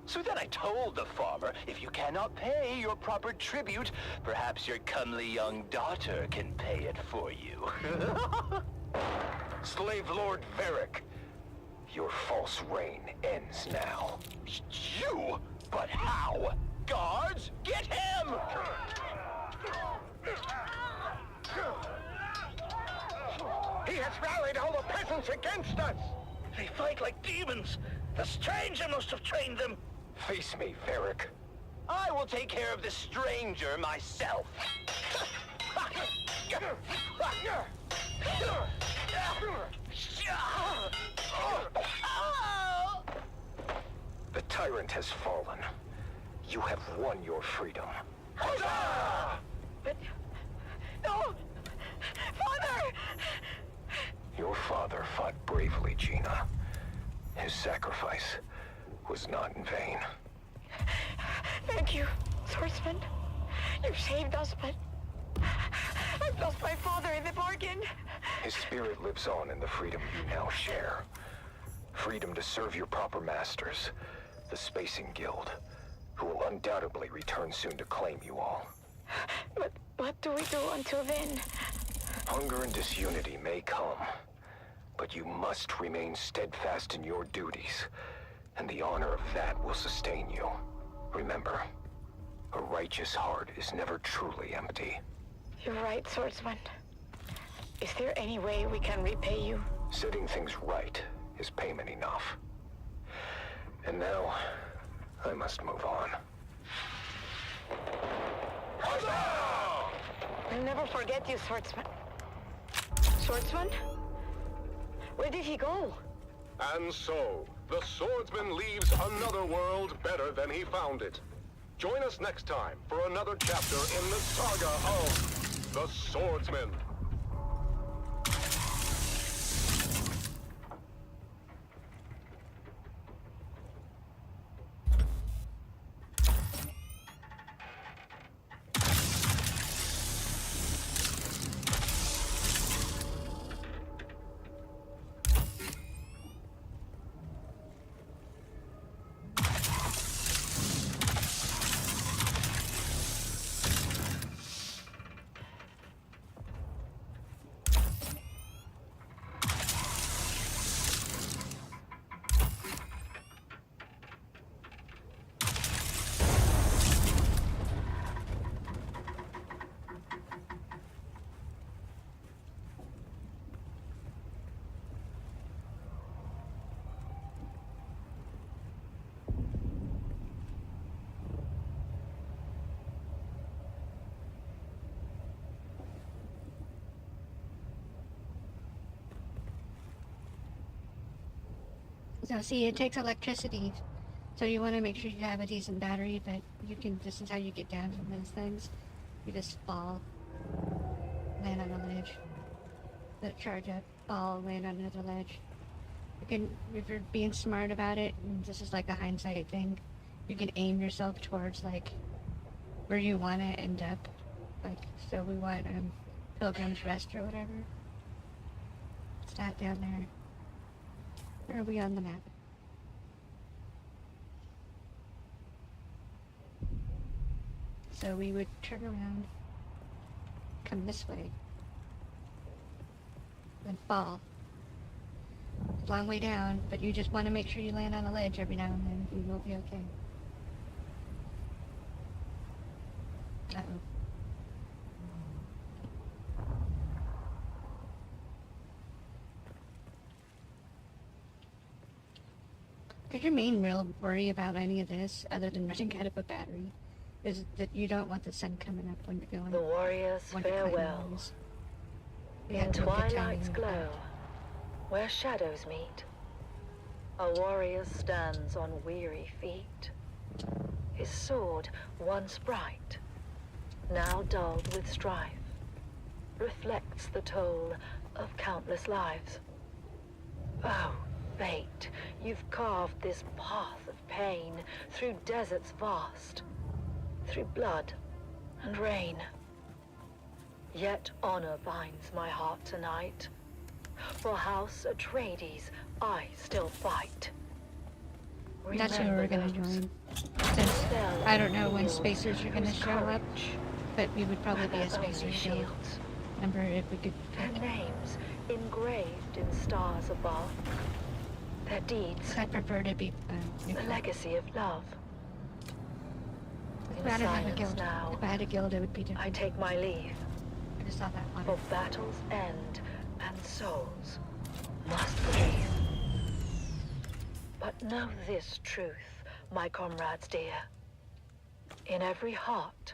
So then I told the farmer, if you cannot pay your proper tribute, perhaps your comely young daughter can pay it for you. Slave Lord Varric, your false reign ends now. You? But how? Guards, get him! He has rallied all the peasants against us! They fight like demons. The stranger must have trained them. Face me, Varric. I will take care of the stranger myself. The tyrant has fallen. You have won your freedom. But... No! Father! Your father fought bravely, Gina. His sacrifice was not in vain. Thank you, swordsman. You've saved us, but... I've lost my father in the bargain. His spirit lives on in the freedom you now share. Freedom to serve your proper masters, the Spacing Guild, who will undoubtedly return soon to claim you all. But what do we do until then? Hunger and disunity may come, but you must remain steadfast in your duties, and the honor of that will sustain you. Remember, a righteous heart is never truly empty. You're right, swordsman. Is there any way we can repay you? Setting things right is payment enough. And now, I must move on. I'll never forget you, swordsman. Swordsman? Where did he go? And so, the swordsman leaves another world better than he found it. Join us next time for another chapter in the saga of the Swordsman. So see, it takes electricity, so you want to make sure you have a decent battery, but you can, this is how you get down from those things. You just fall, land on a ledge, let it charge up, fall, land on another ledge. You can, if you're being smart about it, and this is like a hindsight thing, you can aim yourself towards like where you want to end up. Like, so we want Pilgrim's Rest or whatever. It's that down there. Where are we on the map? So we would turn around, come this way, and fall. It's a long way down, but you just want to make sure you land on a ledge every now and then. You will be okay. Uh-oh. Because your main real worry about any of this, other than running out of a battery, is that you don't want the sun coming up when you're going. The warriors farewell. In twilight's glow, where shadows meet, a warrior stands on weary feet. His sword, once bright, now dulled with strife, reflects the toll of countless lives. Oh, fate, you've carved this path of pain through deserts vast, through blood and rain. Yet honor binds my heart tonight. For House Atreides, I still fight. That's who we're gonna join. Since I don't know when spacers are gonna show up, but we would probably be a spacer guild member if we could. Their names engraved in stars above. Their deeds. I'd prefer to be the legacy of love. If I don't have a guild, if I had a guild, it would be different. I take my leave. I just saw that one. For battle's end and souls must breathe. But know this truth, my comrades dear. In every heart,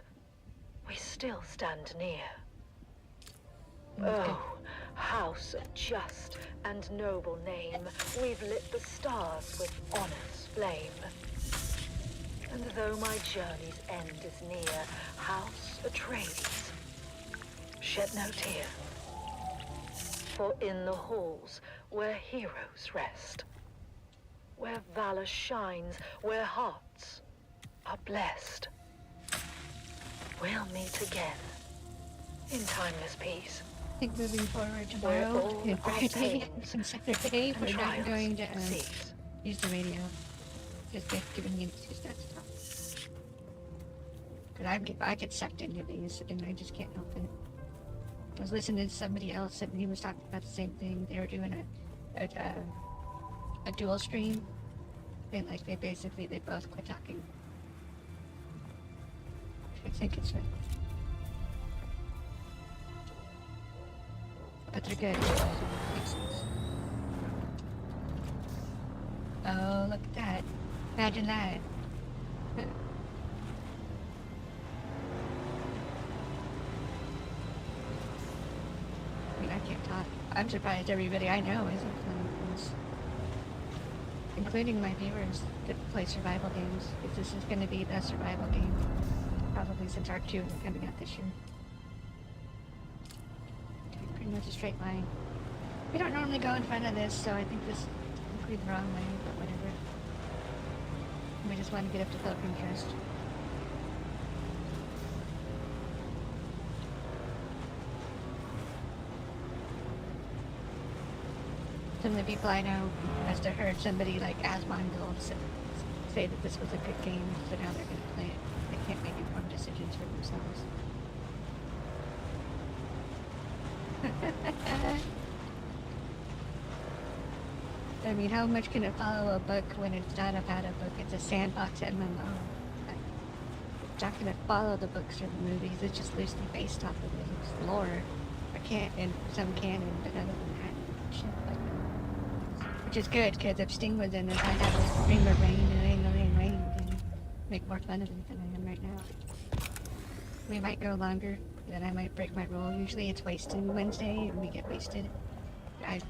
we still stand near. Oh, house of just and noble name, we've lit the stars with honor's flame. And though my journey's end is near, House Atreides, shed no tear. For in the halls where heroes rest, where valor shines, where hearts are blessed, we'll meet again in timeless peace. I think moving forward tomorrow and Friday and Saturday, we're not going to use the radio. Just giving me excuse that stuff. Because I get sucked into these and I just can't help it. I was listening to somebody else and he was talking about the same thing. They were doing a dual stream. And like they both quit talking. I think it's fine. But they're good. Oh, look at that. Imagine that. I mean, I can't talk. I'm surprised everybody I know isn't playing this. Including my viewers that play survival games. Because this is going to be the survival game. Probably since Arc 2 is coming out this year. Pretty much a straight line. We don't normally go in front of this, so I think this is completely the wrong way, but whatever. We just want to get up to Pilgrim first. Some of the people I know must have heard somebody like Asmongold say that this was a good game, so now they're going to play it. They can't make informed decisions for themselves. I mean, how much can it follow a book when it's not about a book? It's a sandbox MMO. It's not going to follow the books or the movies. It's just loosely based off of it. It's lore. I can't, and some canon, but other than that, shit like that. Which is good, because if Sting was in it, I'd have a stream of rain and make more fun of it than I am right now. We might go longer, then I might break my rule. Usually it's Wastin Wednesday, and we get wasted.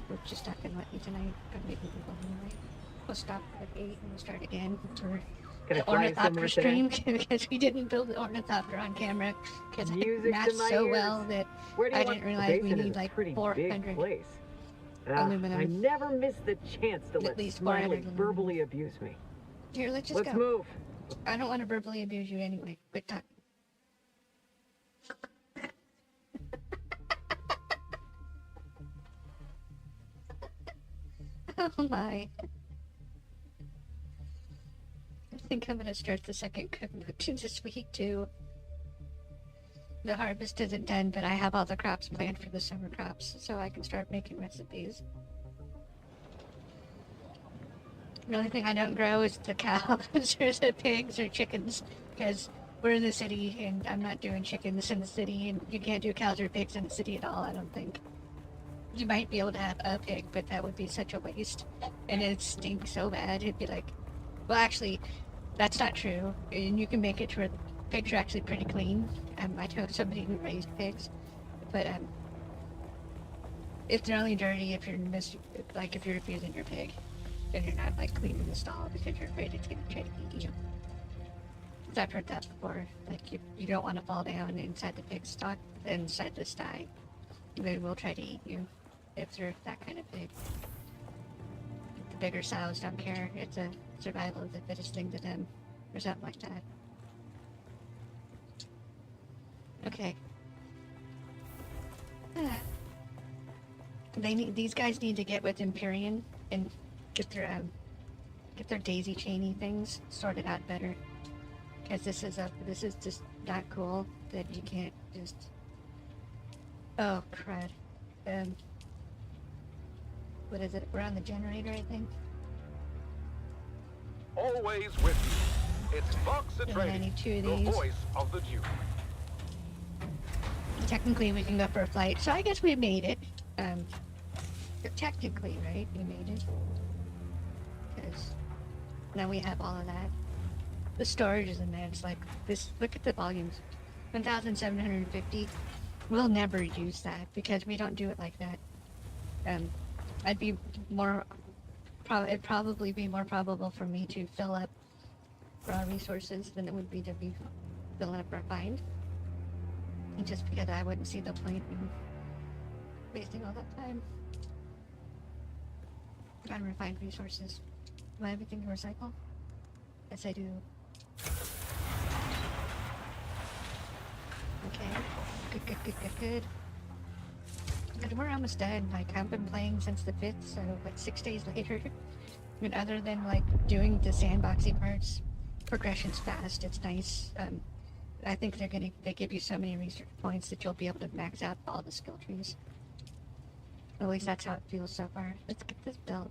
We're just not gonna let you tonight. Gonna make people go anyway. We'll stop at 8 and we'll start again for the Ornithopter stream because we didn't build the Ornithopter on camera because it matched so well that I didn't realize we need like 400 aluminum. I never miss the chance to let Smiley verbally abuse me. Here, let's just go. Let's move. I don't want to verbally abuse you anyway. Quit talking. Oh my. I think I'm gonna start the second cookbook this week too. The harvest isn't done, but I have all the crops planned for the summer crops, so I can start making recipes. The only thing I don't grow is the cows or the pigs or chickens, because we're in the city and I'm not doing chickens in the city, and you can't do cows or pigs in the city at all, I don't think. You might be able to have a pig, but that would be such a waste. And it'd stink so bad, it'd be like... Well, actually, that's not true. And you can make it to where the pigs are actually pretty clean. I know somebody who raised pigs. But, if they're only dirty if you're if you're abusing your pig. And you're not, like, cleaning the stall because you're afraid it's gonna try to eat you. Because I've heard that before. Like, you don't want to fall down inside the pig stock, inside the sty. They will try to eat you. If they're that kind of pig. The bigger sows don't care. It's a survival of the fittest thing to them. Or something like that. Okay. These guys need to get with Empyrean and get their daisy chainy things sorted out better. Because this is just not cool that you can't just... Oh, crud. What is it? We're on the generator, I think. Always with you. It's Vox Atreides, the voice of the Duke. Technically, we can go for a flight, so I guess we made it. Technically, right? We made it. Because now we have all of that. The storage is immense. Like this. Look at the volumes. 1,750. We'll never use that because we don't do it like that. I'd be more. It'd probably be more probable for me to fill up raw resources than it would be to be filling up refined. Just because I wouldn't see the point in wasting all that time on refined resources. Do I have anything to recycle? Yes, I do. Okay. Good. But we're almost done. Like, I've been playing since the 5th, so like 6 days later. I mean, other than like doing the sandboxy parts, progression's fast. It's nice. I think they give you so many research points that you'll be able to max out all the skill trees. At least that's how it feels so far. Let's get this built.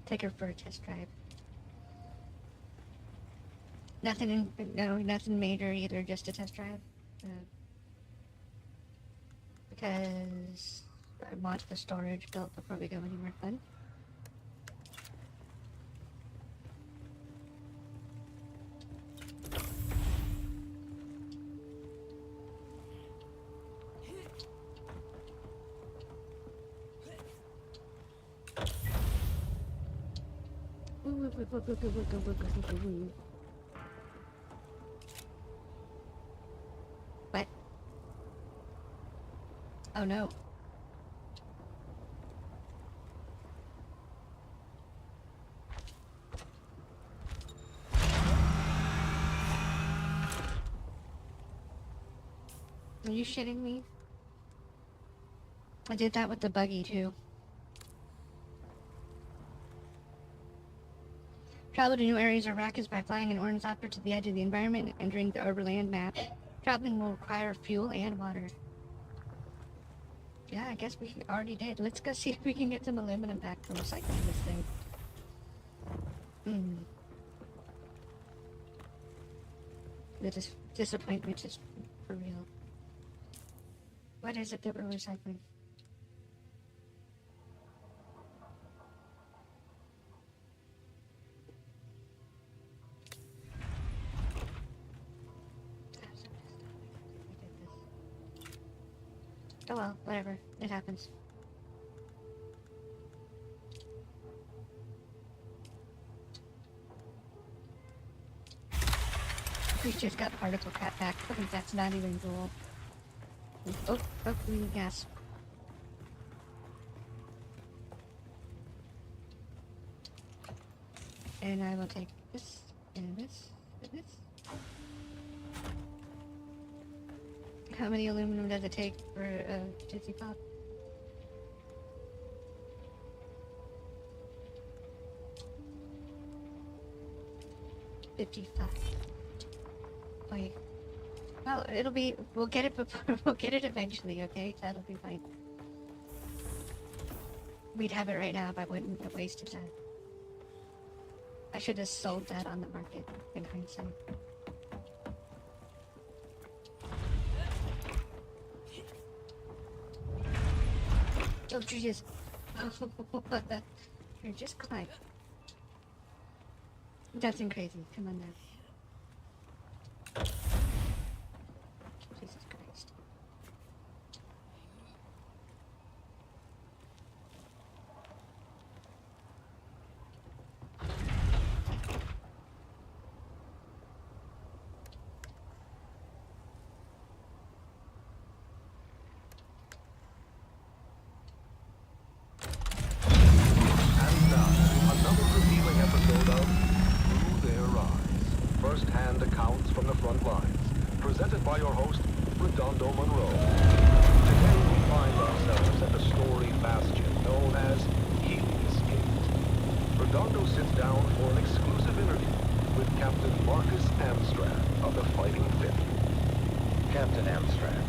Take her for a test drive. Nothing major either, just a test drive. Because I want the storage built before we go anywhere fun. What? Oh no. Are you shitting me? I did that with the buggy too. Travel to new areas of Arrakis by flying an Ornithopter to the edge of the environment and entering the overland map. Traveling will require fuel and water. Yeah, I guess we already did. Let's go see if we can get some aluminum back from recycling this thing. The disappointment is for real. What is it that we're recycling? Oh well, whatever. It happens. We just got particle cat back. I think that's not even cool. Oh, we need gas. And I will take this, and this, and this. How many aluminum does it take for a Tootsie Pop? $55. Wait. Well, it'll be. We'll get it before. We'll get it eventually. Okay, that'll be fine. We'd have it right now if I wouldn't have wasted that. I should have sold that on the market in hindsight. Don't you just... You're just climb. Nothing crazy. Come on now. Jesus Christ. Another revealing episode of Through Their Eyes. First-hand accounts from the front lines. Presented by your host, Redondo Monroe. Today we find ourselves at the storied bastion known as Helios Gate. Redondo sits down for an exclusive interview with Captain Marcus Amstrad of the Fighting Fifth. Captain Amstrad,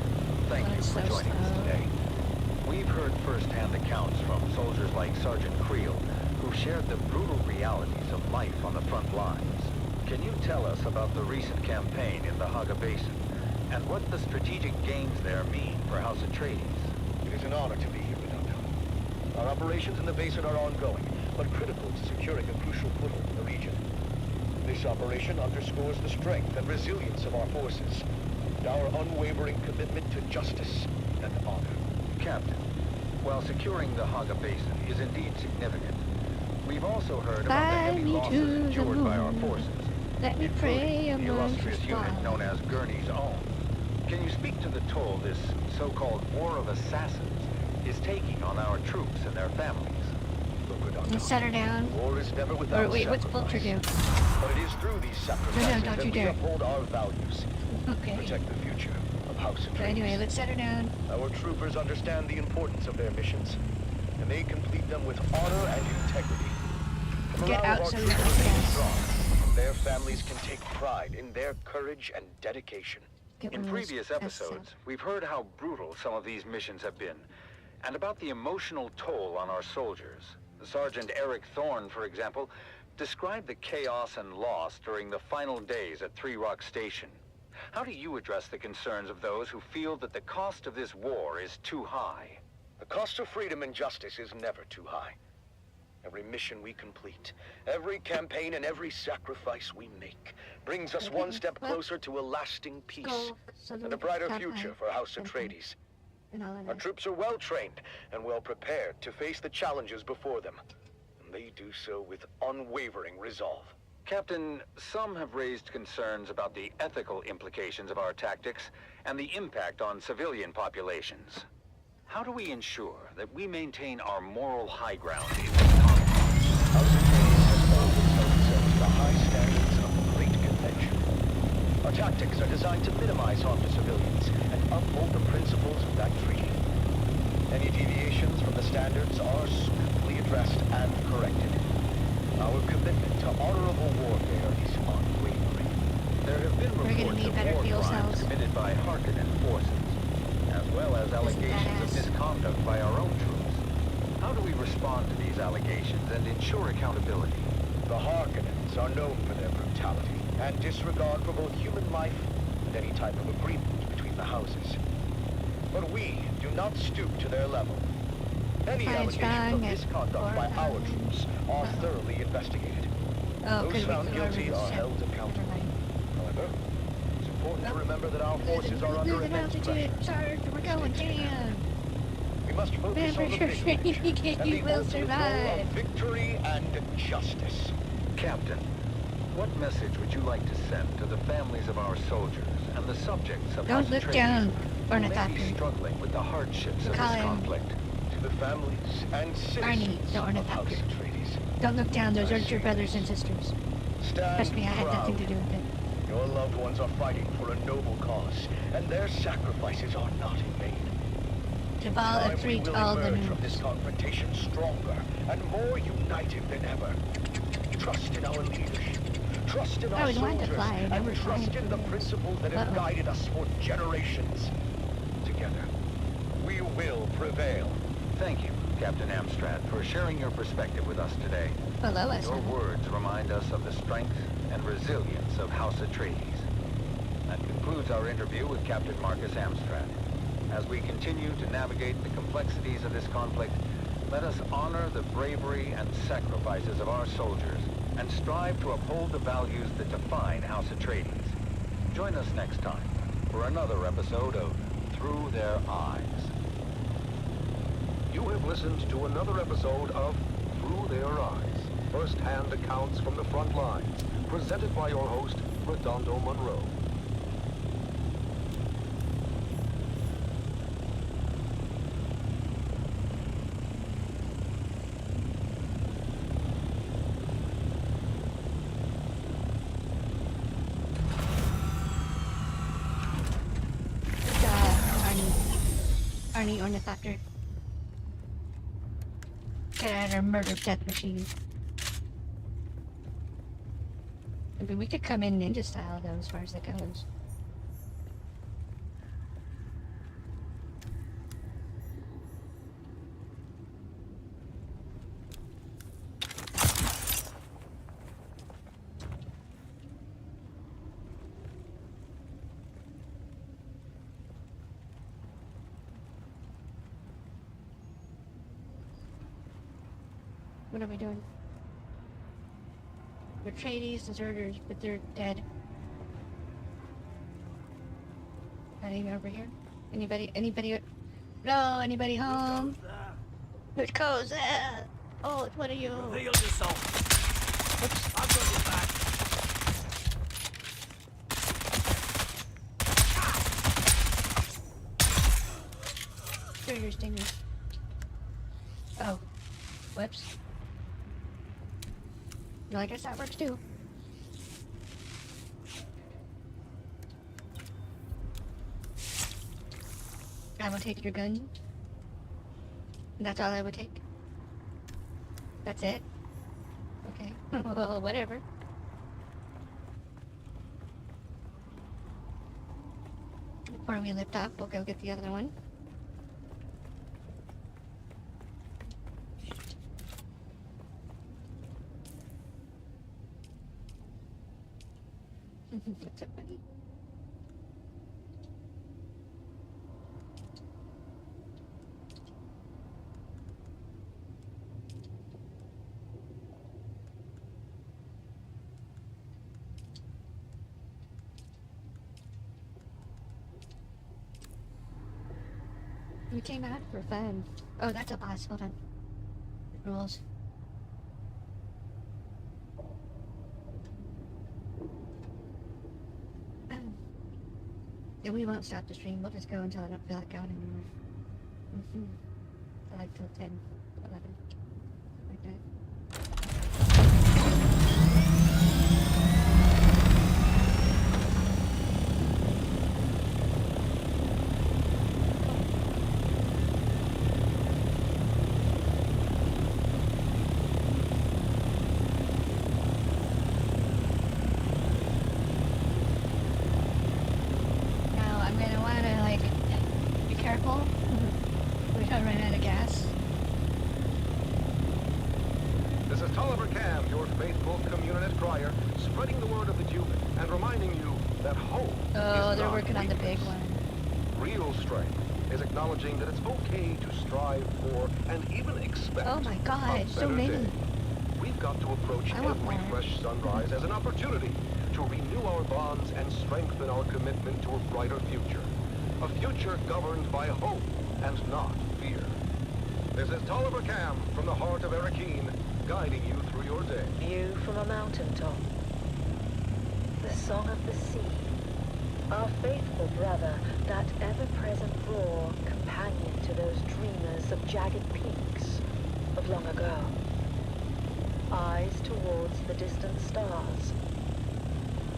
thank you for joining us today. We've heard first-hand accounts from soldiers like Sergeant Creel, who shared the brutal realities of life on the front lines. Can you tell us about the recent campaign in the Haga Basin, and what the strategic gains there mean for House Atreides? It is an honor to be here, Redondo. Our operations in the basin are ongoing, but critical to securing a crucial foothold in the region. This operation underscores the strength and resilience of our forces, and our unwavering commitment to justice and honor. Captain, while securing the Haga Basin is indeed significant, we've also heard about the heavy losses endured by our forces, Let me pray including the amongst illustrious the unit stars. known as Gurney's Own. Can you speak to the toll this so-called War of Assassins is taking on our troops and their families? Let's set her down. War is never without Or wait, what's Vulture do? But it is through these sacrifices don't that you we dare. uphold our values. Okay. Protect the future of House Atreides. So anyway, let's set her down. Our troopers understand the importance of their missions, and they complete them with honor and integrity. The Get morale out of our so we troopers can remains dance. strong, and their families can take pride in their courage and dedication. In previous episodes, we've heard how brutal some of these missions have been, and about the emotional toll on our soldiers. Sergeant Eric Thorne, for example, described the chaos and loss during the final days at Three Rock Station. How do you address the concerns of those who feel that the cost of this war is too high? The cost of freedom and justice is never too high. Every mission we complete, every campaign and every sacrifice we make brings us one step closer to a lasting peace and a brighter future for House Atreides. Our troops are well trained and well prepared to face the challenges before them, and they do so with unwavering resolve. Captain, some have raised concerns about the ethical implications of our tactics and the impact on civilian populations. How do we ensure that we maintain our moral high ground in this conflict? House Atreides has always held itself to the high standards of the Great Convention. Our tactics are designed to minimize harm to civilians and uphold the principles of that treaty. Any deviations from the standards are swiftly addressed and corrected. Our commitment to honorable warfare is unwavering. There have been reports of war crimes committed by Harkonnen forces, as well as allegations of misconduct by our own troops. How do we respond to these allegations and ensure accountability? The Harkonnens are known for their brutality and disregard for both human life and any type of agreement between the houses. But we do not stoop to their level. Any allegations of misconduct by our troops are thoroughly investigated. Those found guilty are held accountable. However, it's important to remember that our forces are under immense pressure. Sarge, we're going down. We must focus on the big picture and the You will ultimate goal survive. of victory and justice. Captain, what message would you like to send to the families of our soldiers and the subjects of Don't House look Atreides down, who may be Ornithopter. struggling with the hardships of this Colin. conflict? To the families and Arnie, citizens the of House Ornithopter. Atreides. Don't look down, those aren't your brothers and sisters. Stand Trust me, I had nothing to proud. do with it. Your loved ones are fighting for a noble cause, and their sacrifices are not in vain. To all Time we Atreides, will all the emerge new. from this confrontation stronger and more united than ever. Trust in our leadership. Trust in I our was wanting to soldiers, fly, I never and trust tried in the to. principles that have guided us for generations. Together, we will prevail. Thank you, Captain Amstrad, for sharing your perspective with us today. Below us, Your huh? words remind us of the strength and resilience of House Atreides. That concludes our interview with Captain Marcus Amstrad. As we continue to navigate the complexities of this conflict, let us honor the bravery and sacrifices of our soldiers and strive to uphold the values that define House Atreides. Join us next time for another episode of Through Their Eyes. You have listened to another episode of Through Their Eyes, first-hand accounts from the front lines, presented by your host, Redondo Monroe. Arnie Ornithopter. Get out of our murder death machine. I mean, we could come in ninja style though, as far as that goes. What are we doing? We're Atreides, deserters, but they're dead. Anything over here? Anybody? No, anybody home? Who's goes there? Oh, it's one of you. Reveal yourself. Oops. I've got your back. Trigger stinger. Oh. Whoops. No, I guess that works too. I will take your gun. That's all I would take. That's it? Okay. Well, whatever. Before we lift off, we'll go get the other one. That's so funny. We came out for fun. Oh, that's a boss. Hold on. Rules. Yeah, we won't stop the stream. We'll just go until I don't feel like going anymore. I like till 10, 11. Like that. Acknowledging that it's okay to strive for and even expect. Oh my God, so many. Day. We've got to approach every fresh sunrise as an opportunity to renew our bonds and strengthen our commitment to a brighter future. A future governed by hope and not fear. This is Tolliver Cam from the heart of Arakeen, guiding you through your day. View from a mountaintop. The song of the sea. Our faithful brother, that ever-present roar, companion to those dreamers of jagged peaks of long ago. Eyes towards the distant stars.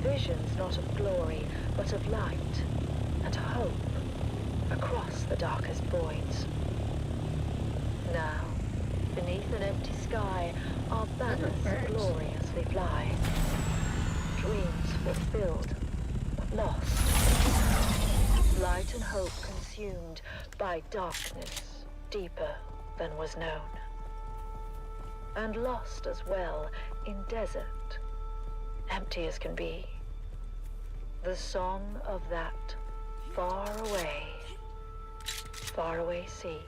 Visions not of glory, but of light and hope across the darkest voids. Now, beneath an empty sky, our banners gloriously fly. Dreams fulfilled, lost. Light and hope consumed by darkness deeper than was known. And lost as well in desert, empty as can be. The song of that far away faraway sea.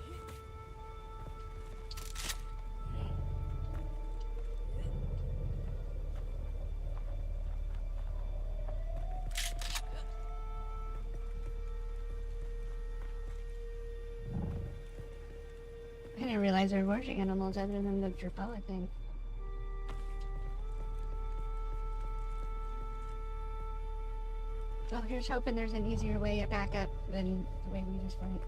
I didn't realize there were worship animals other than the Drapella thing. Well, here's hoping there's an easier way back up than the way we just went.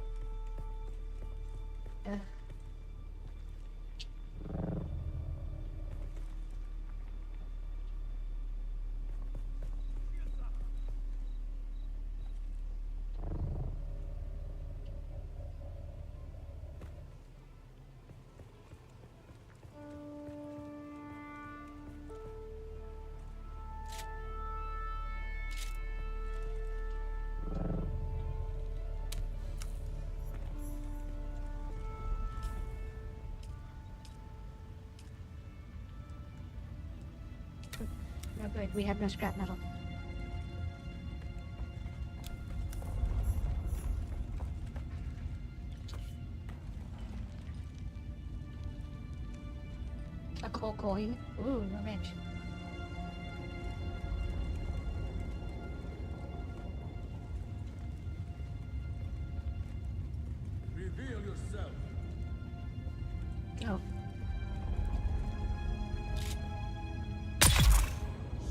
Oh good, we have no scrap metal. A coal coin. Ooh, we're rich. Reveal yourself. Oh.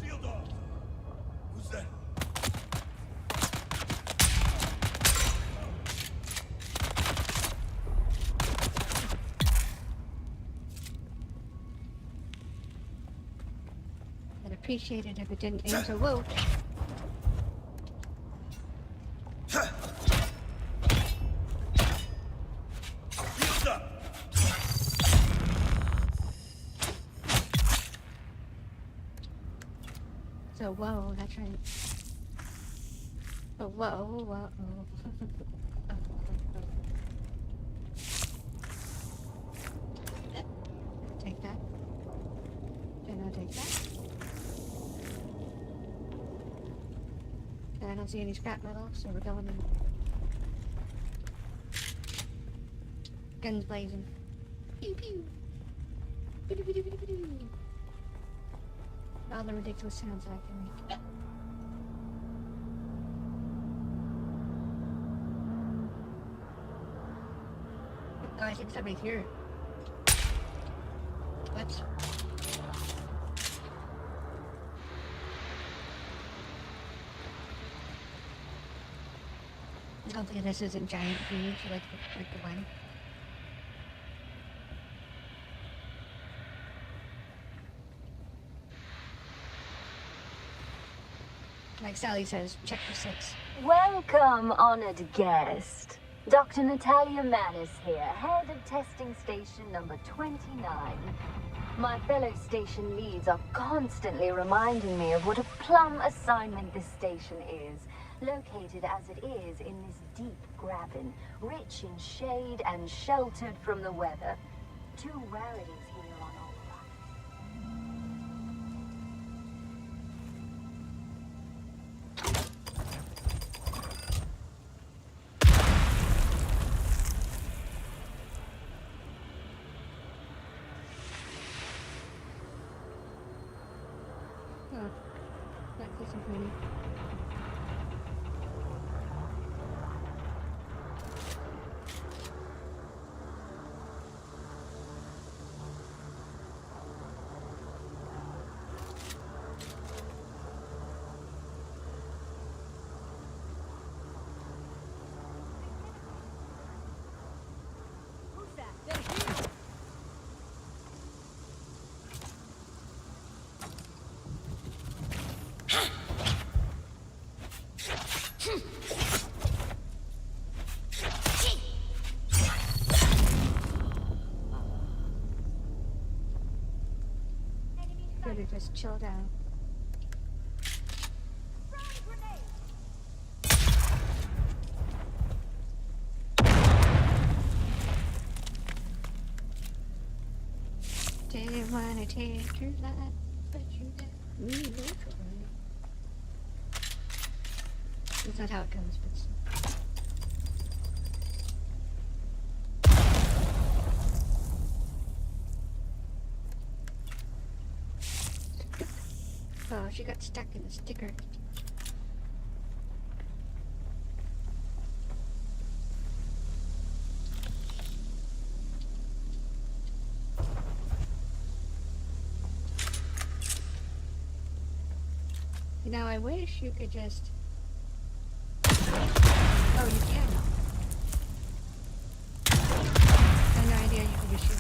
Shield off. Who's that? I'd appreciate it if it didn't aim so low. Shield up. So, whoa, that's right. Oh, whoa, whoa. Take that. Then I'll take that. And I don't see any scrap metal, so we're going in. Guns blazing. Pew pew. Pew pew pew pew pew pew. All the ridiculous sounds I can make. Oh, I think somebody's here. What? Hopefully this isn't giant huge like the one. Like Sally says, check for 6. Welcome, honored guest. Dr. Natalia Manis here, head of testing station number 29. My fellow station leads are constantly reminding me of what a plum assignment this station is, located as it is in this deep graben, rich in shade and sheltered from the weather. 2 rarities here on all fronts. Oh, that's disappointing. Better just chill down. Didn't wanna take your life, but you let me try. That's not how it goes, but Oh, she got stuck in the sticker. Now I wish you could just... Oh, you can. I had no idea you could just shoot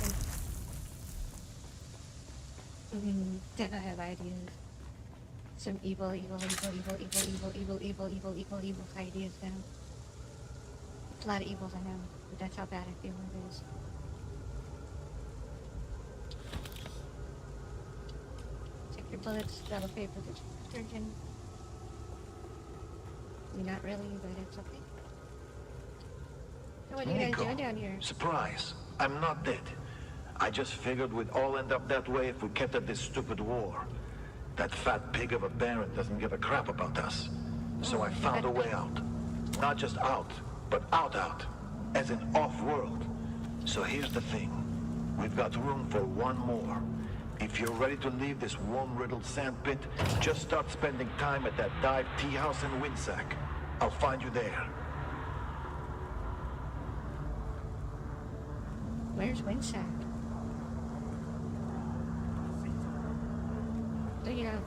them. Then I have ideas. Some evil ideas now. It's a lot of evils, I know, but that's how bad I feel it is. Check your bullets, that'll pay for the surgeon. I mean, not really, but it's okay. So what are you guys doing down here? Surprise. I'm not dead. I just figured we'd all end up that way if we kept at this stupid war. That fat pig of a Baron doesn't give a crap about us. So I found a way out. Not just out, but out. As in off-world. So here's the thing. We've got room for one more. If you're ready to leave this worm-riddled sandpit, just start spending time at that dive tea house in Windsack. I'll find you there. Where's Windsack? So, you know.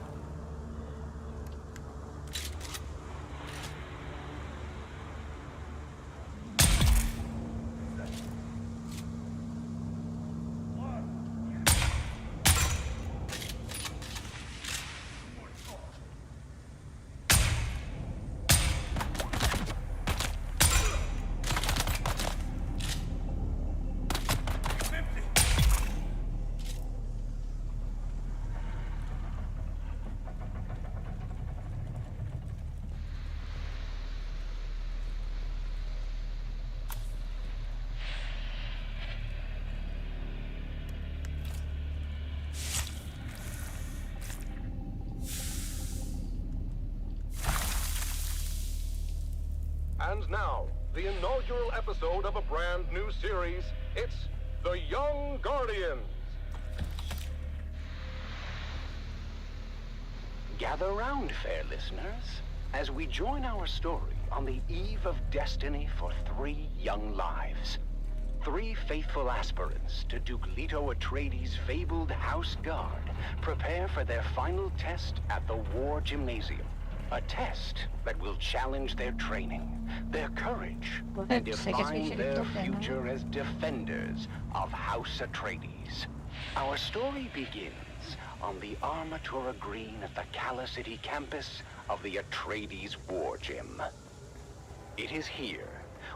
And now, the inaugural episode of a brand new series. It's The Young Guardians. Gather round, fair listeners, as we join our story on the eve of destiny for 3 young lives. 3 faithful aspirants to Duke Leto Atreides' fabled House Guard prepare for their final test at the War Gymnasium. A test that will challenge their training, their courage, and define their future as defenders of House Atreides. Our story begins on the Armatura Green at the Cala City campus of the Atreides War Gym. It is here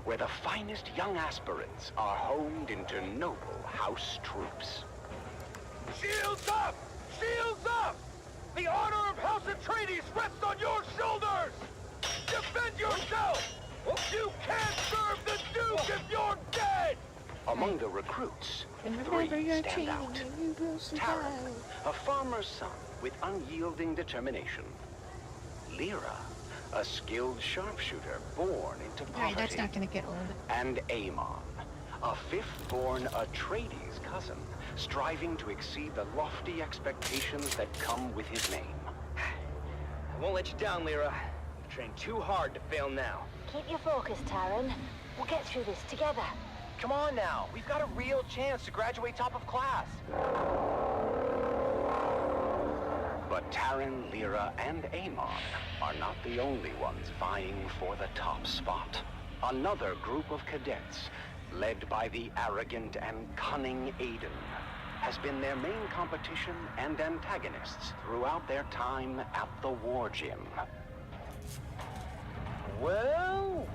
where the finest young aspirants are honed into noble House troops. Shields up! Shields up! The honor of House Atreides rests on your shoulders! Defend yourself! You can't serve the Duke if you're dead! Among the recruits, 3 stand out. Taran, a farmer's son with unyielding determination. Lyra, a skilled sharpshooter born into poverty. Alright, that's not gonna get old. And Amon, a 5th-born Atreides cousin, striving to exceed the lofty expectations that come with his name. I won't let you down, Lyra. You've trained too hard to fail now. Keep your focus, Taran. We'll get through this together. Come on now. We've got a real chance to graduate top of class. But Taran, Lyra, and Amon are not the only ones vying for the top spot. Another group of cadets, led by the arrogant and cunning Aiden, has been their main competition and antagonists throughout their time at the War Gym. Well,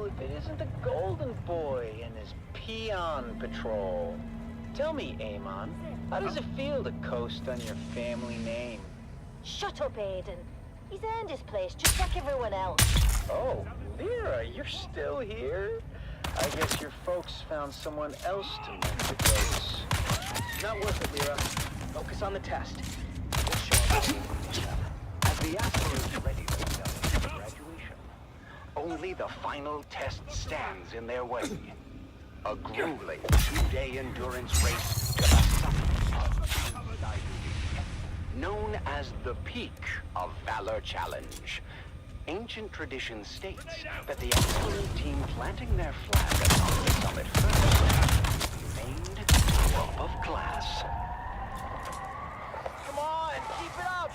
if it isn't the Golden Boy and his peon patrol. Tell me, Amon, how does it feel to coast on your family name? Shut up, Aiden. He's earned his place just like everyone else. Oh, Lyra, you're still here? I guess your folks found someone else to mend the goats. Not worth it, Lyra. Focus on the test. We'll show them. As the aspirants ready themselves for graduation, only the final test stands in their way. A grueling 2-day endurance race to the summit of Diabetes. known as the Peak of Valor Challenge. Ancient tradition states that the aspirant team planting their flag atop the summit first remained top of class. Come on, keep it up.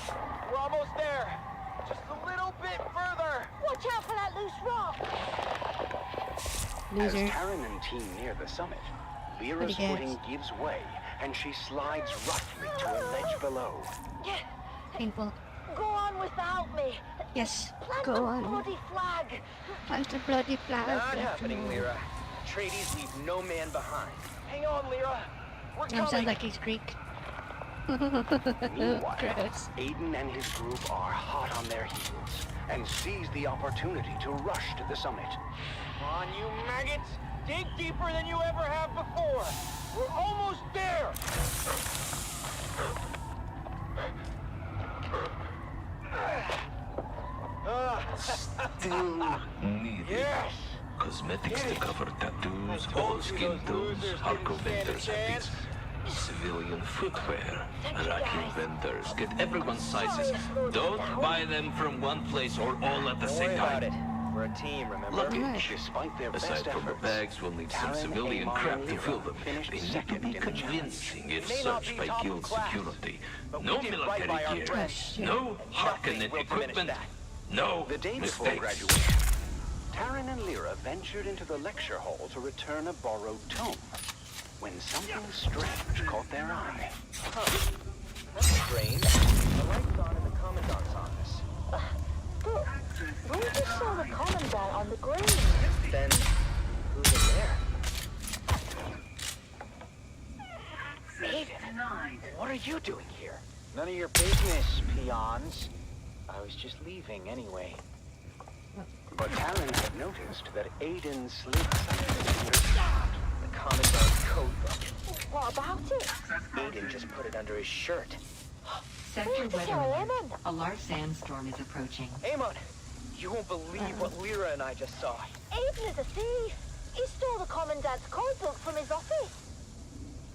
We're almost there. Just a little bit further. Watch out for that loose rock. As Taryn and team near the summit, Lyra's footing gives way, and she slides roughly to a ledge below. Painful. Go on without me. Yes, Plant go the on. bloody flag. Plant the bloody flag. Not happening, Lyra. Atreides leave no man behind. Hang on, Lyra. We're coming. Sounds like he's Greek. Meanwhile, Gross. Aiden and his group are hot on their heels and seize the opportunity to rush to the summit. Come on, you maggots. Dig deeper than you ever have before. We're almost there. Still needed. Yes. Cosmetics to cover tattoos, all skin tones, hardcore vendors have these civilian footwear. Arachne vendors get everyone's sizes. Don't buy them from one place or all at the same time. We're a team, remember? Luggage. Despite their Aside best from the efforts, bags, we'll need some Taryn, civilian Amon, crap and to Lyra fill them. finished They need to second be in the challenge. convincing if May not searched be by top guild of class, security. but No we did right by military our gear. friends. No Harkonnen will diminish equipment. that. No The day before mistakes. graduation, Taryn and Lyra ventured into the lecture hall to return a borrowed tome, when something strange caught their eye. Huh. That's strange. The light's on in the Commandant's office. Look, we just saw the Commandant on the green. Then, who's in there? Aiden, what are you doing here? None of your business, peons. I was just leaving anyway. But Taryn had noticed that Aiden slid something in her skirt. The Commandant's code book. What about it? Aiden just put it under his shirt. Sector Tell weather Amon. alert. A large sandstorm is approaching. Amon, you won't believe what Lyra and I just saw. Aiden is a thief. He stole the Commandant's code book from his office.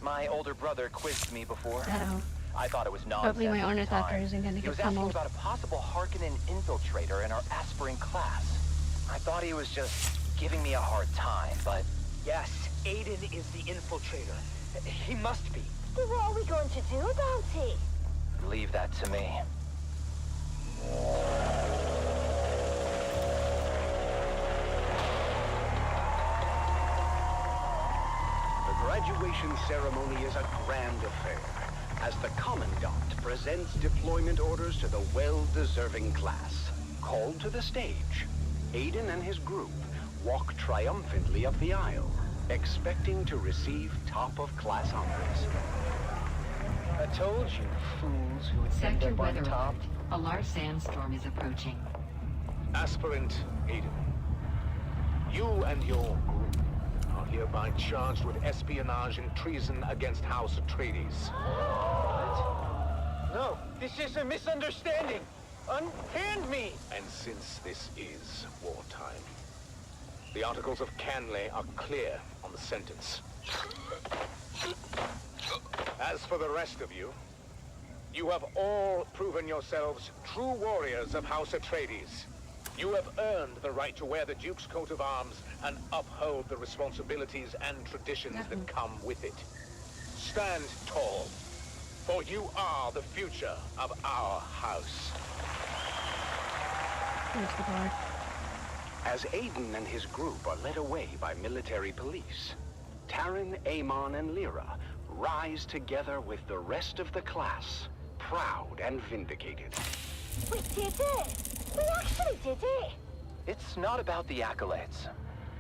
My older brother quizzed me before. Uh-oh. I thought it was nonsense. Hopefully my at the Ornithopter time. isn't gonna He get was asking pummeled. about a possible Harkonnen infiltrator in our aspiring class. I thought he was just giving me a hard time, but... Yes, Aiden is the infiltrator. He must be. Then what are we going to do about it? Leave that to me. The graduation ceremony is a grand affair, as the Commandant presents deployment orders to the well-deserving class. Called to the stage, Aiden and his group walk triumphantly up the aisle, expecting to receive top-of-class honors. I told you, fools who would end Sector up on weather top. alert. A large sandstorm is approaching. Aspirant Aiden, you and your group are hereby charged with espionage and treason against House Atreides. No, this is a misunderstanding. Unhand me! And since this is wartime, the Articles of Canley are clear on the sentence. As for the rest of you, you have all proven yourselves true warriors of House Atreides. You have earned the right to wear the Duke's coat of arms and uphold the responsibilities and traditions that come with it. Stand tall, for you are the future of our house. Here's the bar. As Aiden and his group are led away by military police, Taryn, Amon, and Lyra rise together with the rest of the class, proud and vindicated. We did it! We actually did it! It's not about the accolades.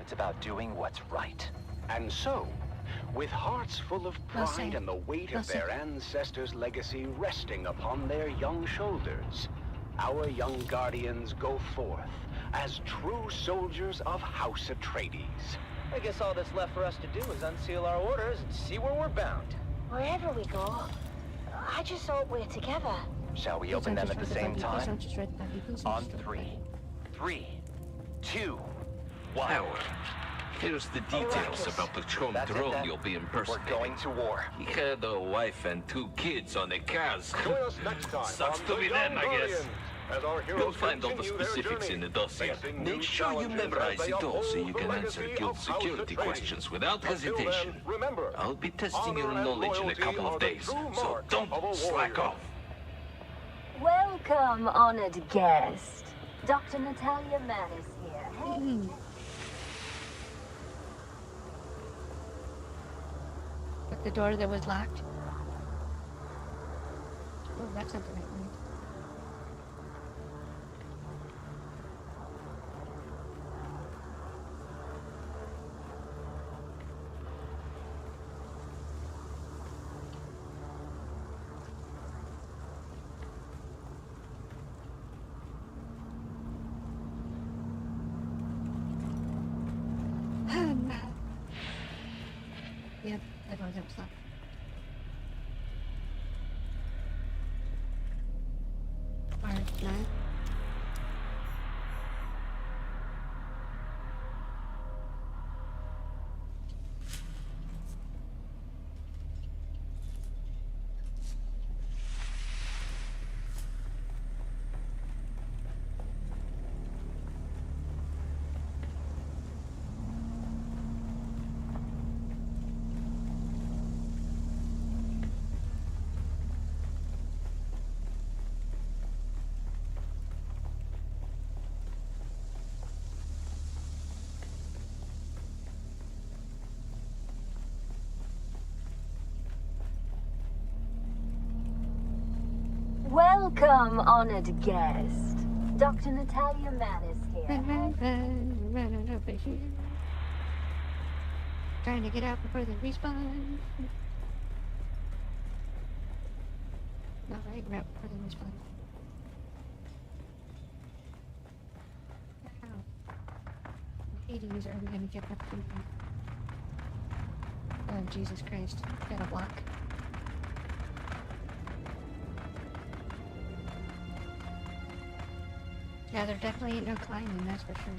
It's about doing what's right. And so, with hearts full of pride and the weight of their ancestors' legacy resting upon their young shoulders, our young guardians go forth as true soldiers of House Atreides. I guess all that's left for us to do is unseal our orders and see where we're bound. Wherever we go, I just hope we're together. Shall we open them at the same time? On 3. 3, 2, 1. Power. Here's the details about the chum drone you'll be impersonating. We're going to war. He had a wife and 2 kids on a cars. Join us next time. Sucks on to The be them, Young I guess. Guardians, as our heroes You'll find all the continue their specifics journey, in the dossier. facing Make new sure you challenges memorize as they it all so uphold you the can answer legacy guild of House security Atreides. questions without Until hesitation. then, remember, I'll be testing your honor and knowledge in a loyalty couple are of the days, true so mark don't of a slack warrior. off. Welcome, honored guest. Dr. Natalia Manis here. But the door that was locked. Oh, that's something I need. Yep, that was upset. Alright, no. Welcome, honored guest. Dr. Natalia Manis here. Run over here. Trying to get out before they respawn. Not right, right before they respawn. How? Hades, are we gonna get up to? Oh, Jesus Christ. Got a block. Yeah, there definitely ain't no climbing, that's for sure.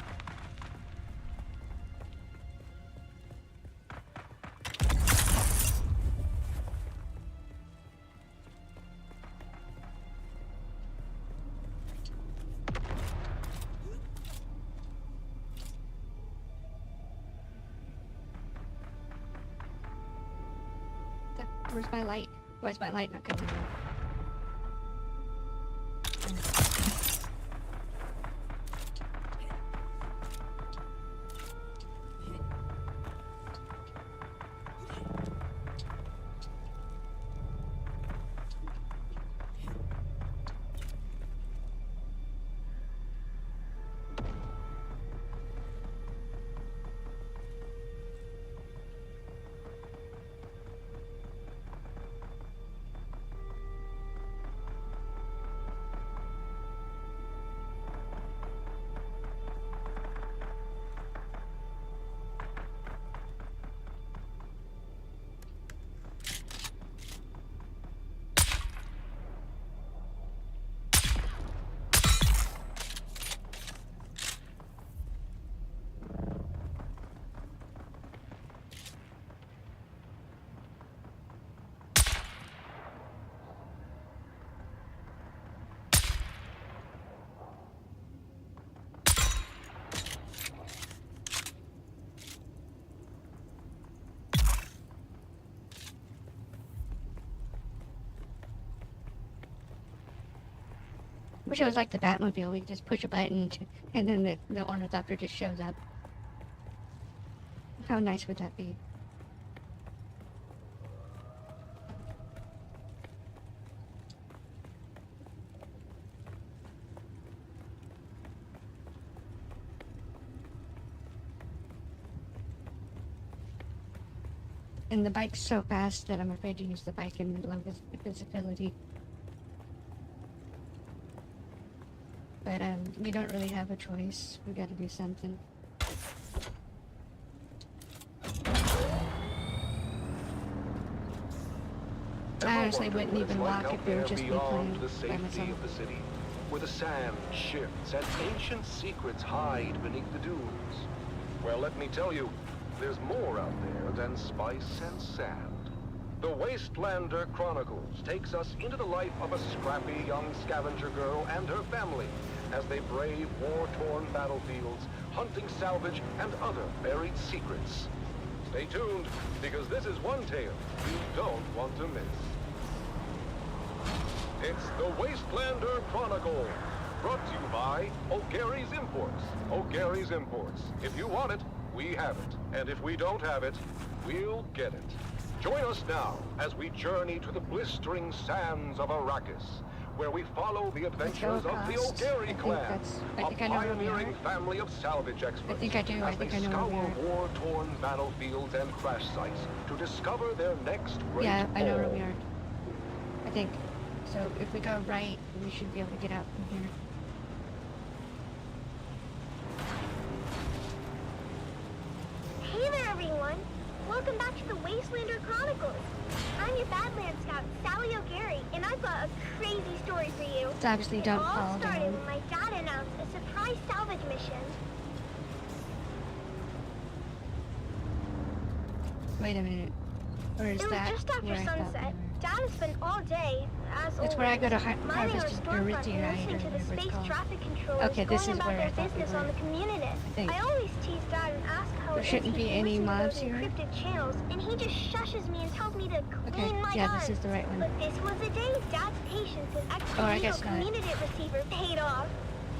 Where's my light? Where's my light not coming on? Wish it was like the Batmobile, we could just push a button and then the Ornithopter just shows up. How nice would that be? And the bike's so fast that I'm afraid to use the bike in low visibility. But we don't really have a choice. We gotta do something. I honestly wouldn't even walk if it were just me playing the by safety myself. of the city, where the sand shifts and ancient secrets hide beneath the dunes. Well, let me tell you, there's more out there than spice and sand. The Wastelander Chronicles takes us into the life of a scrappy young scavenger girl and her family as they brave war-torn battlefields, hunting salvage and other buried secrets. Stay tuned, because this is one tale you don't want to miss. It's the Wastelander Chronicle, brought to you by O'Gary's Imports. O'Gary's Imports. If you want it, we have it. And if we don't have it, we'll get it. Join us now as we journey to the blistering sands of Arrakis, where we follow the adventures of the O'Gary clan, a pioneering family of salvage experts, as they scour war-torn battlefields and crash sites to discover their next great Yeah, I know where haul. we are. I think. So if we go right, we should be able to get out from here. Hey there, everyone! Welcome back to the Wastelander Chronicles. I'm your Badlands Scout, Sally O'Gary, and I've got a crazy story for you. It's obviously don't It all fall started down. when my dad announced a surprise salvage mission. Wait a minute. Or is It was that just after where I thought we sunset. were? Dad has spent all day, as It's always, where I go to mining our harvest storefront Erythritide and listening to or the whatever it's space called. traffic controllers Okay, this going is about where I their thought we business were. on the community. think. I always tease Dad and ask how There it is shouldn't he be can any listen to mobs those here. encrypted channels, and he just shushes me and tells me to clean my yeah, guns. this is the right one. But this was the day Dad's patience and Oh, I Exposito guess not. community receiver paid off.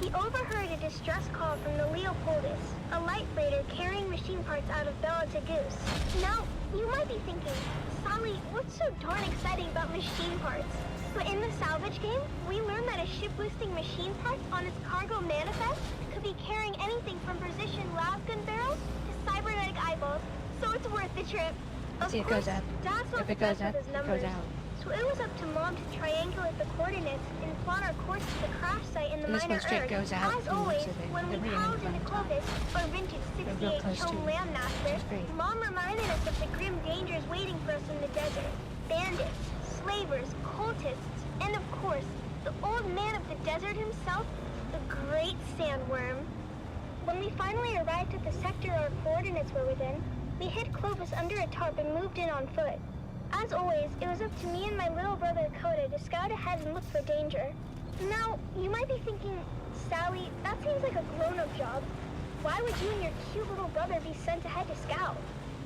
He overheard a distress call from the Leopoldus, a light freighter carrying machine parts out of Bella to Goose. Now, you might be thinking, Sally, what's so darn exciting about machine parts? But in the salvage game, we learned that a ship listing machine parts on its cargo manifest could be carrying anything from precision lab gun barrels to cybernetic eyeballs, so it's worth the trip. Of See, it course, goes up. Dad's not If the it goes best with up, his it numbers, goes out. so it was up to Mom to triangulate the coordinates and plot our course to the crash site in the And this minor one straight Earth. goes out As from the always, looks of it. when we They're bringing crawled it into from Clovis, our vintage They're real 68 close to Tome it, Landmaster, which is great. Mom reminded us of the grim dangers waiting for us in the desert. Bandits, slavers, cultists, and of course, the old man of the desert himself, the great sandworm. When we finally arrived at the sector our coordinates were within, we hid Clovis under a tarp and moved in on foot. As always, it was up to me and my little brother Coda to scout ahead and look for danger. Now, you might be thinking, Sally, that seems like a grown-up job. Why would you and your cute little brother be sent ahead to scout?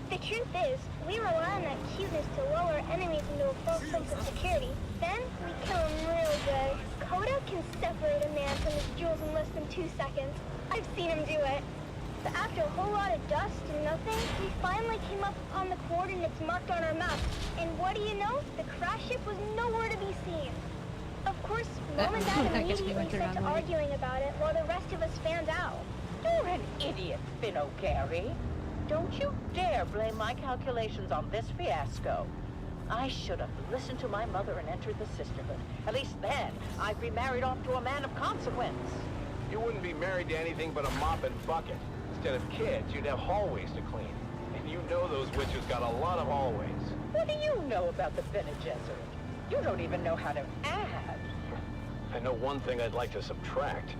The truth is, we rely on that cuteness to lull our enemies into a false sense of security. Then, we kill them real good. Coda can separate a man from his jewels in less than 2 seconds. I've seen him do it. But after a whole lot of dust and nothing, we finally came up upon the coordinates marked on our map. And what do you know? The crash ship was nowhere to be seen. Of course, Mom and Dad I guess we immediately went the set to wrong way. arguing about it while the rest of us fanned out. You're an idiot, Finn O'Gary. Don't you dare blame my calculations on this fiasco. I should have listened to my mother and entered the sisterhood. At least then, I'd be married off to a man of consequence. You wouldn't be married to anything but a mop and bucket. Instead of kids, you'd have hallways to clean. And you know those witches got a lot of hallways. What do you know about the Bene Gesserit? You don't even know how to add. I know one thing I'd like to subtract.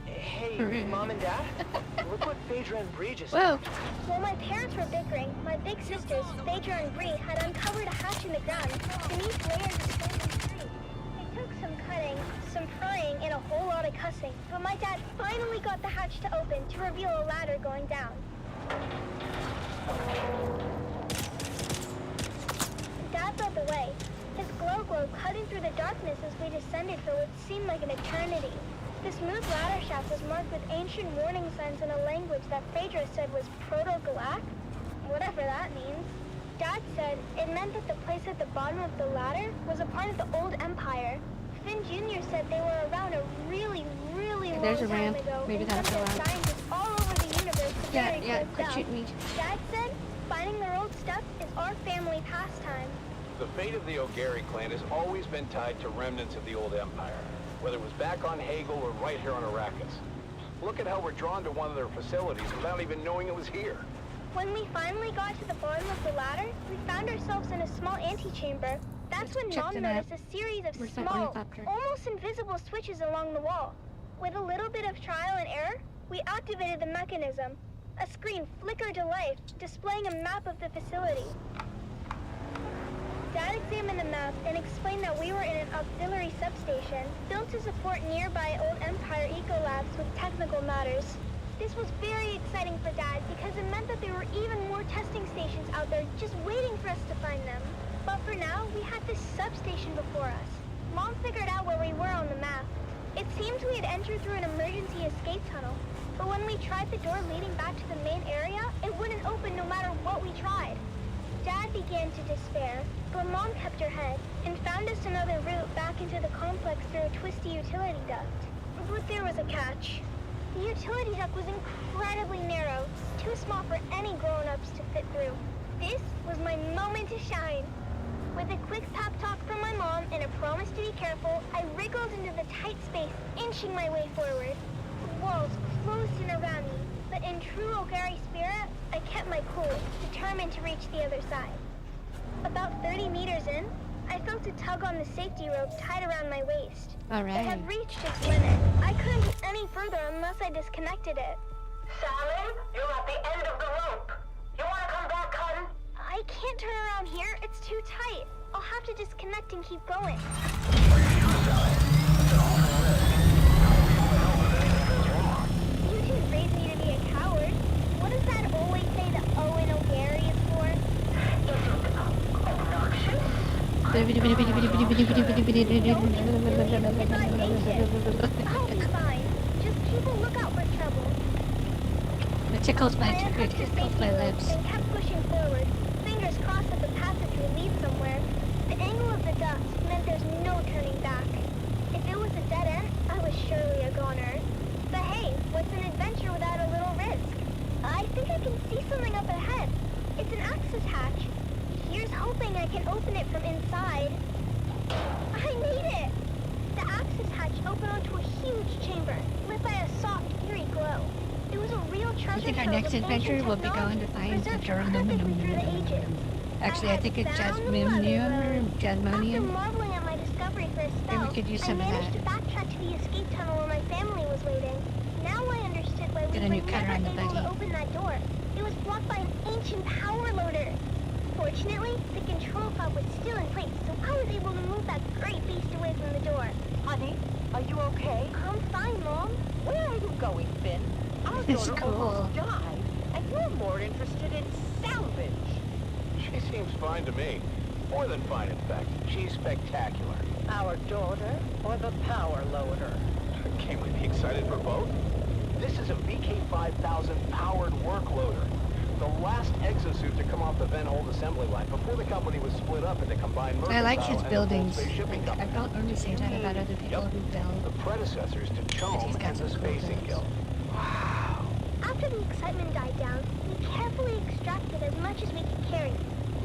Hey, Mom and Dad? Look what Phaedra and Bree just Whoa. While my parents were bickering, my big sisters, Phaedra and Bree, had uncovered a hatch in the ground beneath layers of flaming tree. It took some cutting, some prying, and a whole lot of cussing, but my dad finally got the hatch to open to reveal a ladder going down. Dad led the way, his glow cutting through the darkness as we descended for what seemed like an eternity. The smooth ladder shaft was marked with ancient warning signs in a language that Phaedra said was Proto-Galactic, whatever that means. Dad said it meant that the place at the bottom of the ladder was a part of the old empire. Finn Jr. said they were around a really long There's a time ramp. ago, Maybe and that's sent a their ramp. scientists all over the universe to Yeah, bury yeah, close quit down. shooting me. Dad said finding their old stuff is our family pastime. The fate of the O'Gary clan has always been tied to remnants of the old empire, whether it was back on Hagel or right here on Arrakis. Look at how we're drawn to one of their facilities without even knowing it was here. When we finally got to the bottom of the ladder, we found ourselves in a small antechamber. That's when check Mom the noticed map. a series of Where's my small, ornithopter? almost invisible switches along the wall. With a little bit of trial and error, we activated the mechanism. A screen flickered to life, displaying a map of the facility. Dad examined the map and explained that we were in an auxiliary substation built to support nearby old Empire ecolabs with technical matters. This was very exciting for Dad because it meant that there were even more testing stations out there just waiting for us to find them. But for now, we had this substation before us. Mom figured out where we were on the map. It seemed we had entered through an emergency escape tunnel, but when we tried the door leading back to the main area, it wouldn't open no matter what we tried. Dad began to despair, but Mom kept her head and found us another route back into the complex through a twisty utility duct. But there was a catch. The utility duct was incredibly narrow, too small for any grown-ups to fit through. This was my moment to shine. With a quick pep talk from my mom and a promise to be careful, I wriggled into the tight space, inching my way forward. The walls closed in around me, but in true O'Gary spirit, I kept my cool, determined to reach the other side. About 30 meters in, I felt a tug on the safety rope tied around my waist. All right. It had reached its limit. I couldn't get any further unless I disconnected it. Sally, you're at the end of the rope. You want to come back, hun? I can't turn around here. It's too tight. I'll have to disconnect and keep going. You didn't raise me to be a coward. What does that always say the O in O'Gary is for? Obnoxious? I'll be fine. Just keep a lookout for trouble. It tickles my lips. And kept pushing forward. Fingers crossed that the passage will lead somewhere. The angle of the duct meant there's no turning back. If it was a dead end, I was surely a goner. But hey, what's an adventure without a little risk? I think I can see something up ahead. It's an access hatch. Here's hoping I can open it from inside. I made it! The access hatch opened onto a huge chamber, lit by a soft, eerie glow. It was a real treasure I think our trove next of adventure ancient will be going to find the preserved perfectly through the ages. Actually, I think it's After Jasmonium. marveling at my discovery for a spell, And we could use some of I managed that. to backtrack to the escape tunnel where my family was waiting. Now I understood why we Get a were new cutter never on the able buggy. to open that door. It was blocked by an ancient power loader. Fortunately, the control pod was still in place, so I was able to move that great beast away from the door. Honey, are you okay? I'm fine, Mom. Where are you going, Finn? Our It's daughter cool. almost died, and you're more interested in salvage. She seems fine to me. More than fine, in fact. She's spectacular. Our daughter or the power loader? Can't we be excited for both? This is a VK5000 powered work loader. The last exosuit to come off the Van Holt assembly line before the company was split up into combined I like his Mercantile and the buildings. Full Space Shipping I Company. don't normally say that about other people who build. The predecessors to Chom and the Spacing Guild. After the excitement died down, we carefully extracted as much as we could carry,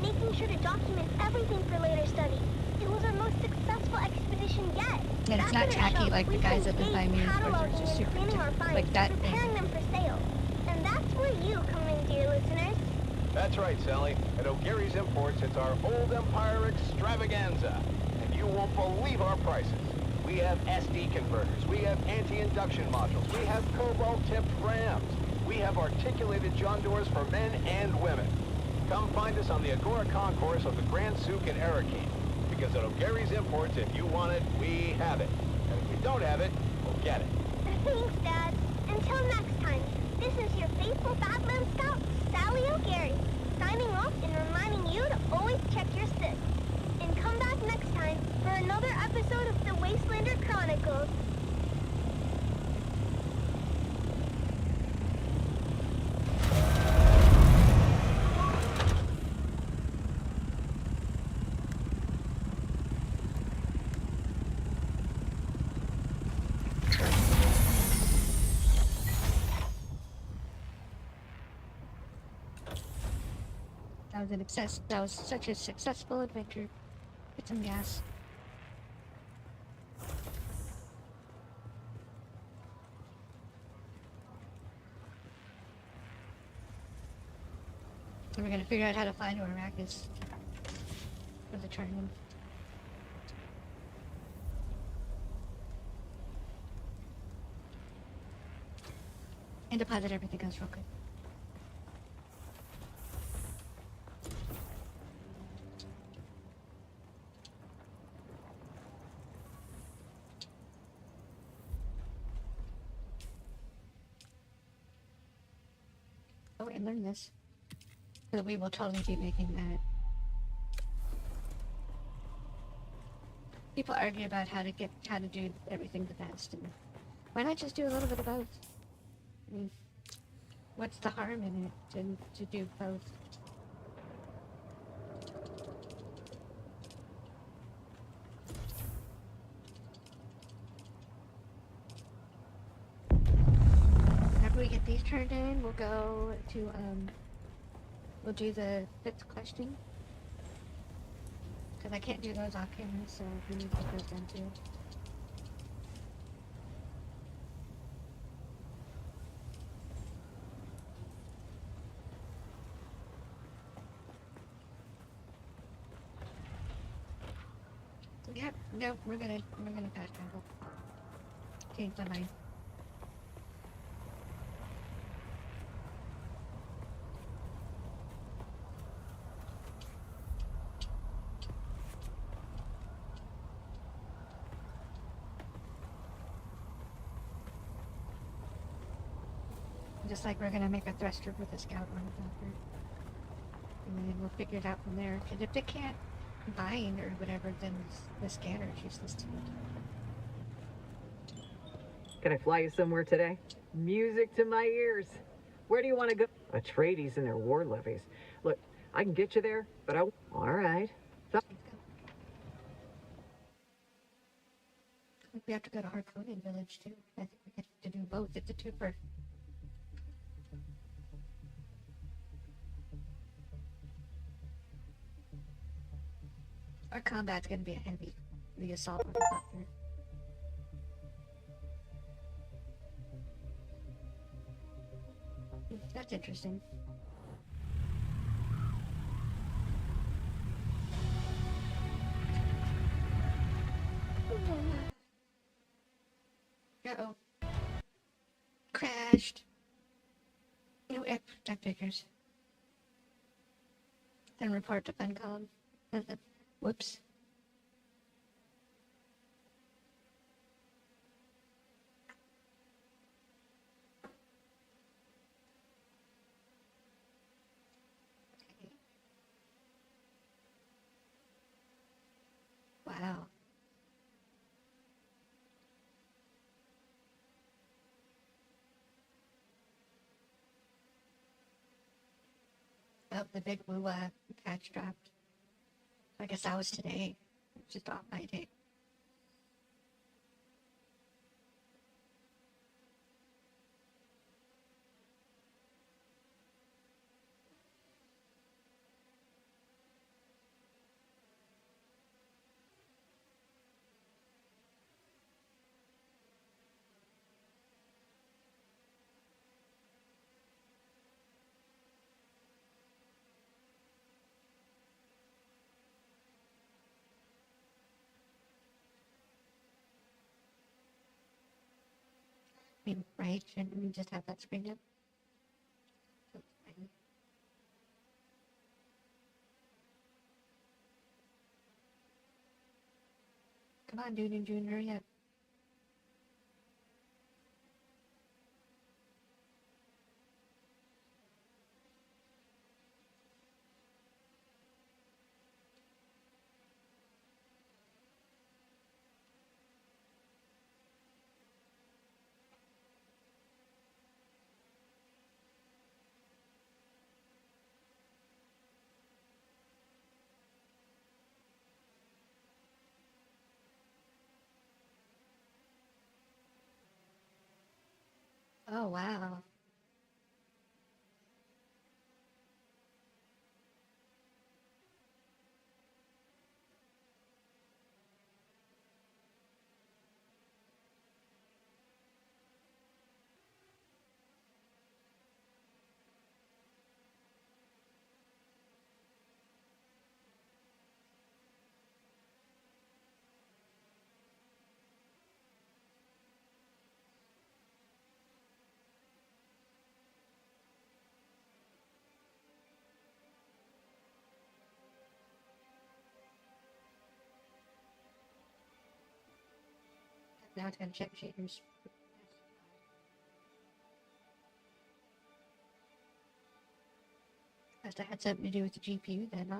making sure to document everything for later study. It was our most successful expedition yet. And it's not tacky like the guys that been buying me Cataloging it's just and super cleaning our finds, like that. preparing them for sale. And that's where you come in, dear listeners. That's right, Sally. At O'Gary's Imports, it's our Old Empire extravaganza. And you won't believe our prices. We have SD converters. We have anti-induction modules. We have cobalt-tipped rams. We have articulated John doors for men and women. Come find us on the Agora Concourse of the Grand Souk in Arakeen. Because at O'Gary's Imports, if you want it, we have it. And if we don't have it, we'll get it. Thanks, Dad. Until next time, this is your faithful Badland Scout, Sally O'Gary, signing off and reminding you to always check your six. And come back next time for another episode of the Wastelander Chronicles. That was such a successful adventure. Get some gas. And we're gonna figure out how to find Arrakis for the tournament. And deposit everything else real quick. go and learn this. So we will totally be making that. People argue about how to do everything the best, and why not just do a little bit of both? I mean, what's the harm in it to do both? After we get these turned in, we'll go to we'll do the 5th question. Because I can't do those off camera, so we need to get those done too. Yep, nope, we're gonna fast travel. Change my mind. Just like we're gonna make a thruster with a scout ornithopter. And then we'll figure it out from there. Because if they can't bind or whatever, then the scanner is useless to it. Can I fly you somewhere today? Music to my ears. Where do you want to go? Atreides and their war levies. Look, I can get you there, but all right. I think we have to go to Harkonnen village too. I think we have to do both. It's a twofer. Our combat's gonna be a heavy. The assault ornithopter. That's interesting. Uh-oh. Crashed. No, that figures. Then report to Funcom. Whoops. Wow. Oh, the big blue patch dropped. I guess that was today. It's just off my day. I mean, right? Shouldn't we just have that screen up? Come on, Dune and June, hurry up. Oh, wow. Now it's gonna check shaders. Guess that had something to do with the GPU then, huh?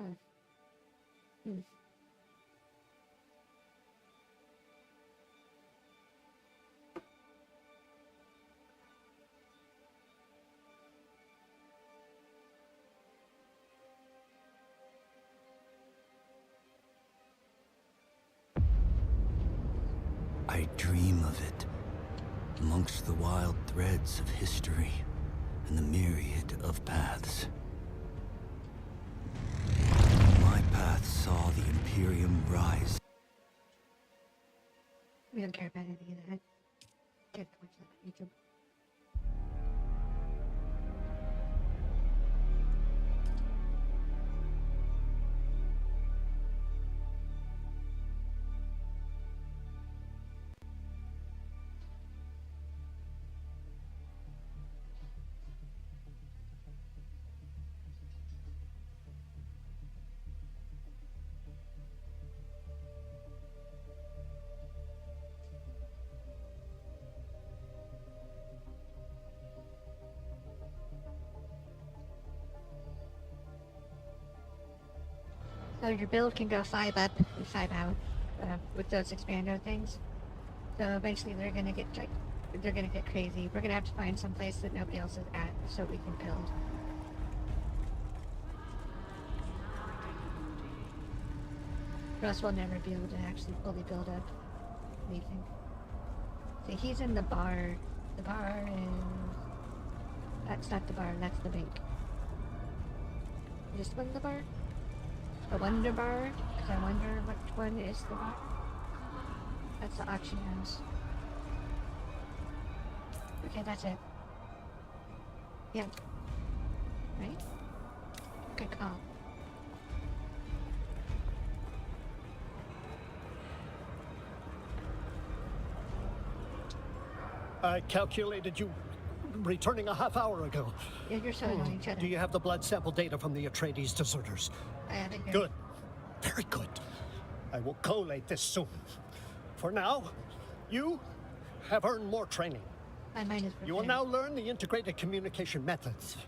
I dream of it, amongst the wild threads of history and the myriad of paths. My path saw the Imperium rise. We don't care about any of that. Can't watch that on YouTube. So your build can go 5 up and 5 out with those expando things. So eventually they're gonna get crazy. We're gonna have to find some place that nobody else is at so we can build. Or else we'll never be able to actually fully build up anything. See, he's in the bar. The bar is... That's not the bar, that's the bank. Is this one the bar? The Wonder Bar? Because I wonder which one is the bar. That's the auction house. Okay, that's it. Yeah. Right? Good call. I calculated you returning a half hour ago. Yeah, you're so annoying, shut up. Do you have the blood sample data from the Atreides deserters? I have it here. Good. Very good. I will collate this soon. For now, you have earned more training. My mind is You will now learn the integrated communication methods.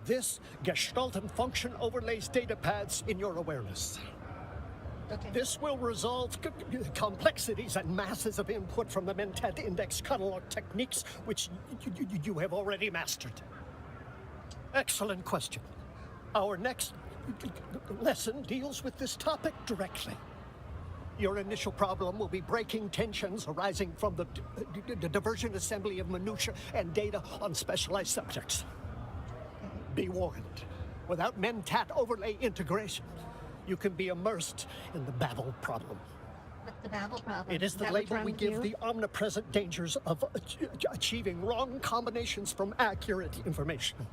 This Gestalt and function overlays data paths in your awareness. Okay. This will resolve complexities and masses of input from the Mentat Index catalog techniques, which you have already mastered. Excellent question. Our next lesson deals with this topic directly. Your initial problem will be breaking tensions arising from the diversion assembly of minutiae and data on specialized subjects. Be warned, without Mentat overlay integration, you can be immersed in the Babel problem. What's the Babel problem? It is the label we give the omnipresent dangers of achieving wrong combinations from accurate information.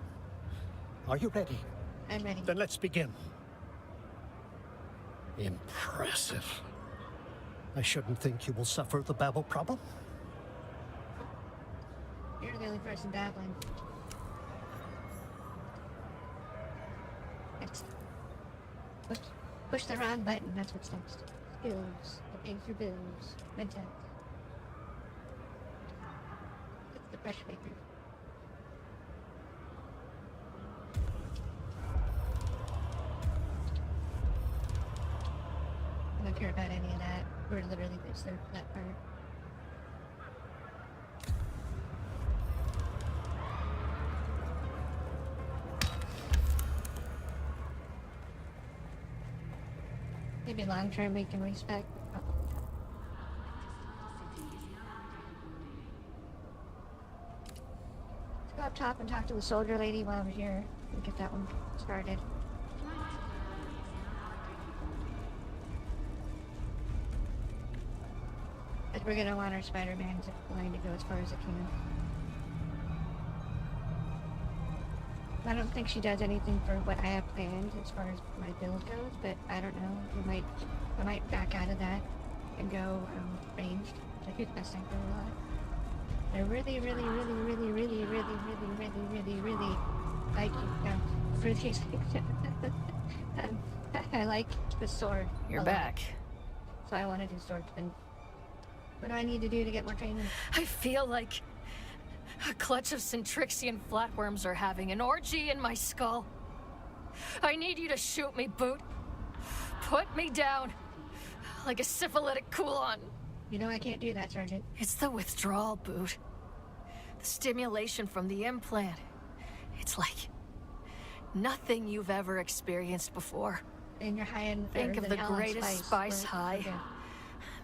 Are you ready? I'm ready. Then let's begin. Impressive. I shouldn't think you will suffer the Babel problem. You're the only person babbling. Next. Push the wrong button, that's what's next. Skills, paying for bills, mental. It's the pressure maker. I don't care about any of that. We're literally just there for that part. Maybe long term we can respect. Let's go up top and talk to the soldier lady while we're here and get that one started. But we're gonna want our Spider-Man line to go as far as it can. I don't think she does anything for what I have planned as far as my build goes, but I don't know. I might back out of that and go ranged. I use my sniper a lot. I really like I like the sword. You're a back. lot. So I want to do swordsman. What do I need to do to get more training? I feel like a clutch of Centrixian flatworms are having an orgy in my skull. I need you to shoot me, Boot. Put me down. Like a syphilitic Coulon. You know I can't do that, Sergeant. It's the withdrawal, Boot. The stimulation from the implant. It's like nothing you've ever experienced before. And you're high in Think of the greatest spice high,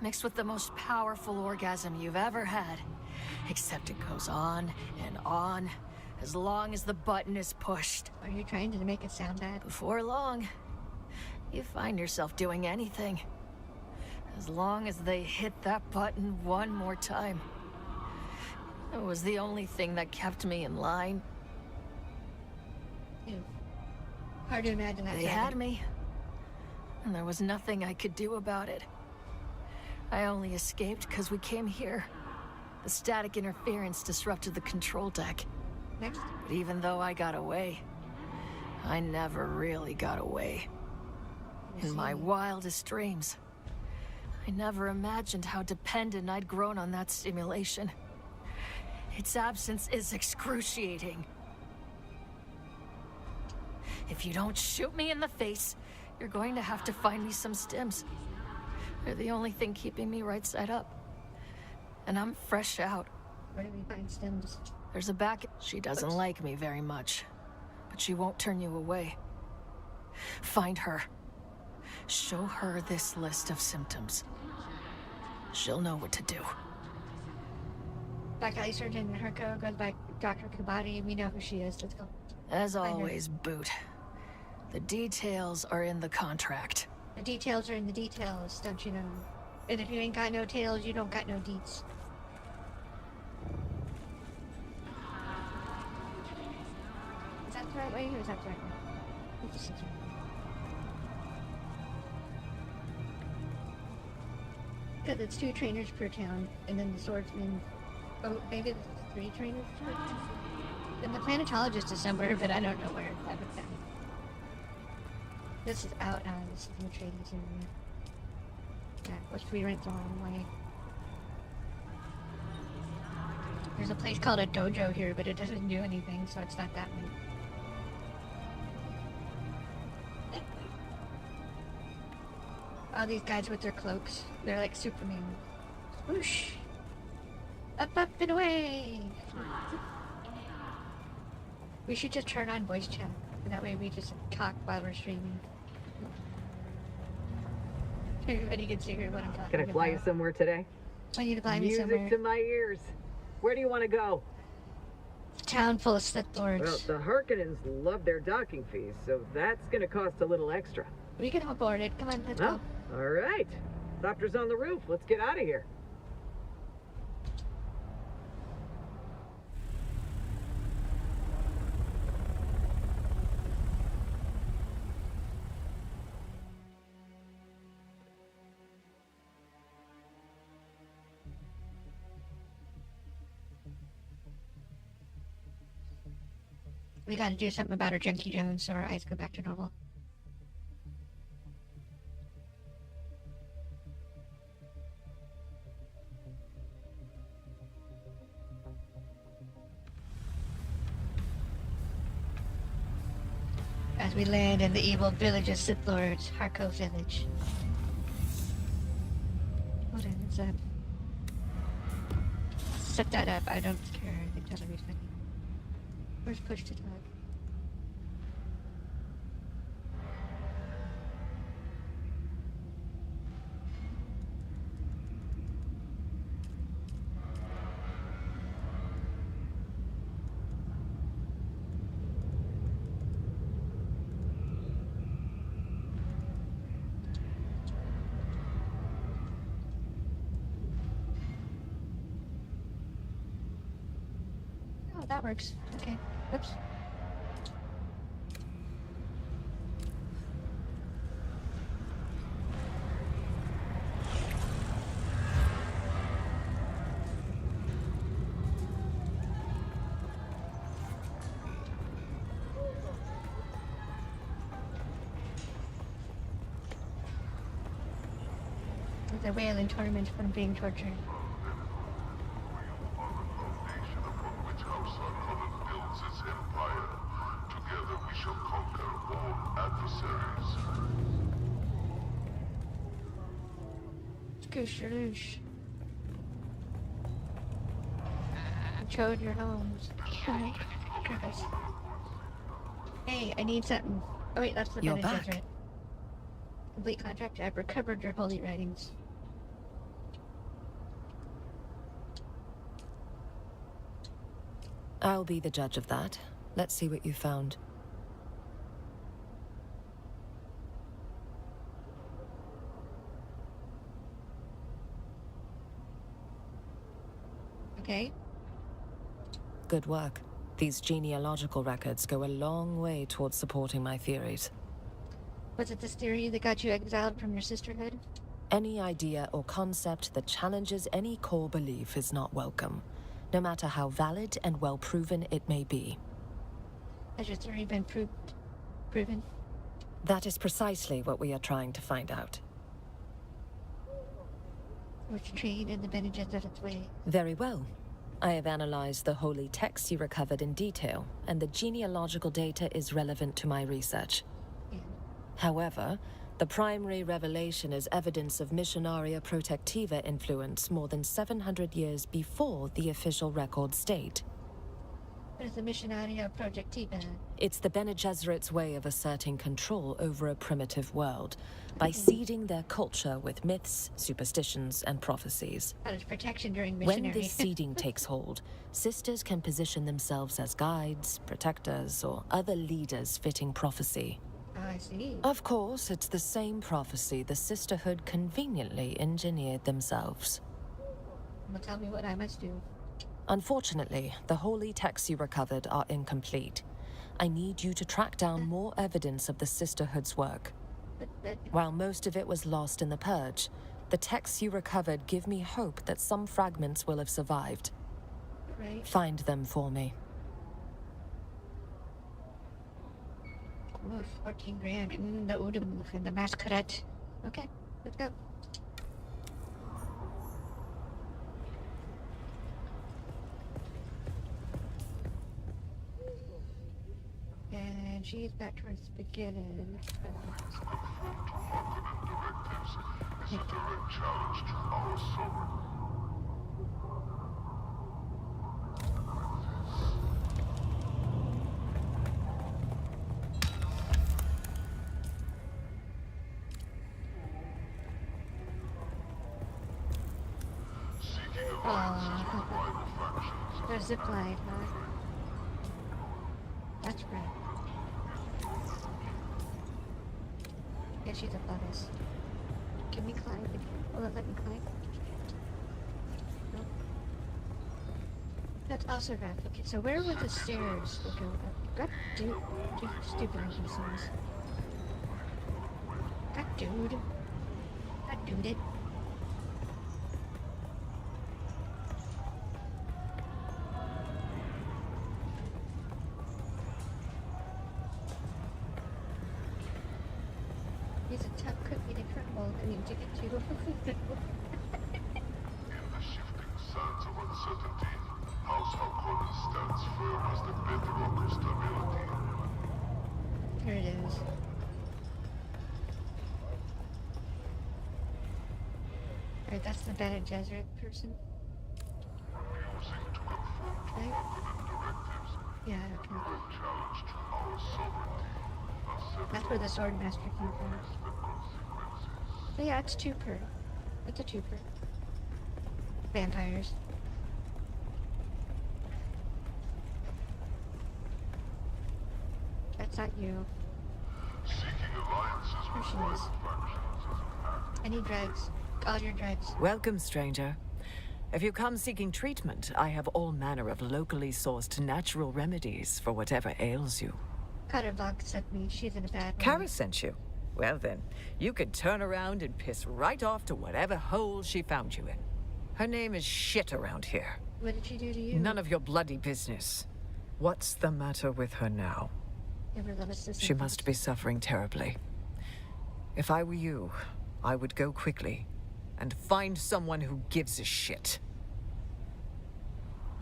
mixed with the most powerful orgasm you've ever had. Except it goes on and on, as long as the button is pushed. Are you trying to make it sound bad? Before long, you find yourself doing anything. As long as they hit that button one more time. It was the only thing that kept me in line. Hard to imagine that. They had me, and there was nothing I could do about it. I only escaped because we came here. The static interference disrupted the control deck. Next. But even though I got away, I never really got away. In my wildest dreams, I never imagined how dependent I'd grown on that stimulation. Its absence is excruciating. If you don't shoot me in the face, you're going to have to find me some stims. They're the only thing keeping me right side up. And I'm fresh out. Where do we find stims? There's a back... She doesn't like me very much, but she won't turn you away. Find her. Show her this list of symptoms. She'll know what to do. Back alley surgeon Herko goes by Dr. Kabati. We know who she is. Let's go. As always, Boot. The details are in the contract. The details are in the details, don't you know? And if you ain't got no tails, you don't got no deets. Is that the right way, or is that the right way? Because it's 2 trainers per town, and then the swordsman... Oh, maybe there's 3 trainers per town? And the planetologist is somewhere, but I don't know where. This is out on this is the trading area. Yeah, which we went the wrong way. There's a place called a dojo here, but it doesn't do anything, so it's not that way. All these guys with their cloaks, they're like Superman. Whoosh! Up, up, and away! We should just turn on voice chat. And that way we just talk while we're streaming. Everybody can see what I'm talking about. Can I fly you somewhere today? I need to fly me somewhere. Music to my ears. Where do you want to go? A town full of Sith Lords. Well, the Harkonnens love their docking fees, so that's going to cost a little extra. We can afford it. Come on, let's go. All right. Thopter's on the roof. Let's get out of here. We gotta do something about our Junkie Jones so our eyes go back to normal. As we land in the evil village of Sith Lords, Harko Village. Hold on, what's that? Set that up, I don't care, I think that'll be funny. Where's push to talk? Oh, that works. Okay. Oops. The wailing torment from being tortured. Together we shall conquer all Goosh. Control your homes. Alright. Purpose. Hey, I need something. Oh wait, that's the You're Bene back. Gesserit. Complete contract. I've recovered your holy writings. I'll be the judge of that. Let's see what you found. Okay. Good work. These genealogical records go a long way towards supporting my theories. Was it this theory that got you exiled from your sisterhood? Any idea or concept that challenges any core belief is not welcome, no matter how valid and well-proven it may be. Has your theory been proven? That is precisely what we are trying to find out. Which trade in the Bene Gesserit's way? Very well. I have analyzed the holy texts you recovered in detail, and the genealogical data is relevant to my research. Yeah. However, the primary revelation is evidence of Missionaria Protectiva influence more than 700 years before the official records state. What is the Missionaria Protectiva? It's the Bene Gesserit's way of asserting control over a primitive world by seeding their culture with myths, superstitions, and prophecies. That is protection during missionary. When this seeding takes hold, sisters can position themselves as guides, protectors, or other leaders fitting prophecy. I see. Of course, it's the same prophecy the sisterhood conveniently engineered themselves. Well, tell me what I must do. Unfortunately, the holy texts you recovered are incomplete. I need you to track down more evidence of the sisterhood's work. While most of it was lost in the Purge, the texts you recovered give me hope that some fragments will have survived. Right. Find them for me. Oh, 14 grand. The Udum and the Masquerade. Okay, let's go. And she's back towards the beginning. There's zip line, huh? That's right. Yeah, she's above us. Can we climb? Will it let me climb? Nope. That's also right. Okay, so where would the stairs go up? God dude, stupid NPCs. God dude. God dude it. He's a tough cookie to crumble. I mean, to get to. In the shifting sands of uncertainty, House Harkonnen stands firm as the bedrock of stability. Here it is. Alright, that's the Bene Gesserit person. Refusing to conform to Okay. Harkonnen directives, Yeah, okay. her challenge to our sovereignty. That's where the Swordmaster came from. So yeah, it's two-per. It's a two-per. Vampires. That's not you. Seeking alliances There with she rival is. factions is an act. I need drugs. All your drugs. Welcome, stranger. If you come seeking treatment, I have all manner of locally sourced natural remedies for whatever ails you. Cutterbug sent me. She's in a bad mood. Kara sent you. Well then, you can turn around and piss right off to whatever hole she found you in. Her name is shit around here. What did she do to you? None of your bloody business. What's the matter with her now? Never let us She must be suffering terribly. If I were you, I would go quickly and find someone who gives a shit.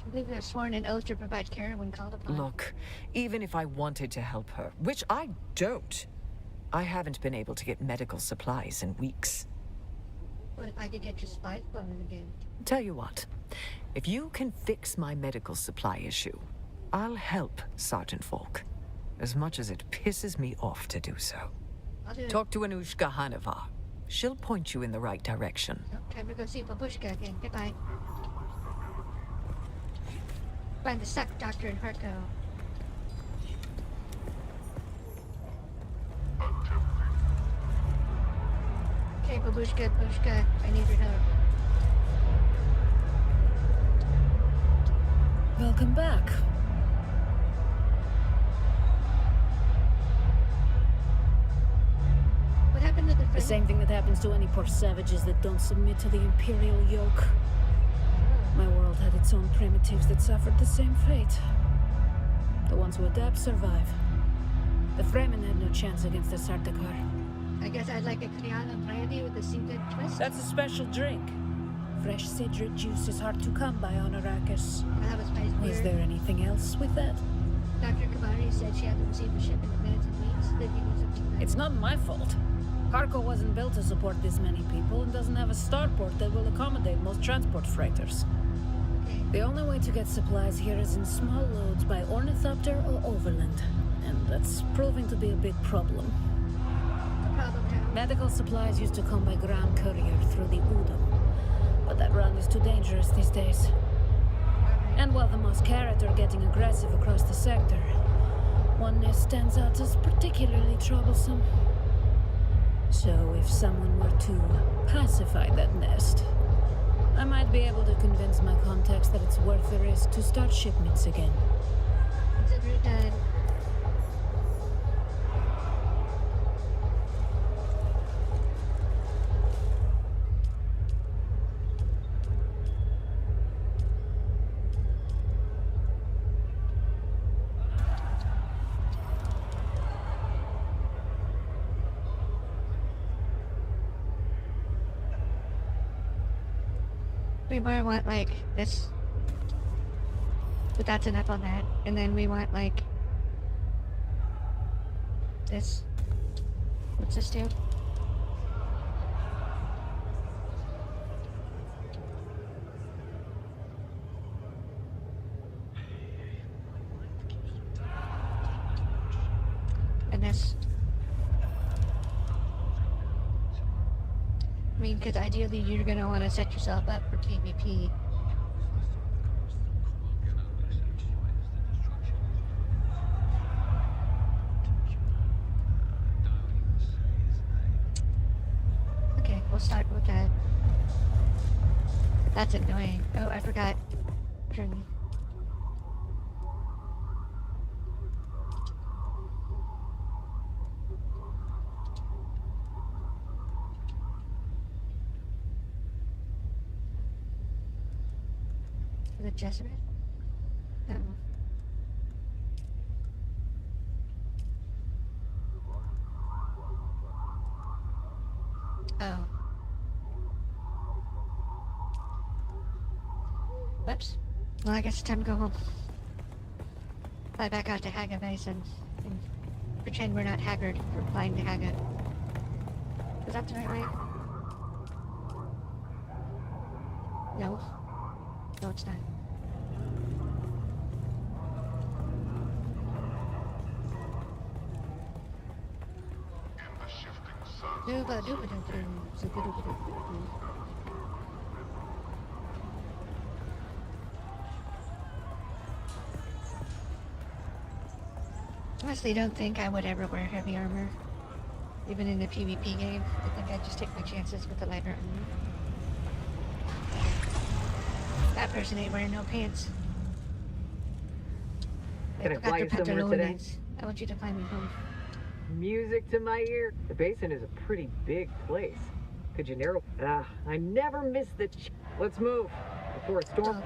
I believe they're sworn an oath to provide care when called upon. Look, even if I wanted to help her, which I don't, I haven't been able to get medical supplies in weeks. What if I could get your spies flowing again? Tell you what, if you can fix my medical supply issue, I'll help Sergeant Volk, as much as it pisses me off to do so. I'll do it. Talk to Anushka Hanova. She'll point you in the right direction. Oh, time to go see Babushka again. Goodbye. Find the suck doctor in Harko. Okay, Babushka, I need your help. Welcome back. What happened to the The same thing that happens to any poor savages that don't submit to the Imperial yoke. My world had its own primitives that suffered the same fate. The ones who adapt survive. The Fremen had no chance against the Sardaukar. I guess I'd like a Kriana brandy with a seated twist. That's a special drink. Fresh cedric juice is hard to come by on Arrakis. I'll have a spiced beer. Is there anything else with that? Dr. Kabari said she hadn't received a shipment of minutes and weeks. That you need something. It's not my fault. Harko wasn't built to support this many people and doesn't have a starport that will accommodate most transport freighters. Okay. The only way to get supplies here is in small loads by Ornithopter or overland, and that's proving to be a big problem. Medical supplies used to come by ground courier through the Udom, but that run is too dangerous these days. And while the Moscaret are getting aggressive across the sector, one nest stands out as particularly troublesome. So if someone were to pacify that nest, I might be able to convince my contacts that it's worth the risk to start shipments again. Consider it done. We might want like this, but that's enough on that. And then we want like this. What's this do? And this. I mean, because ideally you're going to want to set yourself up for PvP. Okay, we'll start with that. That's annoying. Oh, I forgot. Turn. The Jesuit? No. Oh. Whoops. Well, I guess it's time to go home. Fly back out to Haga Base and pretend we're not haggard for flying to Haga. Is that the right way? No. No, it's not. Dooba dooba doo. Honestly, don't think I would ever wear heavy armor. Even in a PvP game, I think I'd just take my chances with the lighter armor. That person ain't wearing no pants. Can I fly you somewhere today? I want you to fly me home. Music to my ear. The basin is a pretty big place. Could you narrow? I never miss the. Let's move before a storm.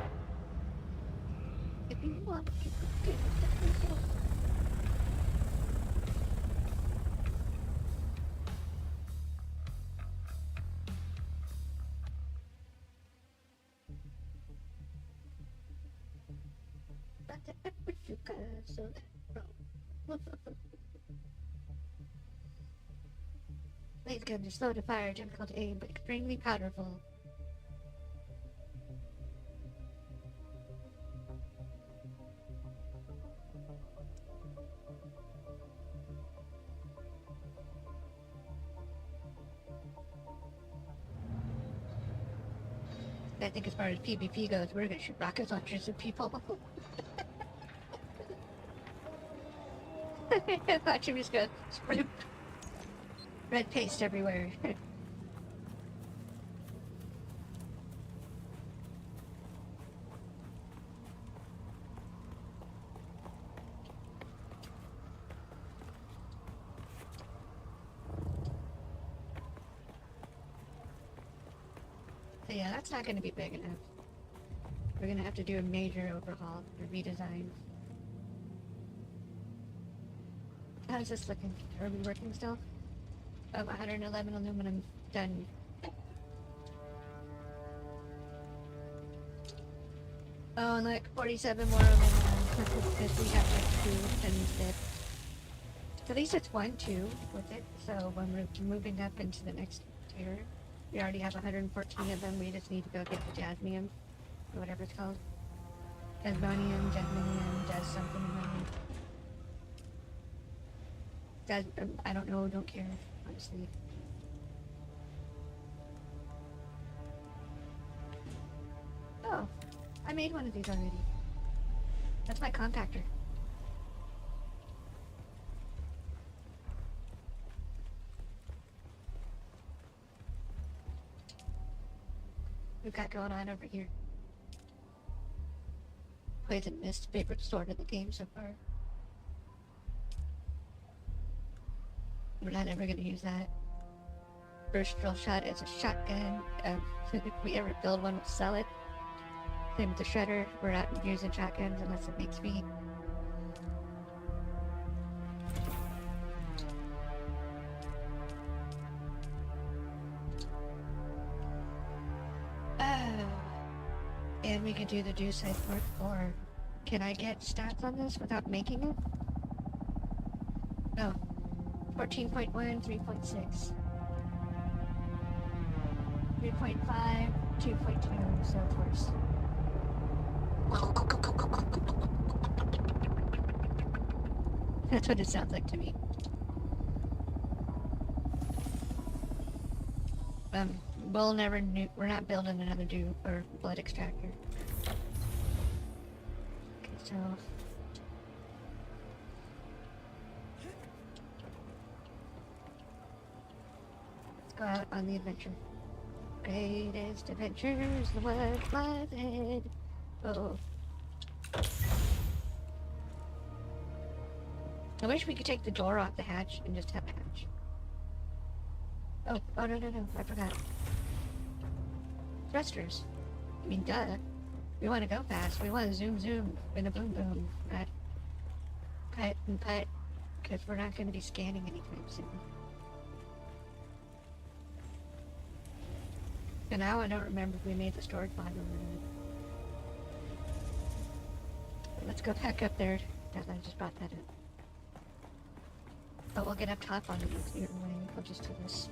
If you want. Blaze guns are slow to fire, difficult to aim, but extremely powerful. I think as far as PvP goes, we're gonna shoot rocket launchers at people. I thought she was gonna spray red paste everywhere. So yeah, that's not gonna be big enough. We're gonna have to do a major overhaul or redesign. How's this looking? Are we working still? Oh, 111 aluminum done. Oh, and like 47 more aluminum because we have like 2 instead. So at least it's 1, 2 with it. So when we're moving up into the next tier, we already have 114 of them. We just need to go get the jasmium, or whatever it's called. Jasmonium, jazz something. I don't know, don't care, honestly. Oh, I made one of these already. That's my compactor. We've got going on over here. Poison Mist, favorite sword in the game so far. We're not ever gonna use that. Burst drill shot as a shotgun. If we ever build one, we'll sell it. Same with the shredder. We're not using shotguns unless it makes me. And we can do the Dew Side Part 4. Can I get stats on this without making it? No. 14.1, 3.6. 3.5, 2.2, so of course. That's what it sounds like to me. We'll never we're not building another Dew or blood extractor. Okay, so let's go out on the adventure. Greatest adventures the world lies ahead. Oh. I wish we could take the door off the hatch and just have a hatch. Oh, no, I forgot. Thrusters. I mean, duh. We want to go fast. We want to zoom, and a boom, right? Put and put, because we're not going to be scanning anytime soon. So now I don't remember if we made the storage module or not. Let's go back up there, because I just brought that up. But we'll get up top on the way. We'll just do this.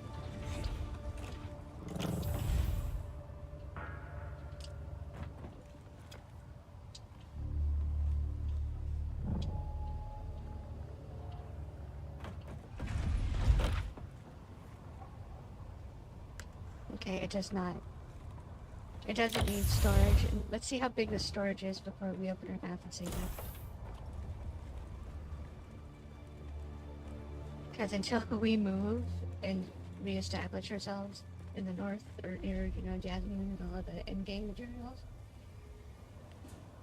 Okay, it does not. It doesn't need storage. Let's see how big the storage is before we open our map and save it. Because until we move and reestablish ourselves in the north, or near, Jasmine and all of the in-game materials,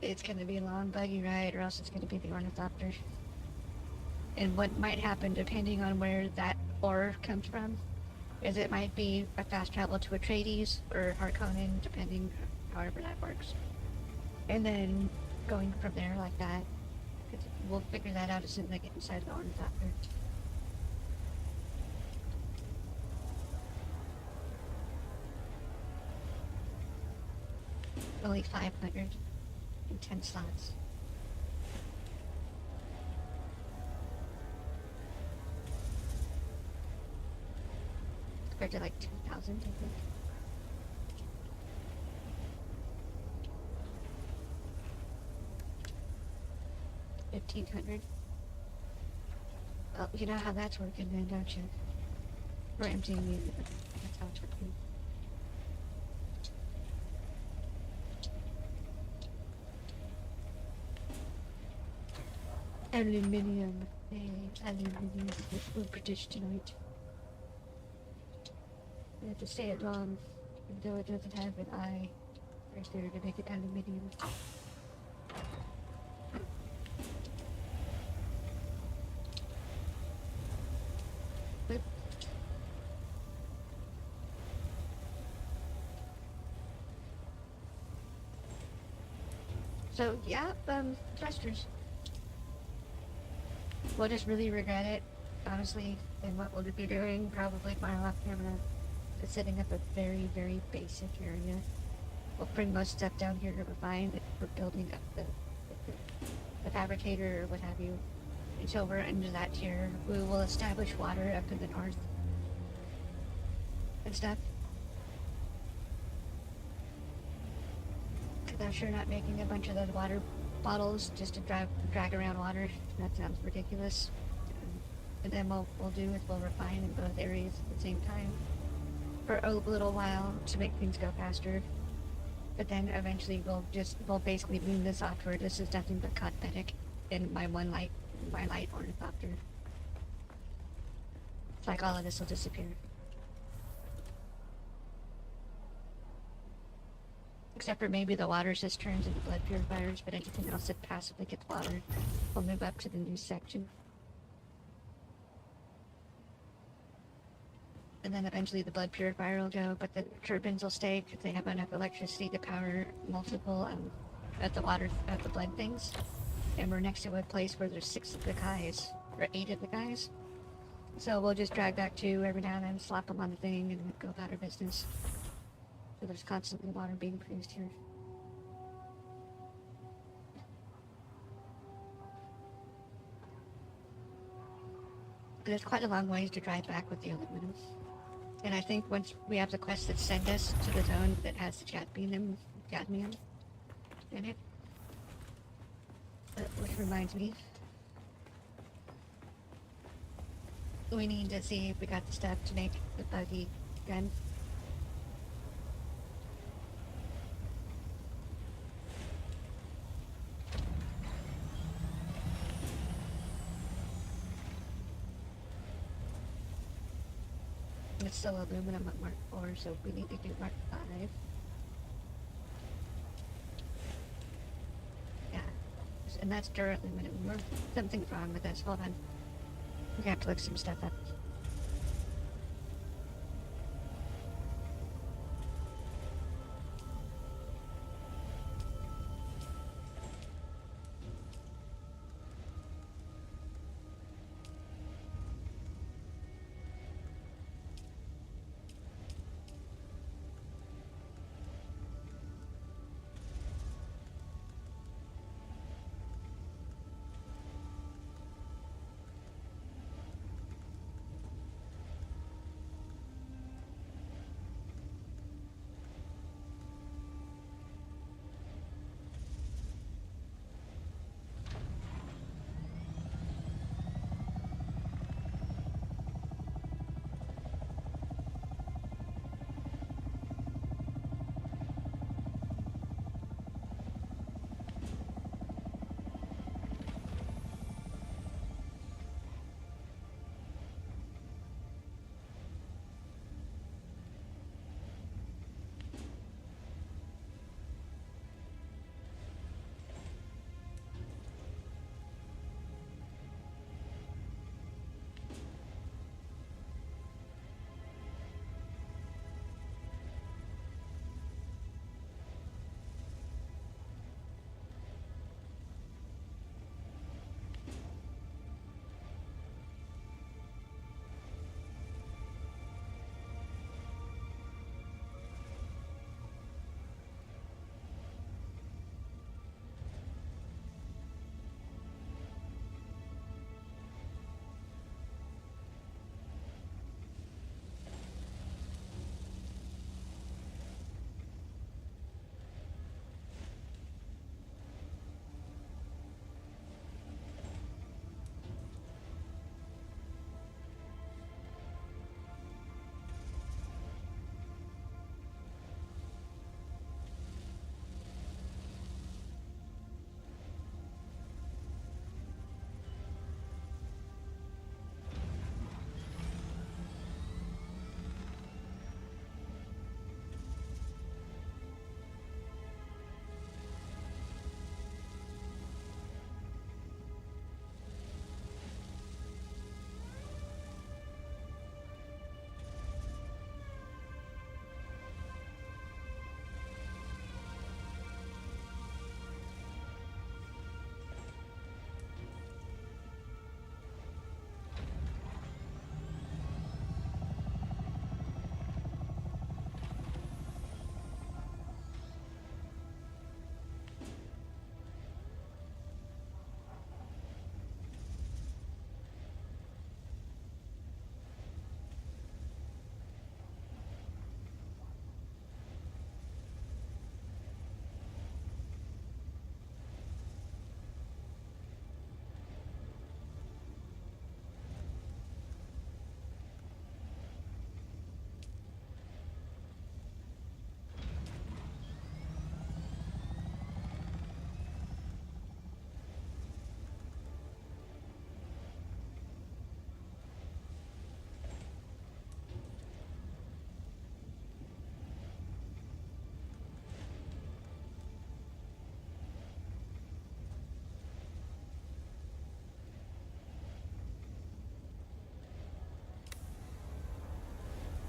it's going to be a long, buggy ride, or else it's going to be the Ornithopter. And what might happen, depending on where that ore comes from, is it might be a fast travel to Atreides or Harkonnen, depending however that works. And then going from there like that. We'll figure that out as soon as I get inside the Ornithopter. Only 510 slots. Compared to like 2,000, I think. 1,500. Well, you know how that's working then, don't you? We're emptying the... That's how it's working. Aluminium. Hey, aluminium we'll produce tonight. We have to say it wrong, even though it doesn't have an I right there to make it aluminium. But so yeah, thrusters. We'll just really regret it, honestly, and what we'll be doing probably tomorrow off camera is setting up a very, very basic area. We'll bring most stuff down here to refine it for building up the fabricator or what have you. Until we're into that tier, we will establish water up in the north and stuff. Because I'm sure not making a bunch of those water bottles just to drag around water. That sounds ridiculous. And then what we'll do is we'll refine in both areas at the same time for a little while to make things go faster. But then eventually we'll basically move this off where this is nothing but cosmetic in my light ornithopter. It's like all of this will disappear. Except for maybe the water cisterns and the blood purifiers, but anything else that passively gets water will move up to the new section. And then eventually the blood purifier will go, but the turbines will stay because they have enough electricity to power multiple at the blood things. And we're next to a place where there's 6 of the guys, or 8 of the guys. So we'll just drag back 2 every now and then, slap them on the thing, and go about our business. So there's constantly water being produced here. But it's quite a long ways to drive back with the aluminum. And I think once we have the quest that send us to the zone that has the cadmium in it. Which reminds me, we need to see if we got the stuff to make the buggy gun. It's still aluminum at Mark 4, so we need to do Mark 5. Yeah, and that's duraluminum. Something's wrong with this. Hold on. We have to look some stuff up.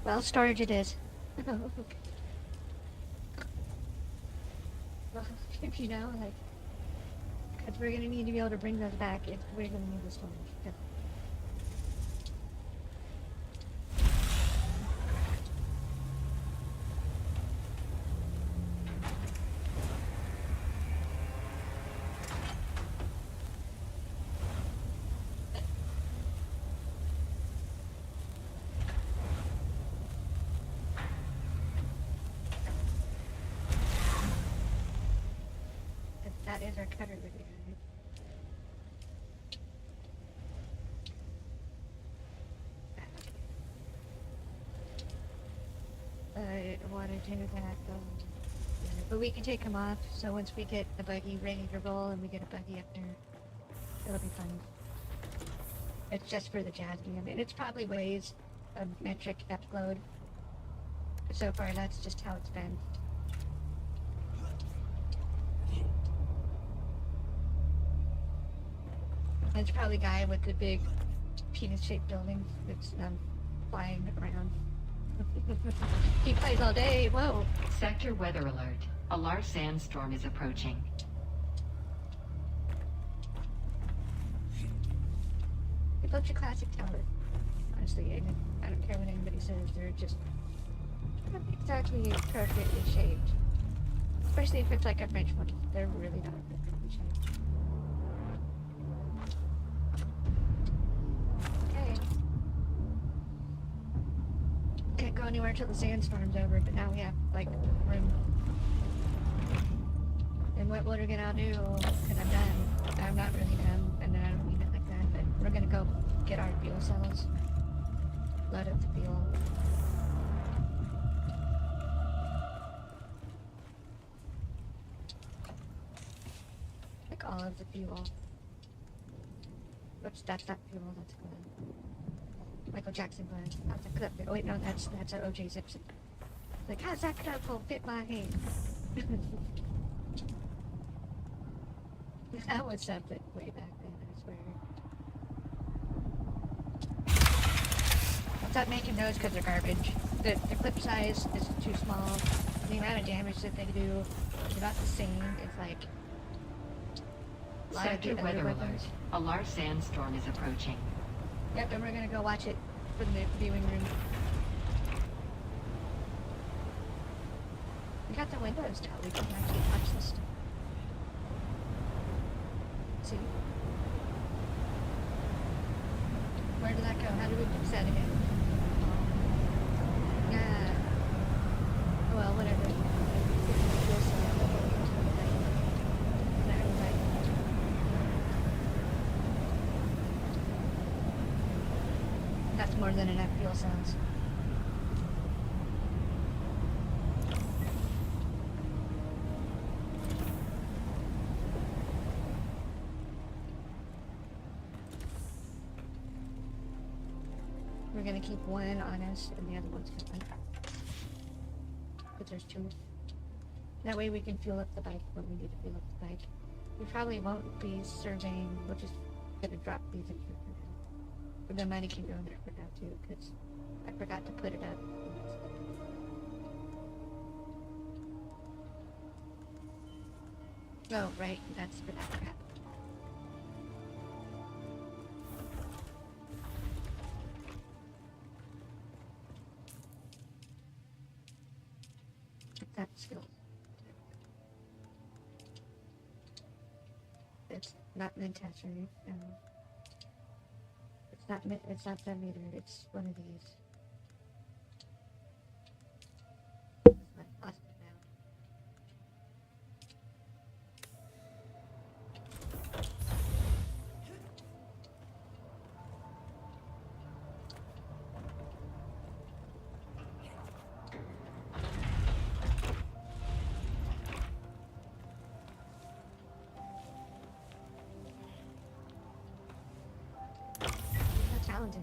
Well, storage it is. Well, if you know, like, because we're gonna need to be able to bring those back if we're gonna need the storage. Yeah. That is our cutter video. I want to do that, but we can take them off, so once we get the buggy ready to roll and we get a buggy up there, it'll be fun. It's just for the jazz band, and it's probably weighs a metric F load. So far, that's just how it's been. It's probably a guy with the big penis-shaped building that's flying around. He plays all day. Whoa. Sector weather alert. A large sandstorm is approaching. It's such a classic tower. Honestly, I don't care what anybody says. They're just not exactly appropriately shaped. Especially if it's like a French one. They're really not appropriately shaped. Can't go anywhere till the sandstorm's over, but now we have, like, room. And what we're gonna do, because I'm done. I'm not really done, and I don't mean it like that, but we're gonna go get our fuel cells. Load up the fuel. Like all of the fuel. Oops, that's not fuel, that's good. Michael Jackson was. How's that clip? Oh wait, no, that's an O.J. Simpson. Like, how's that clip will fit my hand? That was something way back then, I swear. Stop making those because they're garbage. The clip size is too small. The amount of damage that they do is about the same. It's like... Sector weather alert. A large sandstorm is approaching. Yep, and we're gonna go watch it from the viewing room. We got the windows down. We can actually watch this stuff. See? Where did that go? How did we fix that again? Yeah. Well, whatever. That's more than enough fuel cells. We're gonna keep one on us and the other one's coming. But there's two. That way we can fuel up the bike when we need to fuel up the bike. We probably won't be surveying, we're just gonna drop these in here for now. But the money can go in there for now too, because I forgot to put it up. Oh, right, that's for that crap. That's skill. It's not Mintaster, it's not that meter, it's one of these. I lost it now. Talented.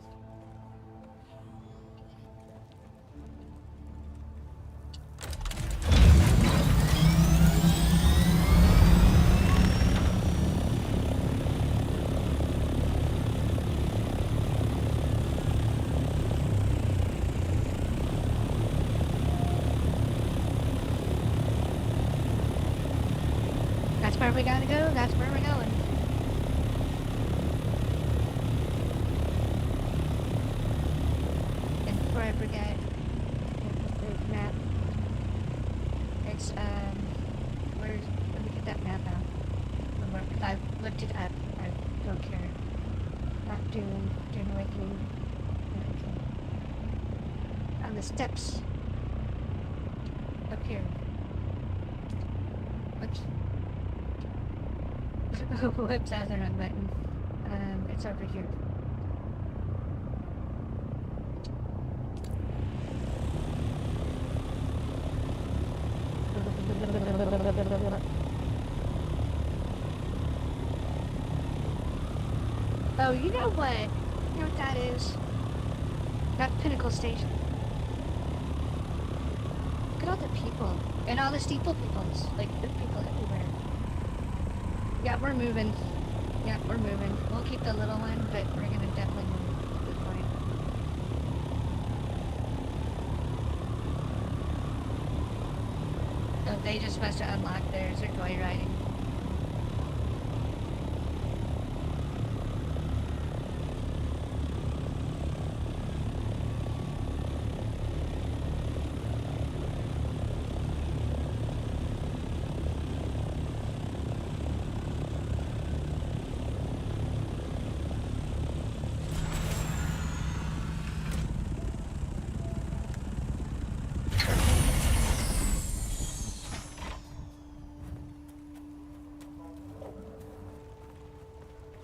we gotta go, that's where we're going. And before I forget, the map. It's, where's, let me get that map out. I've looked it up, I don't care. Not Dune Awakening. On the steps. Up here. Whoops. Whoops, that was the wrong button. It's over here. Oh, you know what? You know what that is? That's Pinnacle Station. Look at all the people. And all the steeple peoples. Like, there's people everywhere. Yeah, we're moving. Yeah, we're moving. We'll keep the little one, but we're gonna definitely move at this point. So they just must have unlocked theirs. They're joyriding.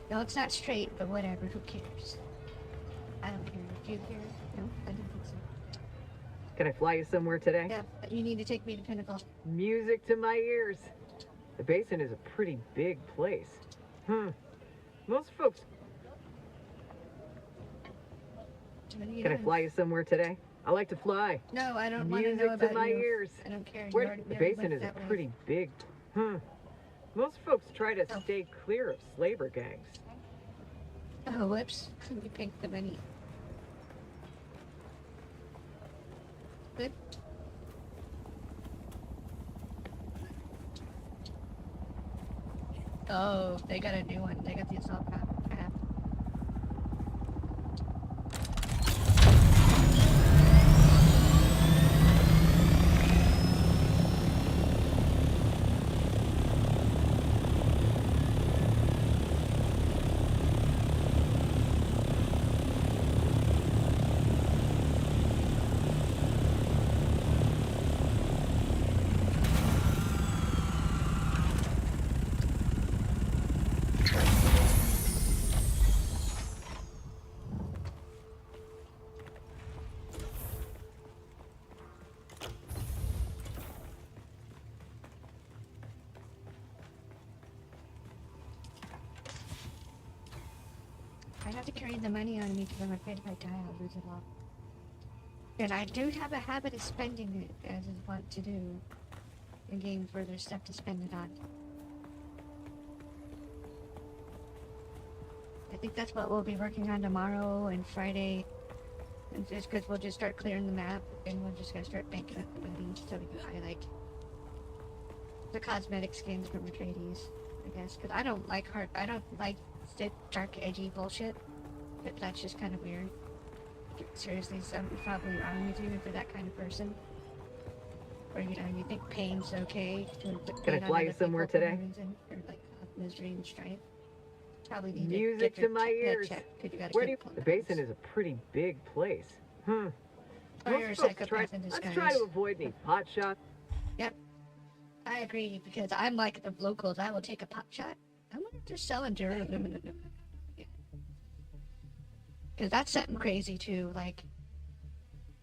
No, it's not straight, but whatever, who cares? I don't care. Do you care? No, I don't think so. Can I fly you somewhere today? Yeah, but you need to take me to Pinnacle. Music to my ears. The basin is a pretty big place. Most folks... Can I fly you somewhere today? I like to fly. No, I don't want to know Music about to my you. ears. I don't care. The basin is a pretty big... Most folks try to stay clear of slaver gangs. Oh, whoops. We picked the money. Good. Oh, they got a new one. They got the assault craft. I have to carry the money on me because I'm afraid if I die I'll lose it all. And I do have a habit of spending it, as is wont to do in games where there's stuff to spend it on. I think that's what we'll be working on tomorrow and Friday. And just because we'll just start clearing the map and we're just gonna start banking up the money so we can buy like the cosmetic skins from Atreides, I guess. Because I don't like dark, edgy bullshit. But that's just kind of weird. Seriously, something's probably wrong with you if you're that kind of person. Or, you know, you think pain's okay. Can I fly you somewhere today? Or like misery and strife. Probably need Music to to my ears. Where do you... The basin is a pretty big place. Or you're a psychopath in disguise. Let's try to avoid any pot shots. Yep. I agree, because I'm like the locals. I will take a pot shot. I wonder if they're selling aluminum. Because that's something crazy too, like,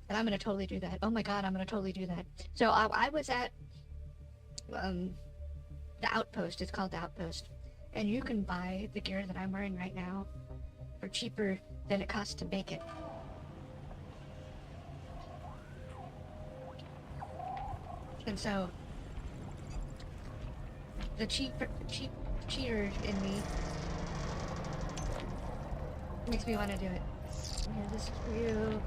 and I'm gonna totally do that. Oh my god, I'm gonna totally do that. So I was at the Outpost. It's called the Outpost, and you can buy the gear that I'm wearing right now for cheaper than it costs to make it. And so the cheater in me makes me want to do it. Here, this is for you.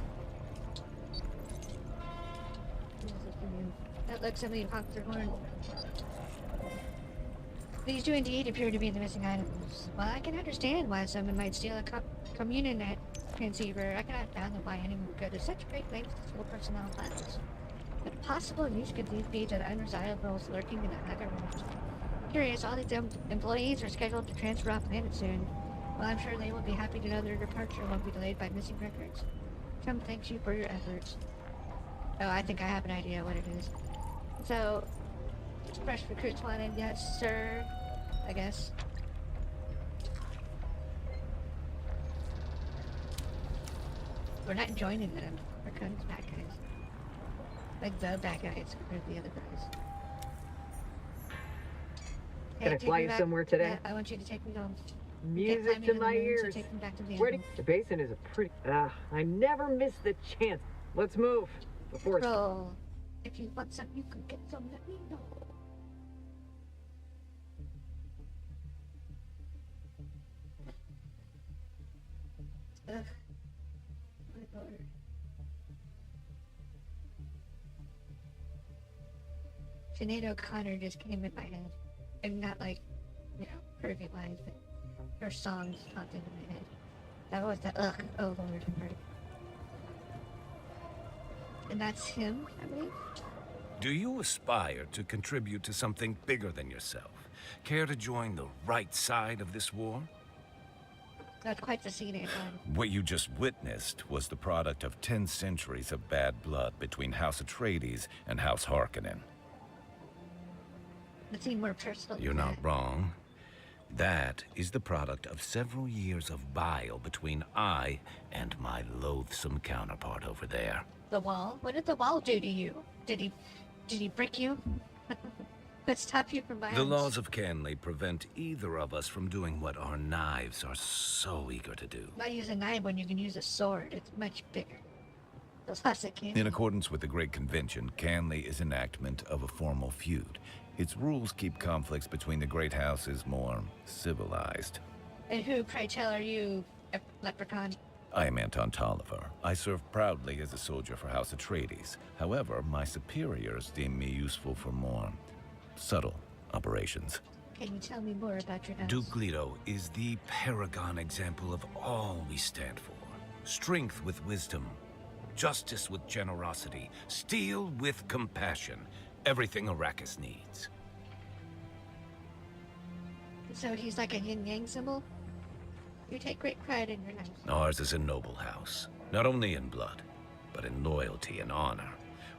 This is for you. That looks, somebody honked their horn. These do indeed appear to be the missing items. While I can understand why someone might steal a communinet transceiver, I cannot fathom why anyone would go to such great lengths to steal personnel files. What possible use could these be to the unresolvables lurking in the hacker rooms? Curious, all these employees are scheduled to transfer off planet soon. Well, I'm sure they will be happy to know their departure won't be delayed by missing records. Trump thanks you for your efforts. Oh, I think I have an idea what it is. So, fresh recruits wanted, yes, sir. I guess. We're not joining them. We're kind of bad guys. Like the bad guys compared to the other guys. Can I fly you somewhere today? Yeah, I want you to take me home. Music to my ears. So take me back to the Where the basin is a pretty... I never miss the chance. Let's move. Before it's... Roll. If you want some, you can get some. Let me know. Ugh. My lord. Sinead O'Connor just came in my head. And not like, you know, perfect lines, but her songs popped into my head. That was the ugh, oh lord, part. And that's him, I believe. Do you aspire to contribute to something bigger than yourself? Care to join the right side of this war? That's quite the scene, Anton. What you just witnessed was the product of 10 centuries of bad blood between House Atreides and House Harkonnen. It seemed more personal. You're not wrong. That is the product of several years of bile between I and my loathsome counterpart over there. The wall? What did the wall do to you? Did he brick you? That stop you from violence? The laws of Canley prevent either of us from doing what our knives are so eager to do. Why use a knife when you can use a sword? It's much bigger. Those classic games. In accordance with the Great Convention, Canley is enactment of a formal feud. Its rules keep conflicts between the great houses more civilized. And who, pray tell, are you, Leprechaun? I am Anton Tolliver. I serve proudly as a soldier for House Atreides. However, my superiors deem me useful for more subtle operations. Can you tell me more about your house? Duke Leto is the paragon example of all we stand for. Strength with wisdom, justice with generosity, steel with compassion. Everything Arrakis needs. So he's like a yin-yang symbol? You take great pride in your house. Ours is a noble house, not only in blood, but in loyalty and honor.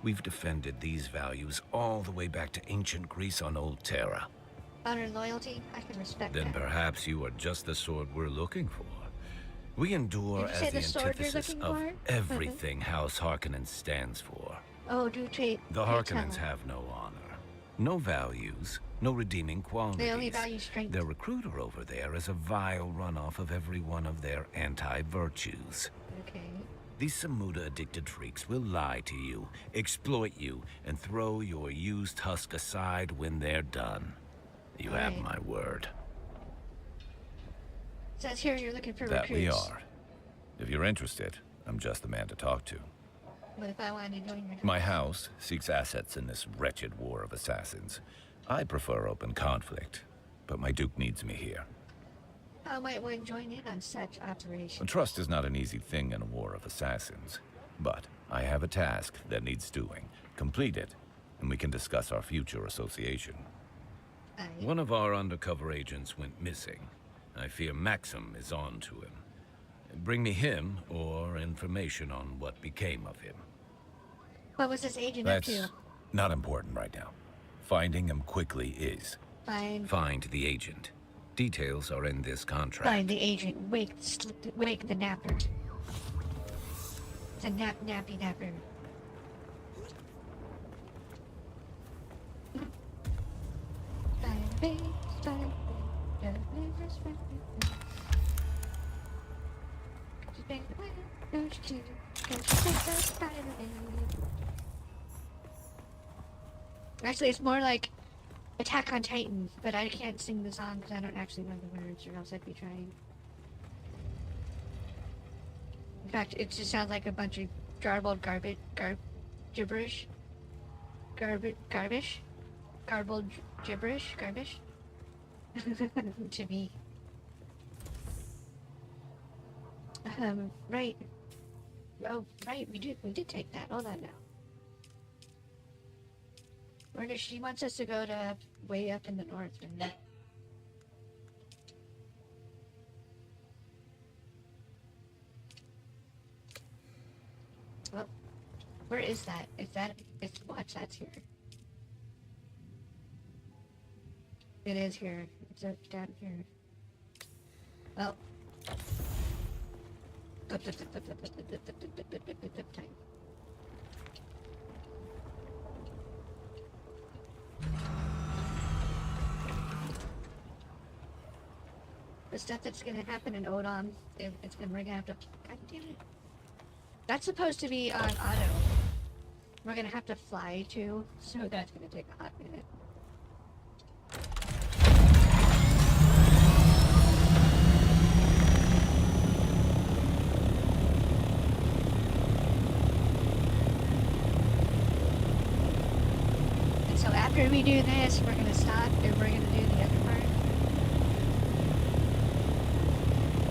We've defended these values all the way back to ancient Greece on Old Terra. Honor and loyalty? I can respect Then that. perhaps you are just the sword we're looking for. We endure as the antithesis of everything House Harkonnen stands for. Oh, do treat. The Harkonnens have no honor, no values, no redeeming qualities. They only value strength. Their recruiter over there is a vile runoff of every one of their anti-virtues. Okay. These Samuda-addicted freaks will lie to you, exploit you, and throw your used husk aside when they're done. You have my word. Says here you're looking for That recruits. we are. If you're interested, I'm just the man to talk to. But if I wanted to join your My house seeks assets in this wretched war of assassins. I prefer open conflict, but my Duke needs me here. How might one join in on such operations? Trust is not an easy thing in a war of assassins, but I have a task that needs doing. Complete it, and we can discuss our future association. One of our undercover agents went missing. I fear Maxim is on to him. Bring me him or information on what became of him. What was this agent That's up to? not important right now. Finding him quickly is. Fine. Find the agent. Details are in this contract. Find the agent. Wake the napper. It's a nappy napper. Actually, it's more like Attack on Titan, but I can't sing the song because I don't actually know the words, or else I'd be trying. In fact, it just sounds like a bunch of garbled gibberish. Garbled gibberish? to me. Right. Oh, right, we did take that. Hold on now. Where does she wants us to go to way up in the north, right? Well, where is that? Watch, that's here. It is here. It's up down here. Well. Time. The stuff that's gonna happen in Odom, we're gonna have to. God damn it. That's supposed to be on auto. We're gonna have to fly too, so that's gonna take a hot minute. And so after we do this, we're gonna stop and we're gonna do the other part.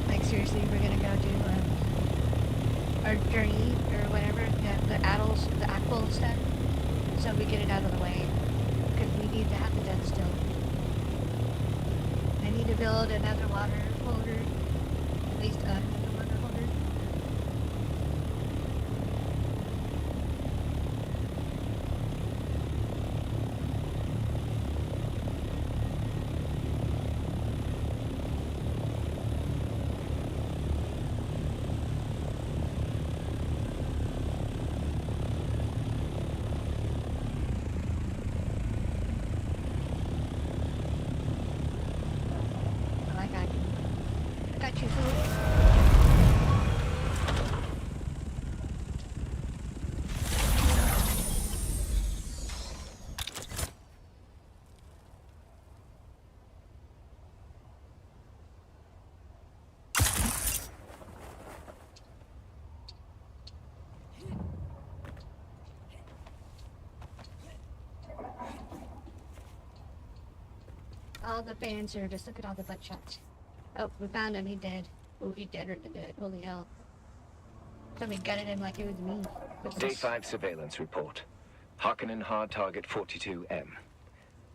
Like seriously, we're gonna go do our journey or whatever, the apple stuff, so we get it out of the way, because we need to have it done still. I need to build another water holder, at least another water holder. All the fan service, look at all the butt shots. Oh, we found him, he dead. Oh, he deader than dead, holy hell. Somebody gutted him like it was me. Day 5 surveillance report. Harkonnen hard target 42M.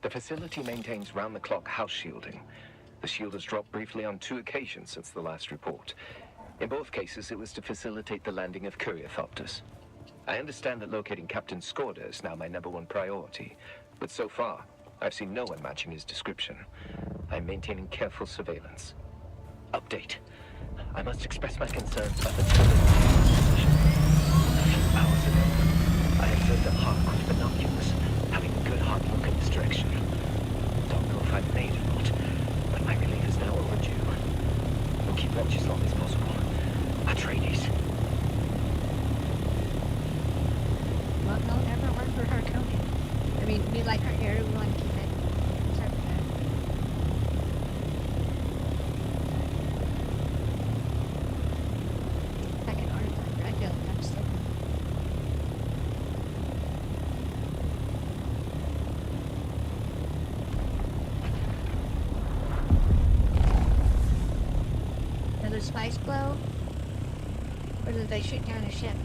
The facility maintains round-the-clock house shielding. The shield has dropped briefly on 2 occasions since the last report. In both cases, it was to facilitate the landing of Ornithopters. I understand that locating Captain Skorda is now my #1 priority, but so far, I've seen no one matching his description. I'm maintaining careful surveillance. Update. I must express my concerns about the position. A few hours ago, I observed a hawk with binoculars, having a good hard look in this direction. Don't know if I've made or not, but my relief is now overdue. We'll keep watch as long as possible. Atreides. Well, no, never work for Harkonnen. I mean, we like her hair, we want to keep it. Sorry for that. Second artifact, I feel like I'm slipping. Another spice glow? Or did they shoot down a ship?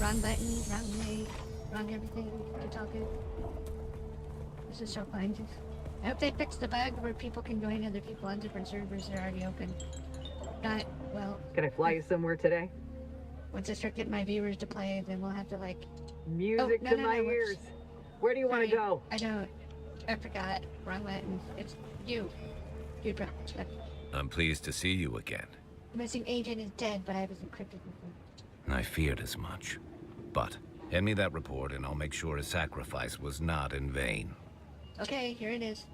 Wrong button, wrong way, wrong everything. It's all good. This is so fun. I hope they fix the bug where people can join other people on different servers that are already open. Not, well... Can I fly you somewhere today? Once I start getting my viewers to play, then we'll have to like... Music to my ears. Where do you want to go? I don't. I forgot. Wrong button. It's you. Dude, bro. I'm pleased to see you again. Missing agent is dead, but I was encrypted with him. I feared as much. But, hand me that report and I'll make sure his sacrifice was not in vain. Okay, here it is.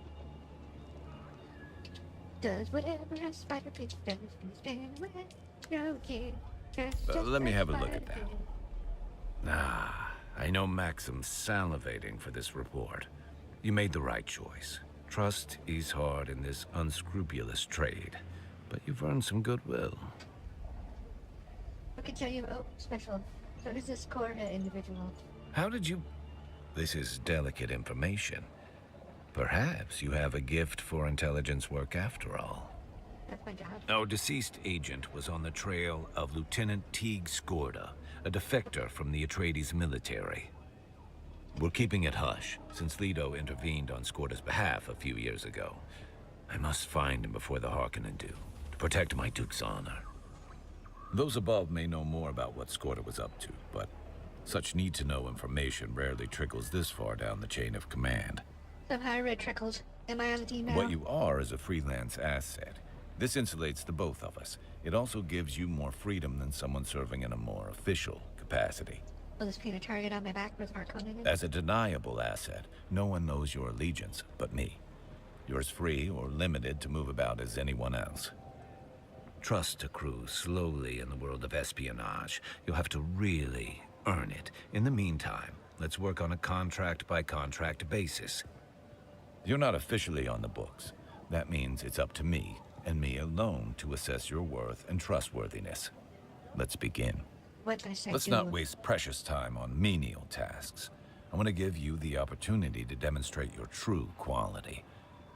Does whatever a spider pig does. Okay. Let me have a look at that. Ah, I know Maxim's salivating for this report. You made the right choice. Trust is hard in this unscrupulous trade. but you've earned some goodwill. I can tell you, oh, special. So does this Corda individual. How did you... This is delicate information. Perhaps you have a gift for intelligence work after all. That's my job. Our deceased agent was on the trail of Lieutenant Teague Skorda, a defector from the Atreides military. We're keeping it hush, since Leto intervened on Skorda's behalf a few years ago. I must find him before the Harkonnen do, to protect my Duke's honor. Those above may know more about what Skorda was up to, but such need-to-know information rarely trickles this far down the chain of command. Somehow red trickles. Am I on the team now? What you are is a freelance asset. This insulates the both of us. It also gives you more freedom than someone serving in a more official capacity. Will this paint a target on my back with Harkonnen in it? As a deniable asset, no one knows your allegiance but me. You're as free or limited to move about as anyone else. Trust accrues slowly in the world of espionage. You'll have to really earn it. In the meantime, let's work on a contract-by-contract basis. You're not officially on the books. That means it's up to me, and me alone, to assess your worth and trustworthiness. Let's begin. What must I Let's do? not waste precious time on menial tasks. I want to give you the opportunity to demonstrate your true quality.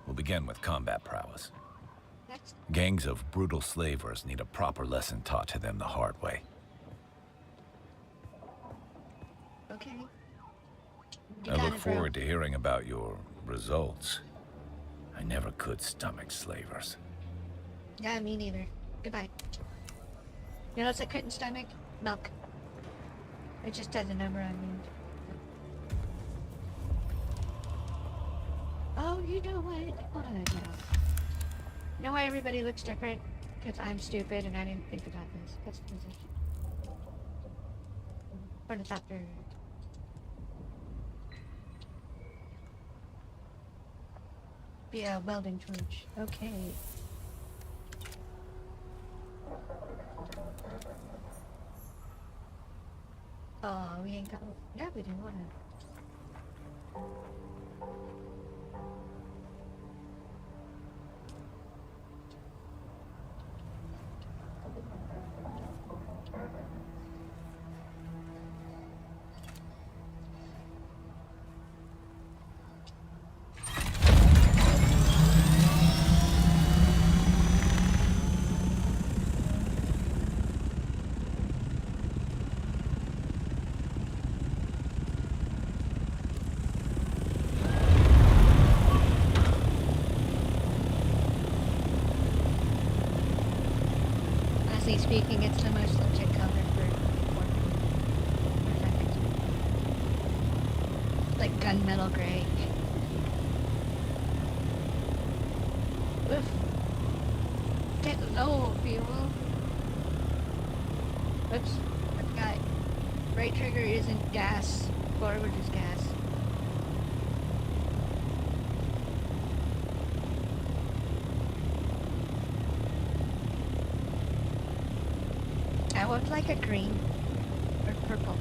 We'll begin with combat prowess. Gangs of brutal slavers need a proper lesson taught to them the hard way. Okay. I look forward to hearing about your results. I never could stomach slavers. Yeah, me neither. Goodbye. You know what's I couldn't stomach? Milk. It just does a number on me. Oh, you know what? Hold on now. You know why everybody looks different? Because I'm stupid and I didn't think about this. Customization. Ornithopter. Yeah, welding torch. Okay. Oh, we ain't got... Yeah, we didn't want to... Speaking, it's the most legit color for like gunmetal gray. Oof. Get low, people. Oops. I forgot. Right trigger isn't gas. Forward is gas. I would like a green or purple.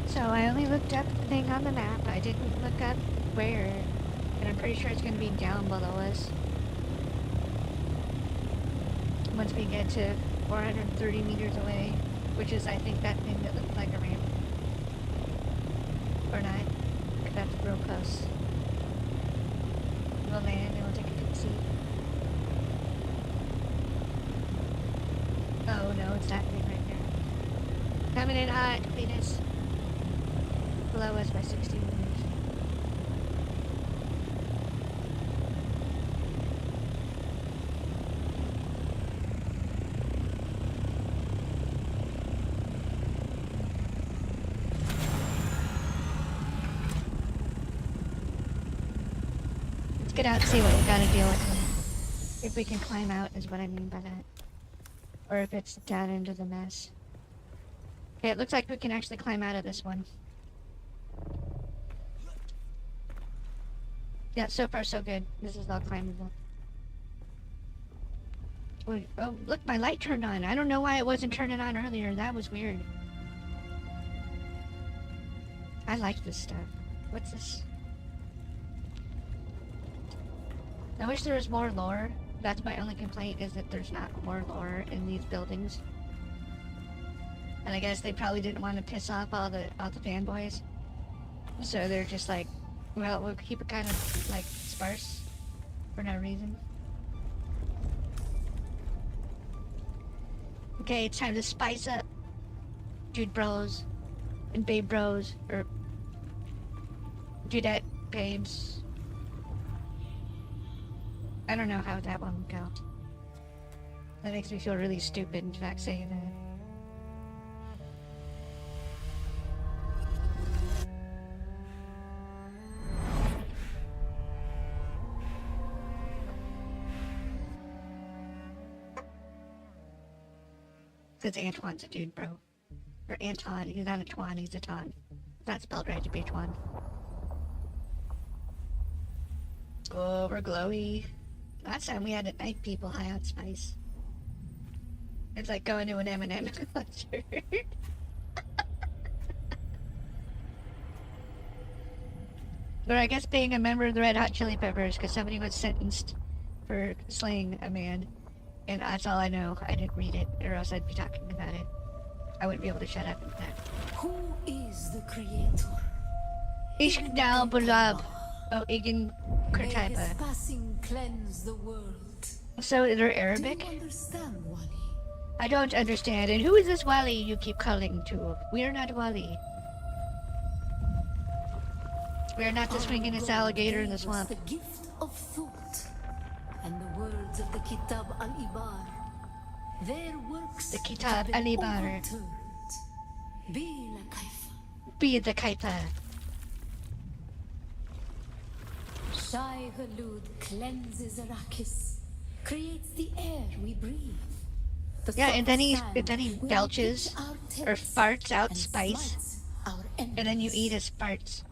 So I only looked up the thing on the map. I didn't look up where, and I'm pretty sure it's going to be down below us. Once we get to 430 meters away, which is, I think, that thing that looked like a ramp. Or not, because that's real close. We'll land and we'll take a good seat. Oh no, it's that thing right there. Coming in hot, Venus. Below us by 60 meters. Get out and see what we gotta deal with. If we can climb out is what I mean by that. Or if it's down into the mess. Okay, it looks like we can actually climb out of this one. Yeah, so far so good. This is all climbable. Wait, oh, look, my light turned on. I don't know why it wasn't turning on earlier. That was weird. I like this stuff. What's this? I wish there was more lore. That's my only complaint, is that there's not more lore in these buildings. And I guess they probably didn't want to piss off all the fanboys. So they're just like, well, we'll keep it kind of like sparse for no reason. Okay, it's time to spice up dude bros and babe bros, or dudette babes. I don't know how that one would go. That makes me feel really stupid, in fact, saying that. Because Antoine's a dude, bro. Or Anton, he's not a Twan, he's a Ton. It's not spelled right to be Twan. Oh, we're glowy. Last time we had at night people high on spice. It's like going to an M&M concert. Or I guess being a member of the Red Hot Chili Peppers, because somebody was sentenced for slaying a man. And that's all I know. I didn't read it, or else I'd be talking about it. I wouldn't be able to shut up. Who is the creator? Ishkdal Bulab. Oh, Igen May his Kurtaiba. passing cleanse the world. So they're Arabic? Do you understand, Wally? I don't understand. And who is this Wally you keep calling to? We are not Wally. We are not the swingingest alligator in the swamp. The gift of thought and the words of the Kitab al-Ibar. Their works The Kitab have been al-Ibar. overturned. Be la kaifa. Be the Kaipa. Shai Halud cleanses Arrakis, creates the air we breathe. The Yeah, and then soft he sand belches will pitch our or tents farts out and spice, smites our and then you eat his farts.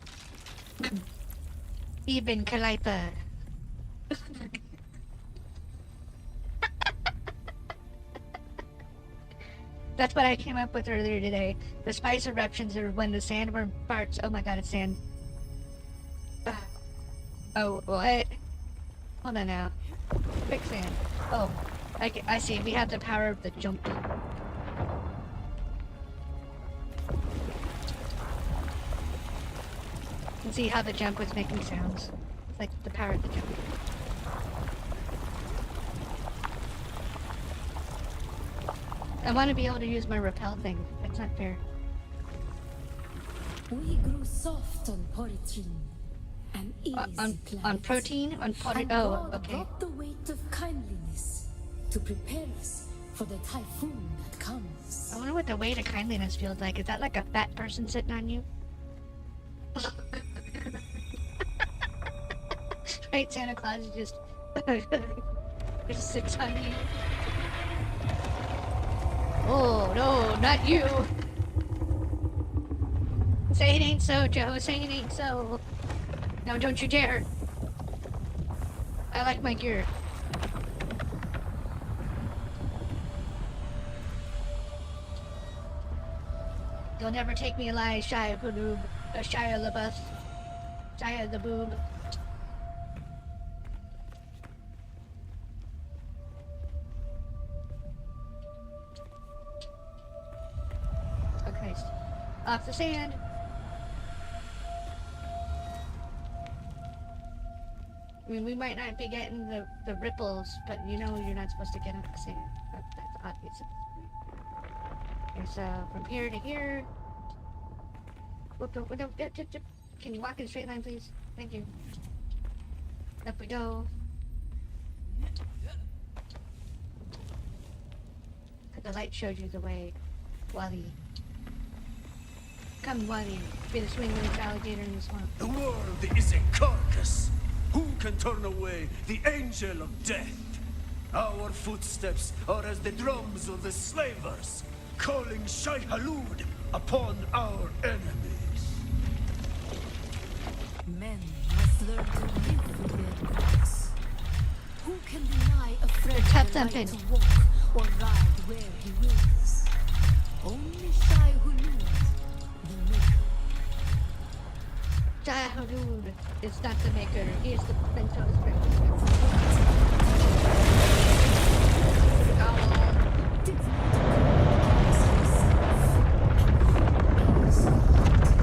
Ibn Khalifa. That's what I came up with earlier today. The spice eruptions are when the sandworm farts. Oh my god, it's sand. Oh, what? Hold on now. Quicksand. Oh, I see. We have the power of the jump. You can see how the jump was making sounds. It's like the power of the jump. I want to be able to use my repel thing. That's not fair. We grew soft on poetry and easy on protein? On and oh, God okay. brought the weight of kindliness to prepare us for the typhoon that comes. I wonder what the weight of kindliness feels like. Is that like a fat person sitting on you? Right, Santa Claus is just just sits on you. Oh no, not you! Say it ain't so, Joe. Say it ain't so. No, don't you dare. I like my gear. You'll never take me alive, Shia LaBeouf. Shia LaBeouf. Shia LaBeouf. Okay, off the sand. I mean, we might not be getting the ripples, but you know you're not supposed to get on the sand. That's obvious. Okay, so from here to here. Can you walk in a straight line, please? Thank you. Up we go. The light showed you the way, Wally. Come, Wally. Be the swinging alligator in the swamp. The world is a carcass. Who can turn away the angel of death? Our footsteps are as the drums of the slavers, calling Shai Halud upon our enemies. Men must learn to live with their quirks. Who can deny a friend Tap the right something. to walk or ride where he wills? Only Shai Hulud, the maker. Shai Hulud is not the maker. He is the Mentos friend.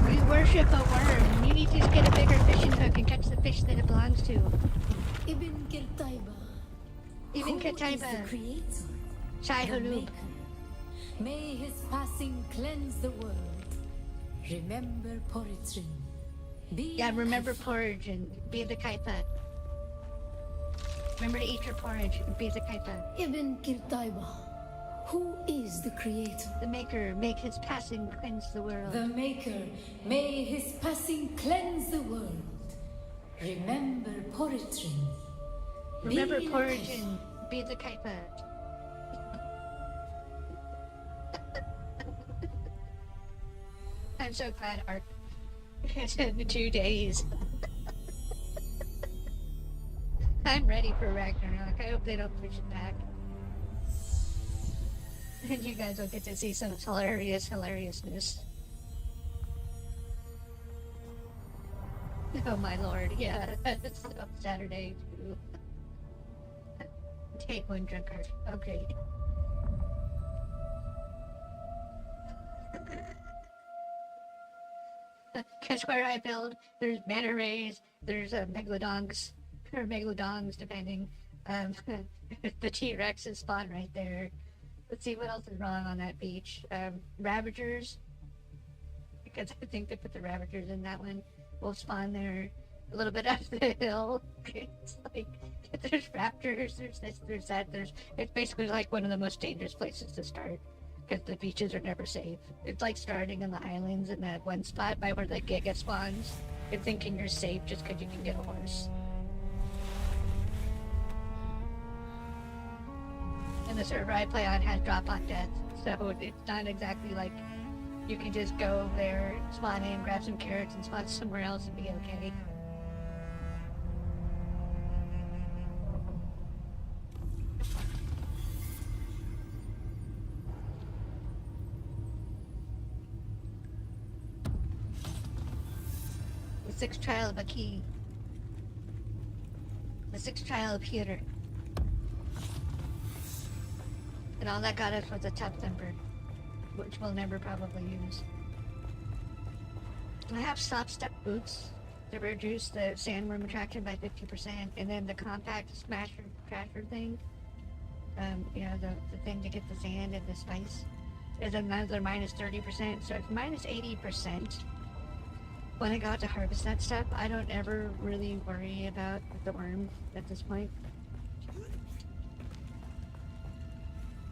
We worship a worm. You need to just get a bigger fishing hook and catch the fish that it belongs to. Ibn Kirtaiba. Ibn Who is the Kirtaiba. creator? Shai The Hulud. maker. May his passing cleanse the world. Remember Poritrin. Be Yeah, remember porridge and be the kaipa. Remember to eat your porridge and be the kaipa. Ibn Kirtaiba. Who is the creator? The maker, make his passing cleanse the world. The maker. May his passing cleanse the world. Remember Poritrin. Remember Be porridge the and be the kaipa. I'm so glad Ark has in 2 days. I'm ready for Ragnarok. I hope they don't push it back. And you guys will get to see some hilariousness. Oh my lord, yeah, it's Saturday too. Take one, drunkard. Okay. Because where I build, there's manta rays, there's megalodons, or megalodons, depending. The T-Rexes spawn right there. Let's see what else is wrong on that beach. Ravagers, because I think they put the Ravagers in that one, will spawn there a little bit up the hill. It's like, there's raptors, there's this, there's that, it's basically like one of the most dangerous places to start. Because the beaches are never safe. It's like starting in the islands in that one spot by where the Giga spawns and thinking you're safe just because you can get a horse. And the server I play on has drop on death, so it's not exactly like you can just go there, spawn in, grab some carrots, and spawn somewhere else and be okay. The sixth trial of Aki. The sixth trial of Peter. And all that got us was a top thumper, which we'll never probably use. I have soft step boots to reduce the sandworm attraction by 50%, and then the compact smasher trasher thing, you know, the thing to get the sand and the spice, is another minus 30%, so it's minus 80%. When I go out to harvest that stuff, I don't ever really worry about the worm at this point.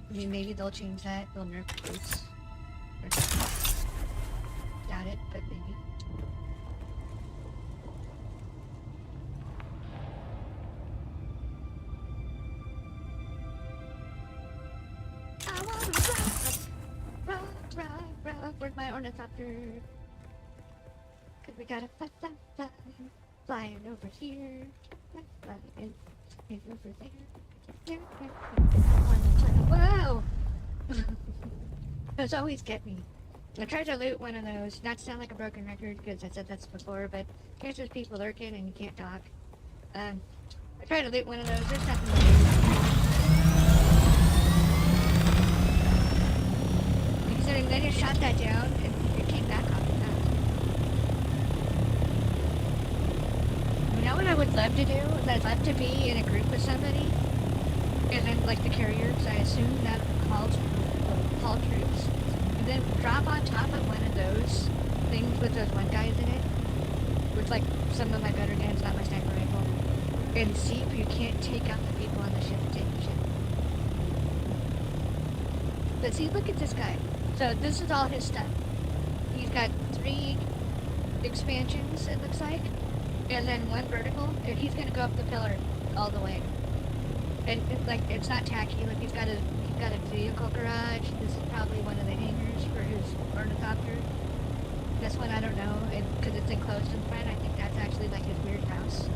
I mean, maybe they'll change that, they'll nerf the boots. Doubt it, but maybe. I wanna rock. Where's my ornithopter? Cause we gotta fly, flying over here, flying over there. Whoa! Those always get me. I tried to loot one of those, not to sound like a broken record, because I said this before, but in case there's people lurking and you can't talk. I tried to loot one of those, there's nothing to do. Considering they just shot that down and it came back off the map. You know what I would love to do? Is I'd love to be in a group with somebody, and then like the carrier, because I assume that haul troops, and then drop on top of one of those things with those one guys in it, with like some of my better guns, not my sniper rifle, and see if you can't take out the people on the ship and take the ship. But see, look at this guy. So this is all his stuff. He's got 3 expansions, it looks like, and then 1 vertical, and he's gonna go up the pillar all the way. And like, it's not tacky. Like he's got a vehicle garage. This is probably one of the hangars for his ornithopter. This one, I don't know, because it's enclosed in front. I think that's actually like his weird house.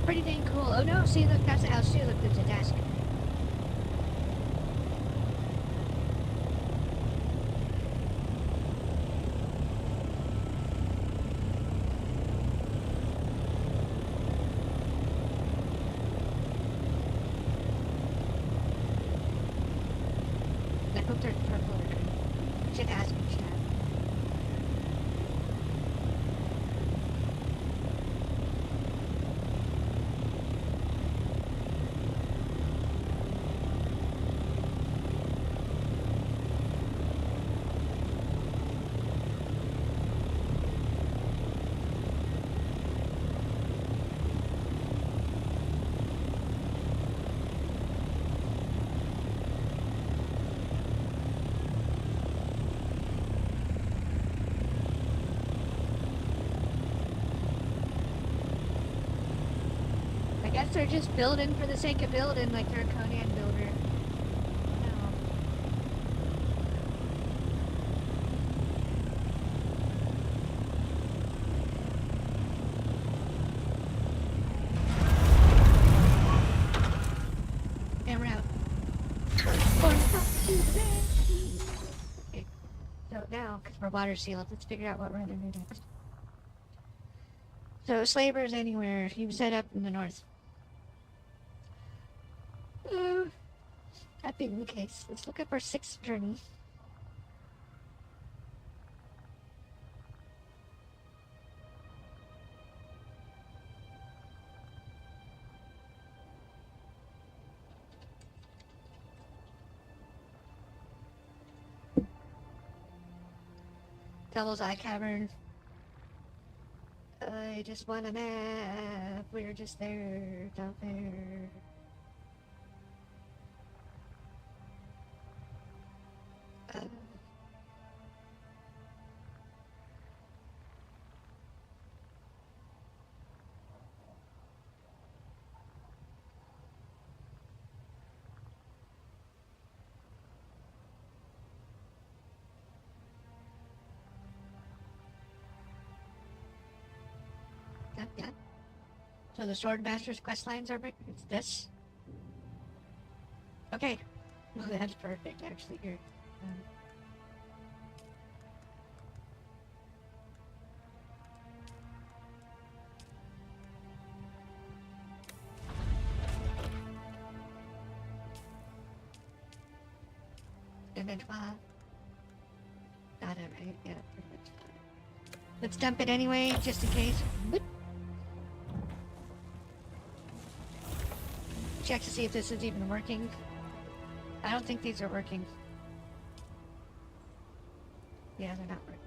Pretty dang cool. Oh no, see, look, that's a house too. Look, there's a desk. I hope they're purple or green. Should ask which type. I guess they're just building for the sake of building, like they're a Conan builder. No. And we're out. Okay. So now, because we're water sealed, let's figure out what we're gonna do next. So slavers anywhere, you set up in the north. That being the case, let's look up our 6th journey. Devil's Eye Cavern. I just want a map. We're just there, down there. Yep. So the Swordmaster's quest lines are it's this. Okay. Well, that's perfect, actually, here. Image 5. Got it, right? Yeah, image 5. Let's dump it anyway, just in case. Boop. Check to see if this is even working. I don't think these are working. Yeah, they're not working.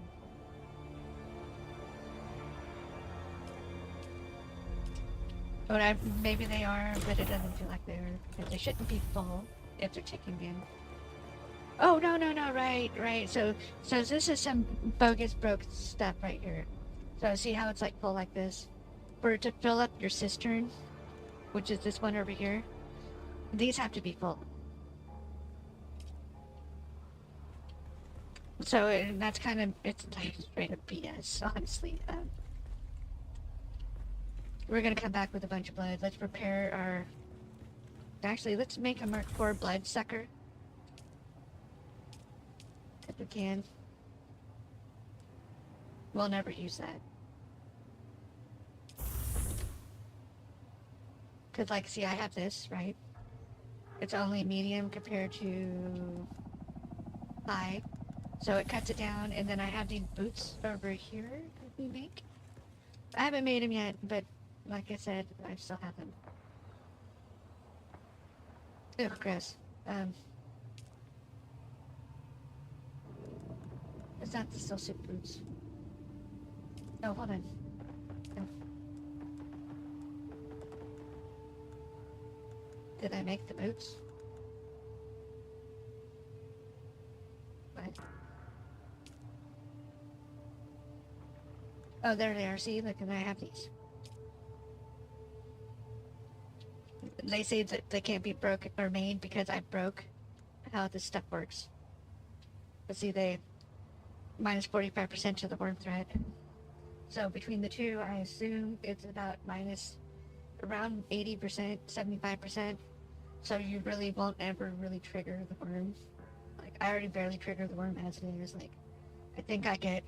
But maybe they are, but it doesn't feel like they are, because they shouldn't be full if they're ticking in. Oh, no, right. So this is some bogus broke stuff right here. So see how it's like full like this? For it to fill up your cistern, which is this one over here, these have to be full. So that's kind of, it's like straight up BS, honestly. We're gonna come back with a bunch of blood. Let's prepare our... Actually, let's make a Mark IV bloodsucker. If we can. We'll never use that. Cause like, see, I have this, right? It's only medium compared to high. So it cuts it down, and then I have these boots over here that we make. I haven't made them yet, but like I said, I still have them. Ugh, gross. It's not the still suit boots. No, hold on. No. Did I make the boots? What? Oh, there they are. See, look, and I have these. They say that they can't be broken or made because I broke how this stuff works. But see, they minus 45% to the worm threat. So between the two, I assume it's about minus around 80%, 75%. So you really won't ever really trigger the worm. Like, I already barely trigger the worm as it is. Like, I think I get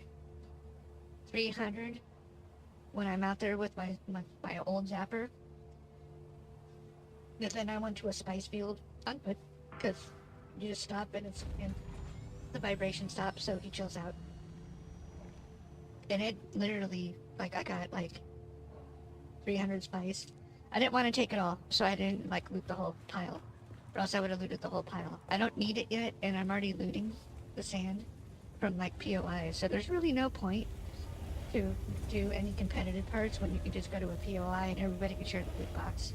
300 when I'm out there with my old zapper. And then I went to a spice field on foot, because you just stop and the vibration stops, so he chills out. And it literally, like, I got like 300 spice. I didn't want to take it all, so I didn't like loot the whole pile, or else I would have looted the whole pile. I don't need it yet, and I'm already looting the sand from like POI, so there's really no point to do any competitive parts when you can just go to a POI and everybody can share the loot box.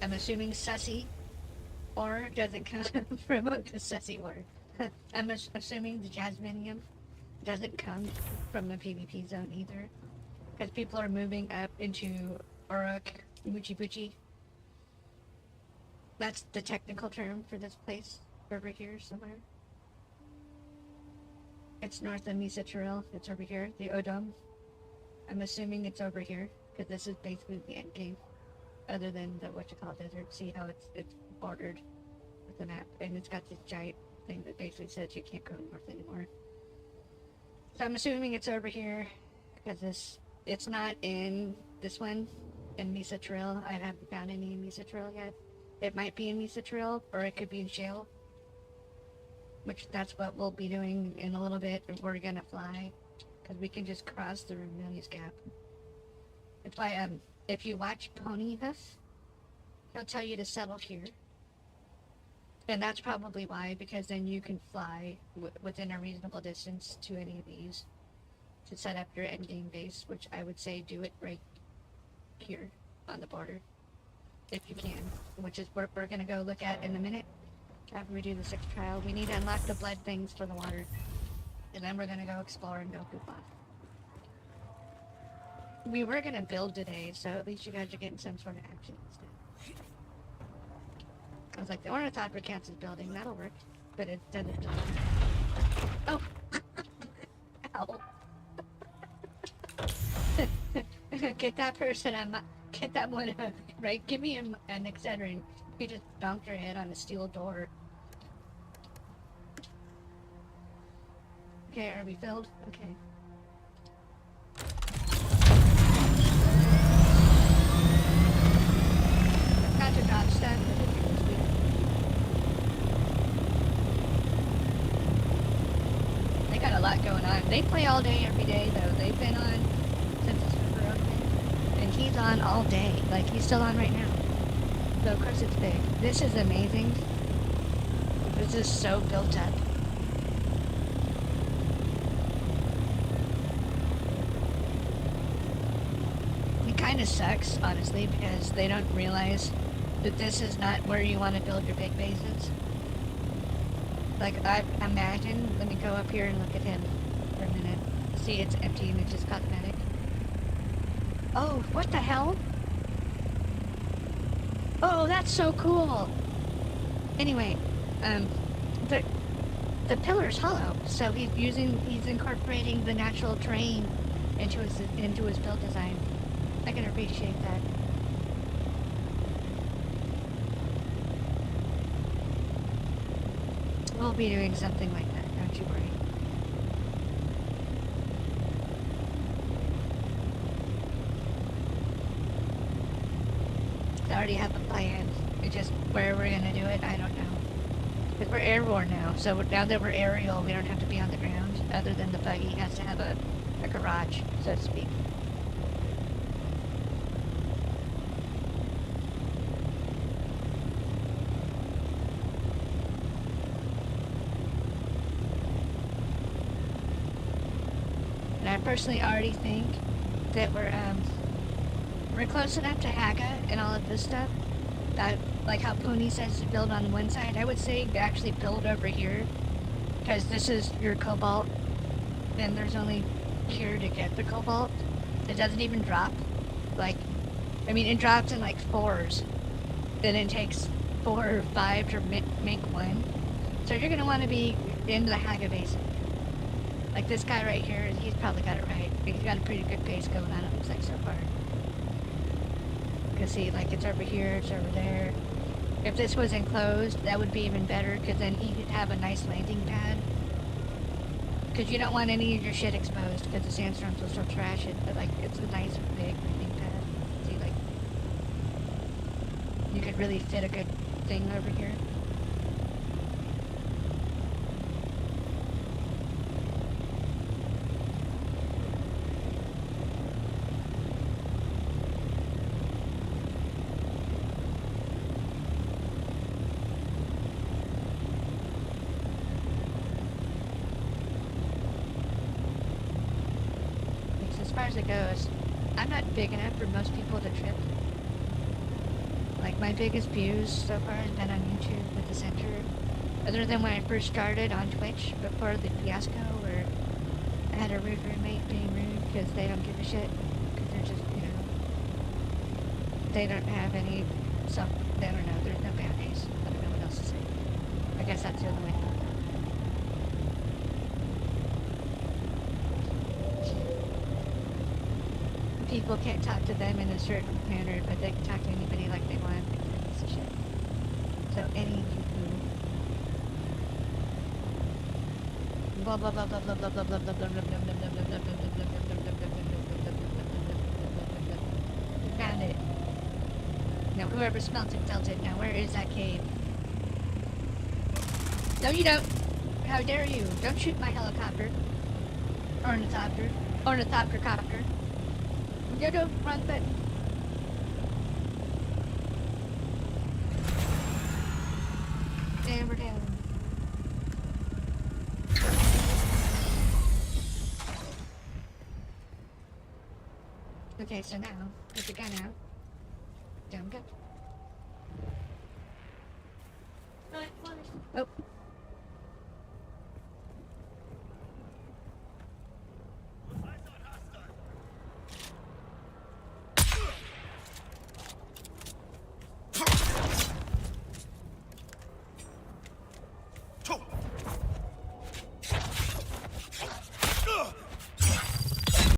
I'm assuming sussy or doesn't come from a sussy word. I'm assuming the Jasminium doesn't come from the PvP zone either, because people are moving up into Uruk, Muchi Buchi. That's the technical term for this place over here somewhere. It's north of Misa Tiril. It's over here, the Odom. I'm assuming it's over here, because this is basically the end game, other than the desert. See how it's bordered with the map, and it's got this giant thing that basically says you can't go north anymore. So I'm assuming it's over here, because it's not in this one, in Misa Tiril. I haven't found any in Misa Tiril yet. It might be in Misa Tiril, or it could be in Shale, which that's what we'll be doing in a little bit. We're gonna fly, because we can just cross the Remelius Gap. It's why, if you watch Pony Hoof, he'll tell you to settle here. And that's probably why, because then you can fly within a reasonable distance to any of these to set up your endgame base, which I would say do it right here on the border, if you can, which is what we're going to go look at in a minute after we do the 6th trial. We need to unlock the blood things for the water, and then we're going to go explore and go poop off. We were going to build today, so at least you guys are getting some sort of action instead. I was like, the Ornithopter counts as building, that'll work. But it doesn't. Oh! Ow. Get that person, get that one, right? Give me an Excedrin. You just bonked her head on a steel door. Okay, are we filled? Okay. I've got to drop stuff. They got a lot going on. They play all day, every day, though. They've been on since the server opened. And he's on all day. Like, he's still on right now. So, of course, it's big. This is amazing. This is so built up. It kind of sucks, honestly, because they don't realize that this is not where you want to build your big bases. Like, I imagine, let me go up here and look at him for a minute. See, it's empty and it's just cosmetic. Oh, what the hell? Oh, that's so cool! Anyway, the pillar's hollow, so he's incorporating the natural terrain into his build design. I can appreciate that. We'll be doing something like that, don't you worry. I already have a plan. It's just where we're gonna do it, I don't know. Because we're airborne now, so now that we're aerial, we don't have to be on the ground, other than the buggy has to have a garage, so to speak. And I personally already think that we're close enough to Haga and all of this stuff that, like how Pony says to build on one side, I would say to actually build over here, because this is your cobalt, and there's only here to get the cobalt. It doesn't even drop. Like, I mean, it drops in like 4s, then it takes 4 or 5 to make one. So you're gonna want to be in the Haga Basin. Like this guy right here, he's probably got it right. He's got a pretty good pace going on, it looks like so far. You can see, like, it's over here, it's over there. If this was enclosed, that would be even better, because then he could have a nice landing pad. Because you don't want any of your shit exposed, because the sandstorms will still trash it, but, like, it's a nice big landing pad. See, like, you could really fit a good thing over here. As far as it goes, I'm not big enough for most people to trip. Like, my biggest views so far has been on YouTube with the center. Other than when I first started on Twitch before the fiasco where I had a rude roommate being rude because they don't give a shit. Because they're just, you know, they don't have any they don't know, there's no boundaries. I don't know what else to say. I guess that's the other way. People can't talk to them in a certain manner, but they can talk to anybody like they want. Piece of shit. So any people. Blah blah blah blah blah blah blah blah blah blah blah blah blah blah blah. Found it. Now whoever smelt it tells it. Now where is that cave? No, you don't. How dare you? Don't shoot my helicopter. Ornithopter. Ornithopter copter. You don't run that. And we're down. Okay, so now, with the gun out, down go. Oh.